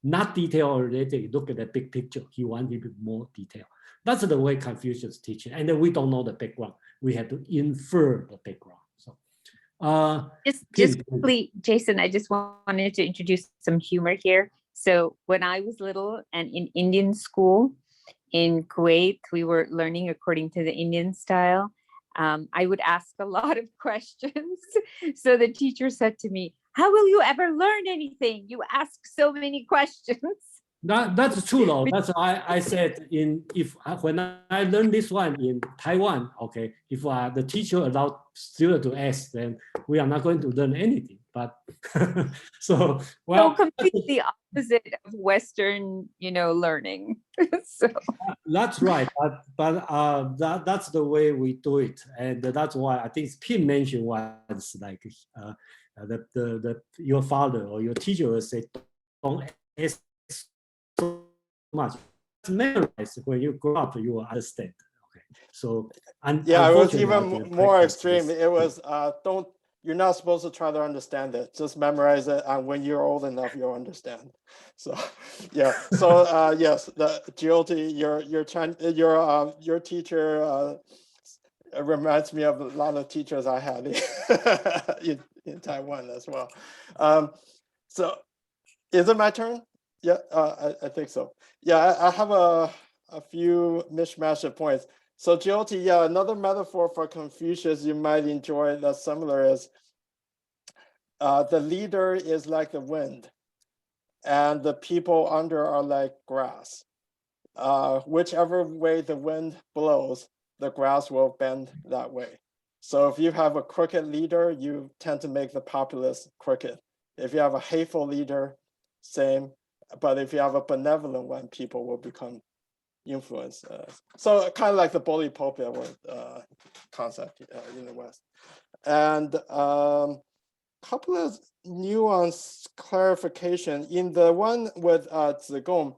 not detail related. Look at the big picture. He wanted more detail. That's the way Confucius teaching. And then we don't know the background. We have to infer the background. So just quickly, Jason, I just wanted to introduce some humor here. So when I was little and in Indian school in Kuwait, we were learning according to the Indian style. I would ask a lot of questions. So the teacher said to me, how will you ever learn anything? You ask so many questions. That's true, though. That's why I said when I learned this one in Taiwan, okay, if the teacher allowed students to ask, then we are not going to learn anything. But so completely opposite of Western, learning. So that's right. But that's the way we do it, and that's why I think Pin mentioned once, like your father or your teacher will say, don't ask so much. Memorize. When you grow up, you will understand. Okay, so yeah, it was even more extreme. It was you're not supposed to try to understand it. Just memorize it, and when you're old enough, you'll understand. So yeah. So yes, the GOT, your teacher reminds me of a lot of teachers I had in Taiwan as well. So is it my turn? Yeah, I think so. Yeah, I have a few mishmash of points. So GOT, yeah, another metaphor for Confucius you might enjoy that's similar is the leader is like the wind, and the people under are like grass. Whichever way the wind blows, the grass will bend that way. So if you have a crooked leader, you tend to make the populace crooked. If you have a hateful leader, same. But if you have a benevolent one, people will become influenced. So kind of like the bully pulpit concept in the West. And couple of nuanced clarification. In the one with Zigong,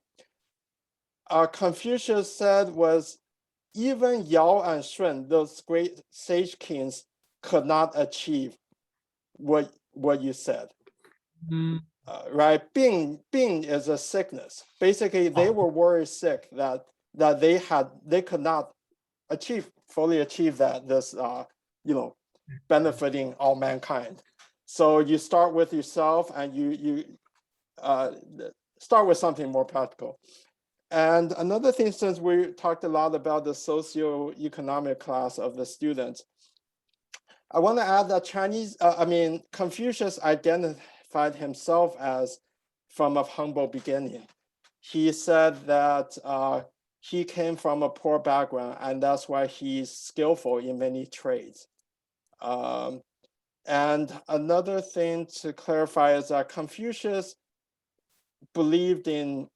Confucius said was even Yao and Shun, those great sage kings, could not achieve what you said. Right, Bing is a sickness. Basically, they were worried sick that they could not achieve fully achieve that, this, benefiting all mankind. So you start with yourself, and you start with something more practical. And another thing, since we talked a lot about the socioeconomic class of the students, I want to add that Confucius identified himself as from a humble beginning. He said that he came from a poor background, and that's why he's skillful in many trades. And another thing to clarify is that Confucius believed in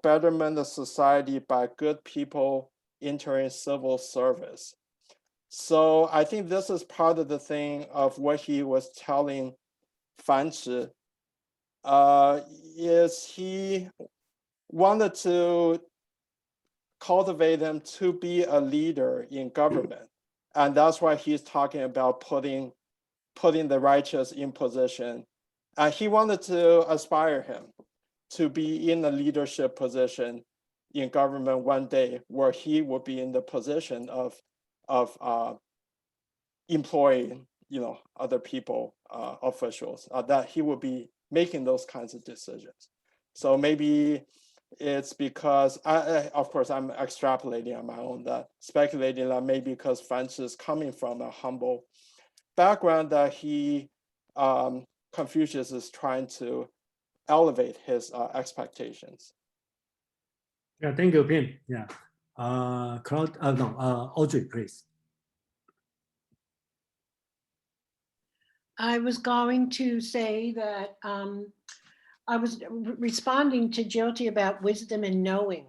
betterment of society by good people entering civil service. So I think this is part of the thing of what he was telling Fan Zhi, is he wanted to cultivate them to be a leader in government. And that's why he's talking about putting the righteous in position. And he wanted to aspire him to be in a leadership position in government one day, where he would be in the position of employing, other people, officials, that he would be making those kinds of decisions. So maybe it's because, of course, I'm extrapolating on my own, that speculating that maybe because Francis is coming from a humble background, that Confucius is trying to elevate his expectations. Yeah, thank you, Pim. Yeah. Audrey, please. I was going to say that I was responding to Jyoti about wisdom and knowing.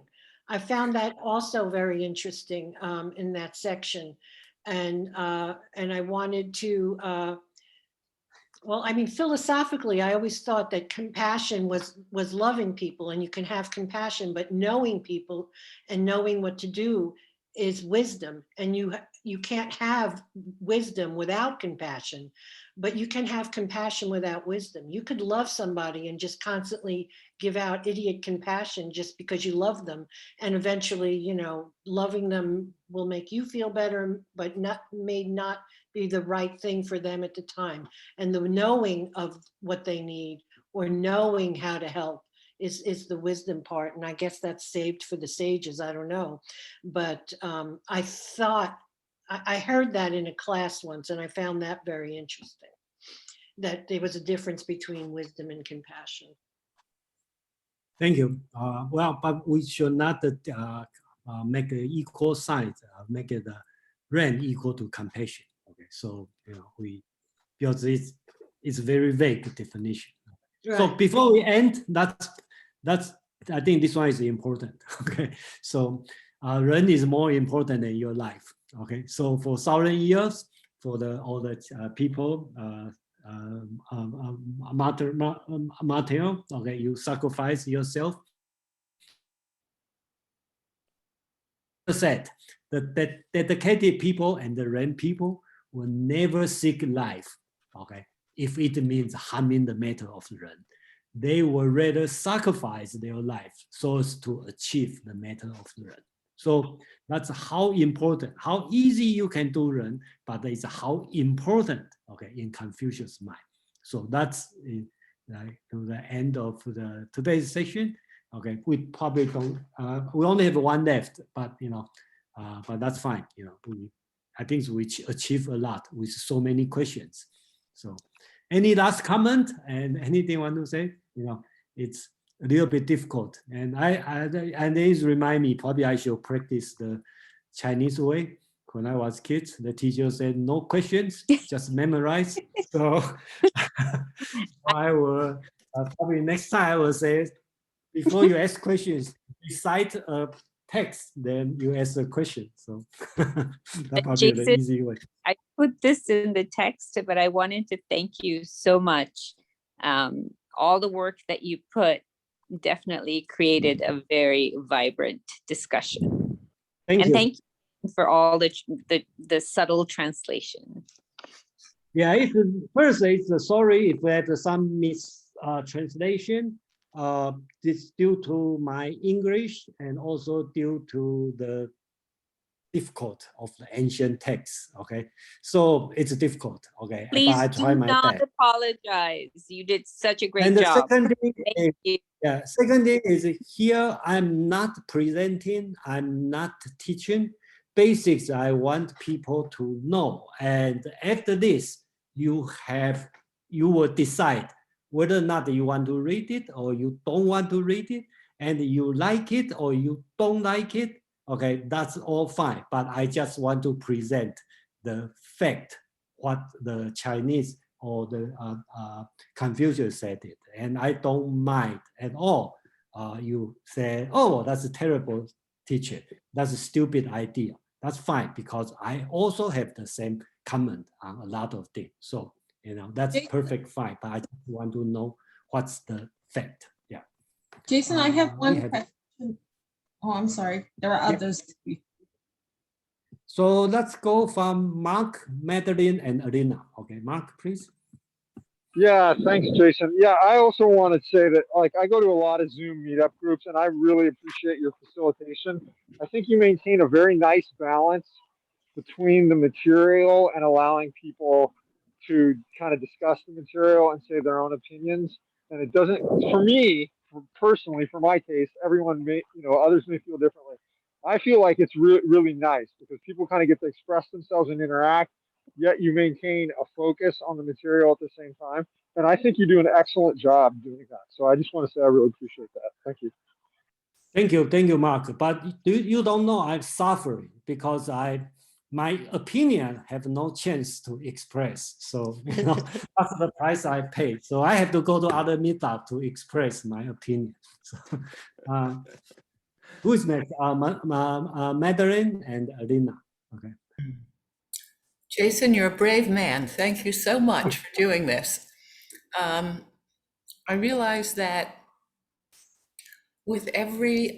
I found that also very interesting in that section. And I wanted to, philosophically, I always thought that compassion was loving people, and you can have compassion, but knowing people and knowing what to do is wisdom. And you can't have wisdom without compassion, but you can have compassion without wisdom. You could love somebody and just constantly give out idiot compassion just because you love them. And eventually, loving them will make you feel better, but may not be the right thing for them at the time. And the knowing of what they need, or knowing how to help, is the wisdom part. And I guess that's saved for the sages, I don't know. But I thought, I heard that in a class once, and I found that very interesting, that there was a difference between wisdom and compassion. Thank you. But we should not make an equal sign, make it Ren equal to compassion. Okay, so because it's very vague definition. Right. So before we end, that's I think this one is important. Okay, so Ren is more important than your life. Okay, so for 1,000 years, for all the people, martyr, okay, you sacrifice yourself. Said that dedicated people and the Ren people will never seek life, okay, if it means harming the matter of Ren. They will rather sacrifice their life so as to achieve the matter of Ren. So that's how important, how easy you can do Ren, but it's how important, okay, in Confucius' mind. So that's to the end of today's session. Okay, we probably don't. We only have one left, but but that's fine. I think we achieve a lot with so many questions. So, any last comment and anything you want to say? It's a little bit difficult, and and this remind me, probably I should practice the Chinese way. When I was kid, the teacher said no questions, just memorize. So I will probably next time I will say, before you ask questions, recite a text, then you ask a question. So that probably Jason, the easy way. I put this in the text, but I wanted to thank you so much. All the work that you put definitely created a very vibrant discussion. Thank you for all the subtle translation. Yeah, first it's sorry if we had some translation. It's due to my English and also due to the difficult of the ancient texts. Okay, so it's difficult. Okay, but Please I try do my not best. apologize. You did such a great And the job. second thing is, Thank you. yeah, second thing is here I'm not presenting, I'm not teaching. Basics I want people to know, and after this you will decide whether or not you want to read it or you don't want to read it, and you like it or you don't like it. Okay, that's all fine, but I just want to present the fact, what the Chinese or the Confucius said it, and I don't mind at all. You say, oh, that's a terrible teacher, that's a stupid idea. That's fine, because I also have the same comment on a lot of things. So, you know, that's perfect fine, but I just want to know what's the fact. Yeah. Jason, I have one have, question. Oh, I'm sorry. There are others. So let's go from Mark, Madeline, and Alina. Okay, Mark, please. Yeah, thanks, Jason. Yeah, I also want to say that, like, I go to a lot of Zoom meetup groups, and I really appreciate your facilitation. I think you maintain a very nice balance between the material and allowing people to kind of discuss the material and say their own opinions. And it doesn't, for me, personally, for my taste, everyone may, you know, others may feel differently. I feel like it's really nice because people kind of get to express themselves and interact, yet you maintain a focus on the material at the same time. And I think you do an excellent job doing that. So I just want to say I really appreciate that. Thank you. Thank you, Mark. But you don't know I'm suffering because my opinion have no chance to express. So you know, that's the price I pay. So I have to go to other meetup to express my opinion. So, who is next? Madeline and Alina. Okay. Jason, you're a brave man. Thank you so much for doing this. I realize that with every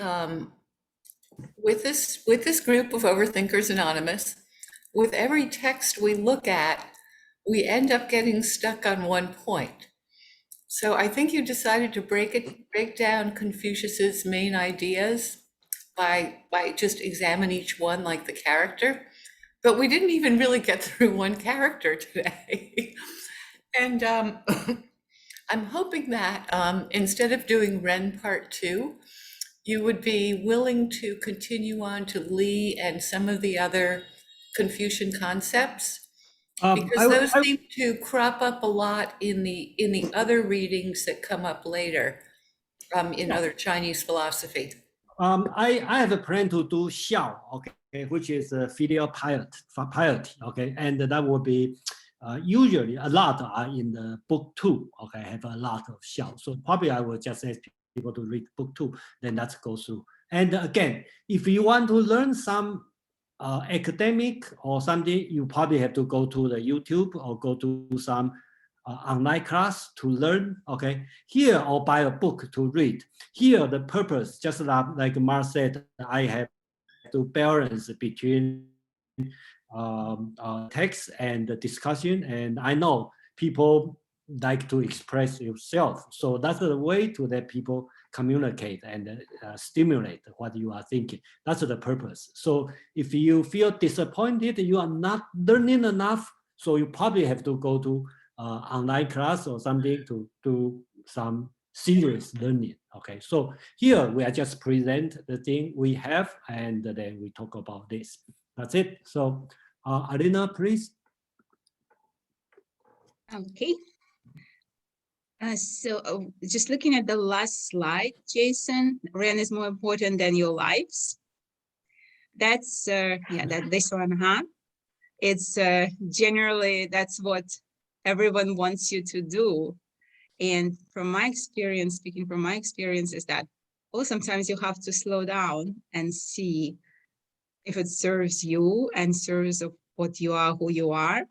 with this group of Overthinkers Anonymous, with every text we look at, we end up getting stuck on one point. So I think you decided to break down Confucius's main ideas by just examine each one like the character. But we didn't even really get through one character today. And I'm hoping that instead of doing Ren Part 2, you would be willing to continue on to Li and some of the other Confucian concepts, because those seem to crop up a lot in the other readings that come up later in other Chinese philosophy. I have a plan to do xiao, okay, which is filial piety, okay, and that will be usually a lot are in the book 2, okay, I have a lot of xiao, so probably I will just ask people to read book 2, then let's go through. And again, if you want to learn some academic or something, you probably have to go to the YouTube or go to some online class to learn, okay, here, or buy a book to read. Here, the purpose, just like Mark said, I have to balance between text and the discussion, and I know people like to express yourself, so that's the way to let people communicate and stimulate what you are thinking. That's the purpose. So if you feel disappointed, you are not learning enough, so you probably have to go to online class or something to do some serious learning. Okay, so here we are just present the thing we have, and then we talk about this. That's it. So Alina, please. Okay. Just looking at the last slide, Jason, Ren is more important than your lives. That's this one, huh? It's generally, that's what everyone wants you to do. And from my experience, speaking from my experience, is that, sometimes you have to slow down and see if it serves you and serves of what you are, who you are.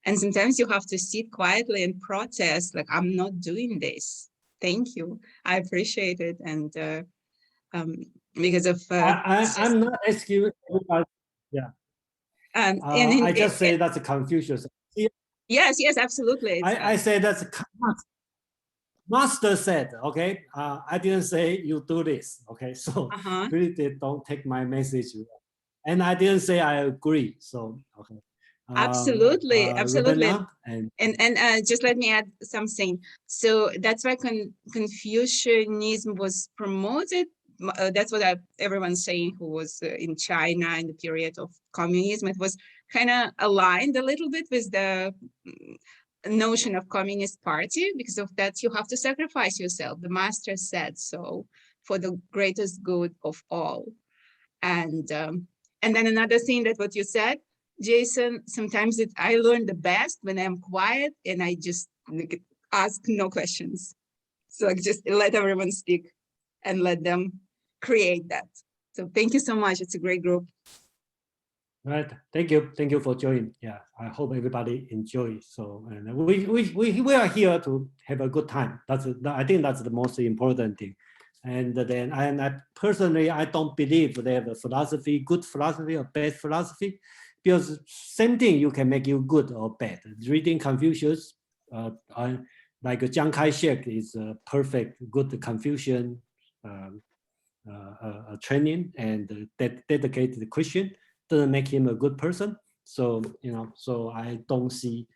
And sometimes you have to sit quietly and protest, like, I'm not doing this. Thank you. I appreciate it. And because of... I'm not asking you, yeah. I just say that's a Confucius. Yes, absolutely. I say that's a master said, okay? I didn't say you do this, okay? So really don't take my message. And I didn't say I agree. So, okay. Absolutely, absolutely. Rubina And just let me add something. So that's why Confucianism was promoted. That's what everyone's saying who was in China in the period of communism. It was kind of aligned a little bit with the notion of Communist Party. Because of that, you have to sacrifice yourself. The master said so, for the greatest good of all. And then another thing that what you said, Jason, sometimes I learn the best when I'm quiet and I just ask no questions. So I just let everyone speak and let them create that. So thank you so much. It's a great group. Right. Thank you for joining. Yeah, I hope everybody enjoys. So, and we are here to have a good time. I think that's the most important thing. And then I personally, I don't believe they have a philosophy, good philosophy or bad philosophy, because same thing you can make you good or bad. Reading Confucius, like Chiang Kai-shek is a perfect, good Confucian training and dedicated Christian, doesn't make him a good person. So, so I don't see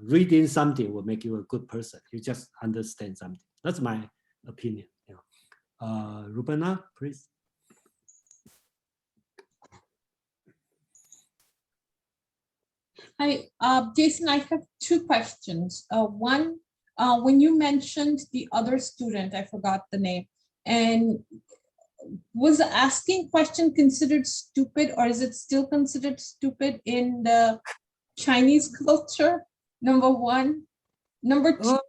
reading something will make you a good person. You just understand something. That's my opinion. Rubina, please. Hi, Jason, I have two questions. One, when you mentioned the other student, I forgot the name, and was asking question considered stupid, or is it still considered stupid in the Chinese culture? Number one. Number two.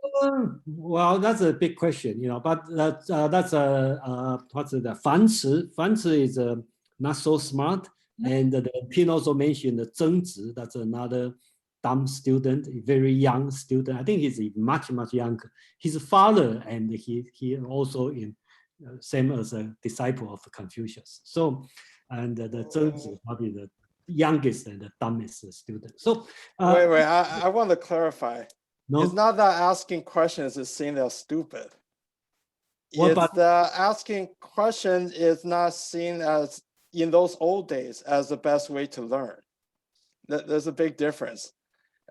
Well, that's a big question, but that's what's it? Fan Ci is not so smart. And the Pin also mentioned the Zheng Zi, that's another dumb student, a very young student. I think he's much younger. His father, and he also in same as a disciple of Confucius. So, and the Zheng Zi is probably the youngest and the dumbest student. So wait, I want to clarify. No? It's not that asking questions is seen as stupid. What It's about that asking questions is not seen as, in those old days, as the best way to learn. There's a big difference.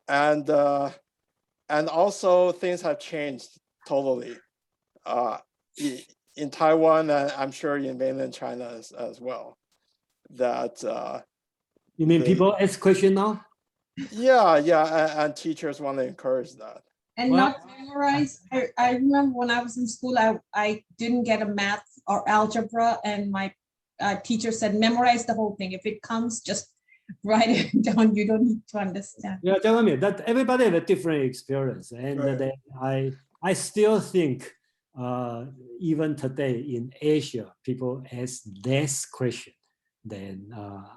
And also things have changed totally in Taiwan, and I'm sure in mainland China as well. That you mean people ask questions now? Yeah, and teachers want to encourage that. And not memorize. I remember when I was in school, I didn't get a math or algebra, and my teacher said, memorize the whole thing. If it comes, just write it down. You don't need to understand. Yeah, tell me that everybody have a different experience, and Right. then I still think even today in Asia, people ask less question than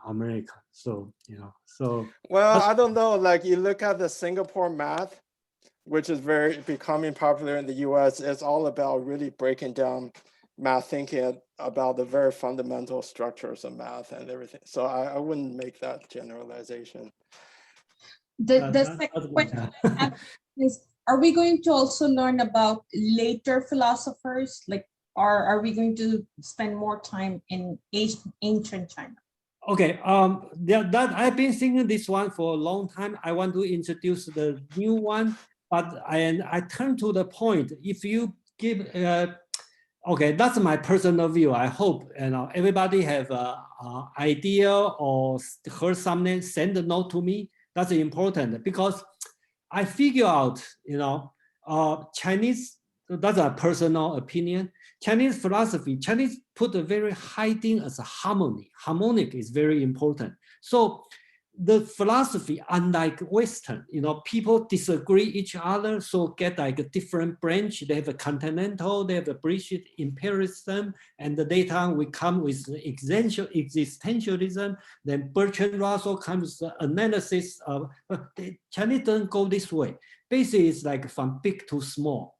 America. So Well, I don't know. Like you look at the Singapore math, which is becoming popular in the U.S. It's all about really breaking down math, thinking about the very fundamental structures of math and everything. So I wouldn't make that generalization. The second question I have is, are we going to also learn about later philosophers? Like, are we going to spend more time in ancient China? Okay, that I've been thinking this one for a long time. I want to introduce the new one, but I turn to the point. If you give, okay, that's my personal view. I hope everybody have an idea or heard something, send a note to me. That's important because I figure out, Chinese. That's a personal opinion. Chinese philosophy, Chinese put a very high thing as a harmony. Harmonic is very important. So the philosophy, unlike Western, people disagree each other, so get like a different branch. They have a continental, they have a British empiricism, and the later we come with existentialism. Then Bertrand Russell comes with the analysis of, Chinese doesn't go this way. Basically, it's like from big to small.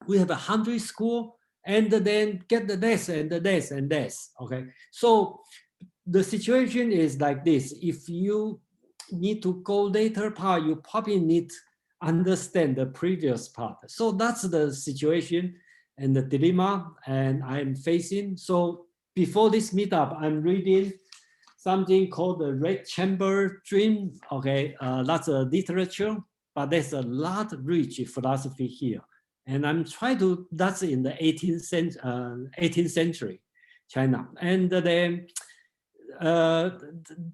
We have 100 schools, and then get the this and the this and this. Okay, so the situation is like this. If you need to go later part, you probably need to understand the previous part. So that's the situation and the dilemma and I'm facing. So before this meetup, I'm reading something called the red chamber dream. Okay, that's a literature, but there's a lot of rich philosophy here. And I'm trying to, that's in the 18th century China. And then,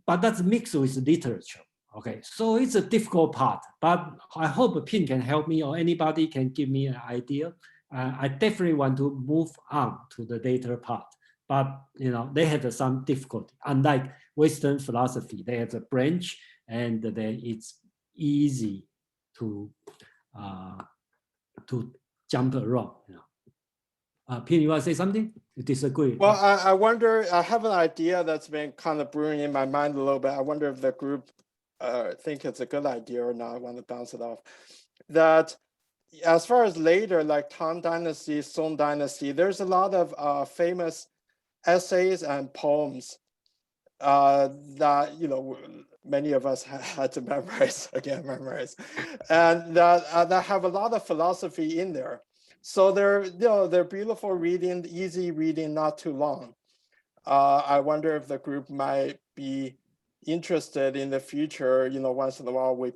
but that's mixed with literature. Okay, so it's a difficult part, but I hope Pin can help me or anybody can give me an idea. I definitely want to move on to the later part, but you know, they have some difficulty. Unlike Western philosophy, they have a branch and then it's easy to jump around. You know. Pin, you want to say something? You disagree? Well, I wonder, I have an idea that's been kind of brewing in my mind a little bit. I wonder if the group think it's a good idea or not. I want to bounce it off. That as far as later, like Tang Dynasty, Song Dynasty, there's a lot of famous essays and poems that, you know, many of us had to memorize, and that have a lot of philosophy in there. So they're, you know, they're beautiful reading, easy reading, not too long. I wonder if the group might be interested in the future, you know, once in a while we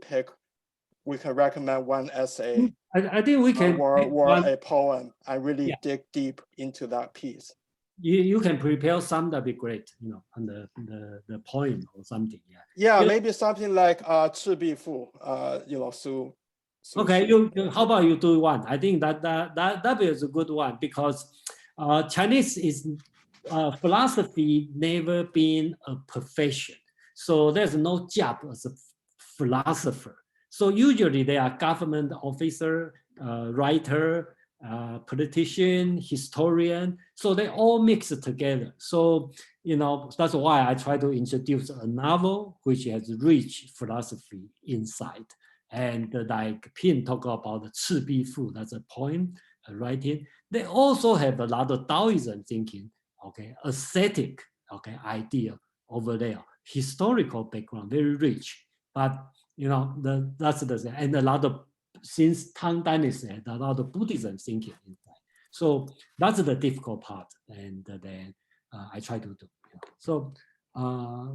can recommend one essay. I think we can, or a poem and really dig deep into that piece. You can prepare some, that'd be great, you know, on the poem or something. Yeah, maybe something like 赤壁赋, you know, Su. Okay, how about you do one? I think that is a good one because Chinese is philosophy never been a profession. So there's no job as a philosopher. So usually they are government officer, writer, politician, historian. So they all mix it together. So, you know, that's why I try to introduce a novel which has rich philosophy inside. And like Pin talk about the 赤壁赋, that's a poem, a writing. They also have a lot of Taoism thinking, okay, aesthetic, okay, idea over there, historical background, very rich. But you know, that's the, and a lot of, since Tang Dynasty, a lot of Buddhism thinking inside. So that's the difficult part, and then I try to do. You know. So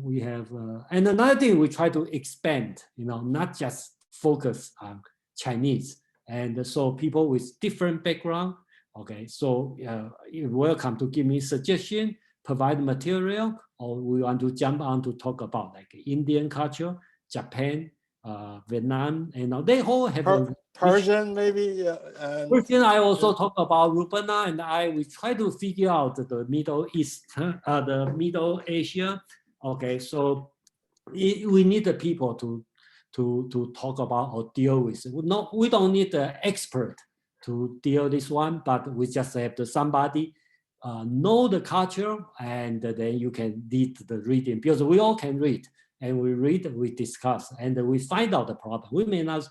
we have, and another thing we try to expand, you know, not just focus on Chinese, and so people with different background. Okay, so you're welcome to give me suggestion, provide material, or we want to jump on to talk about like Indian culture, Japan, Vietnam, you know, they all have Persian maybe. Persian, I also talk about Rupana, and we try to figure out the Middle East, the Middle Asia. Okay, so we need the people to talk about or deal with. No, we don't need the expert to deal this one, but we just have to somebody know the culture, and then you can lead the reading, because we all can read, and we read, we discuss, and we find out the problem. We may not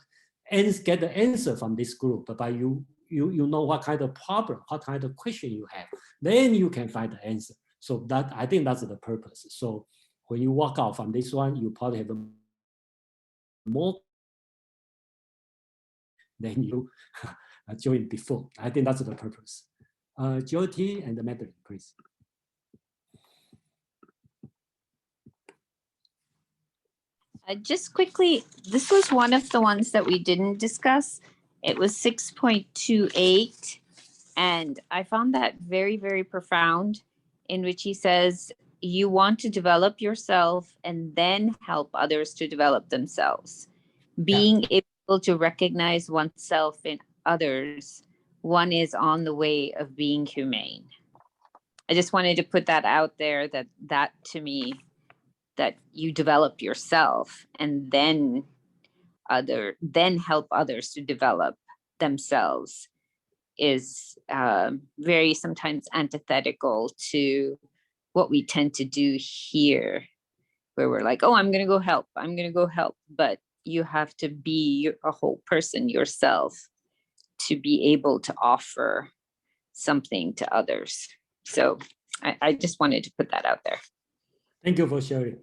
get the answer from this group, but you know what kind of problem, what kind of question you have, then you can find the answer. So that, I think that's the purpose. So when you walk out from this one, you probably have more than you joined before. I think that's the purpose. Jyoti and Madeline, please. Just quickly, this was one of the ones that we didn't discuss. It was 6.28, and I found that very, very profound, in which he says, you want to develop yourself and then help others to develop themselves. Being able to recognize oneself in others, one is on the way of being humane. I just wanted to put that out there, that to me, that you develop yourself and then help others to develop themselves is very sometimes antithetical to what we tend to do here, where we're like, oh, I'm going to go help. But you have to be a whole person yourself to be able to offer something to others. So I just wanted to put that out there. Thank you for sharing.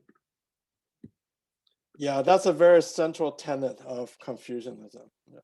Yeah, that's a very central tenet of Confucianism. Yeah.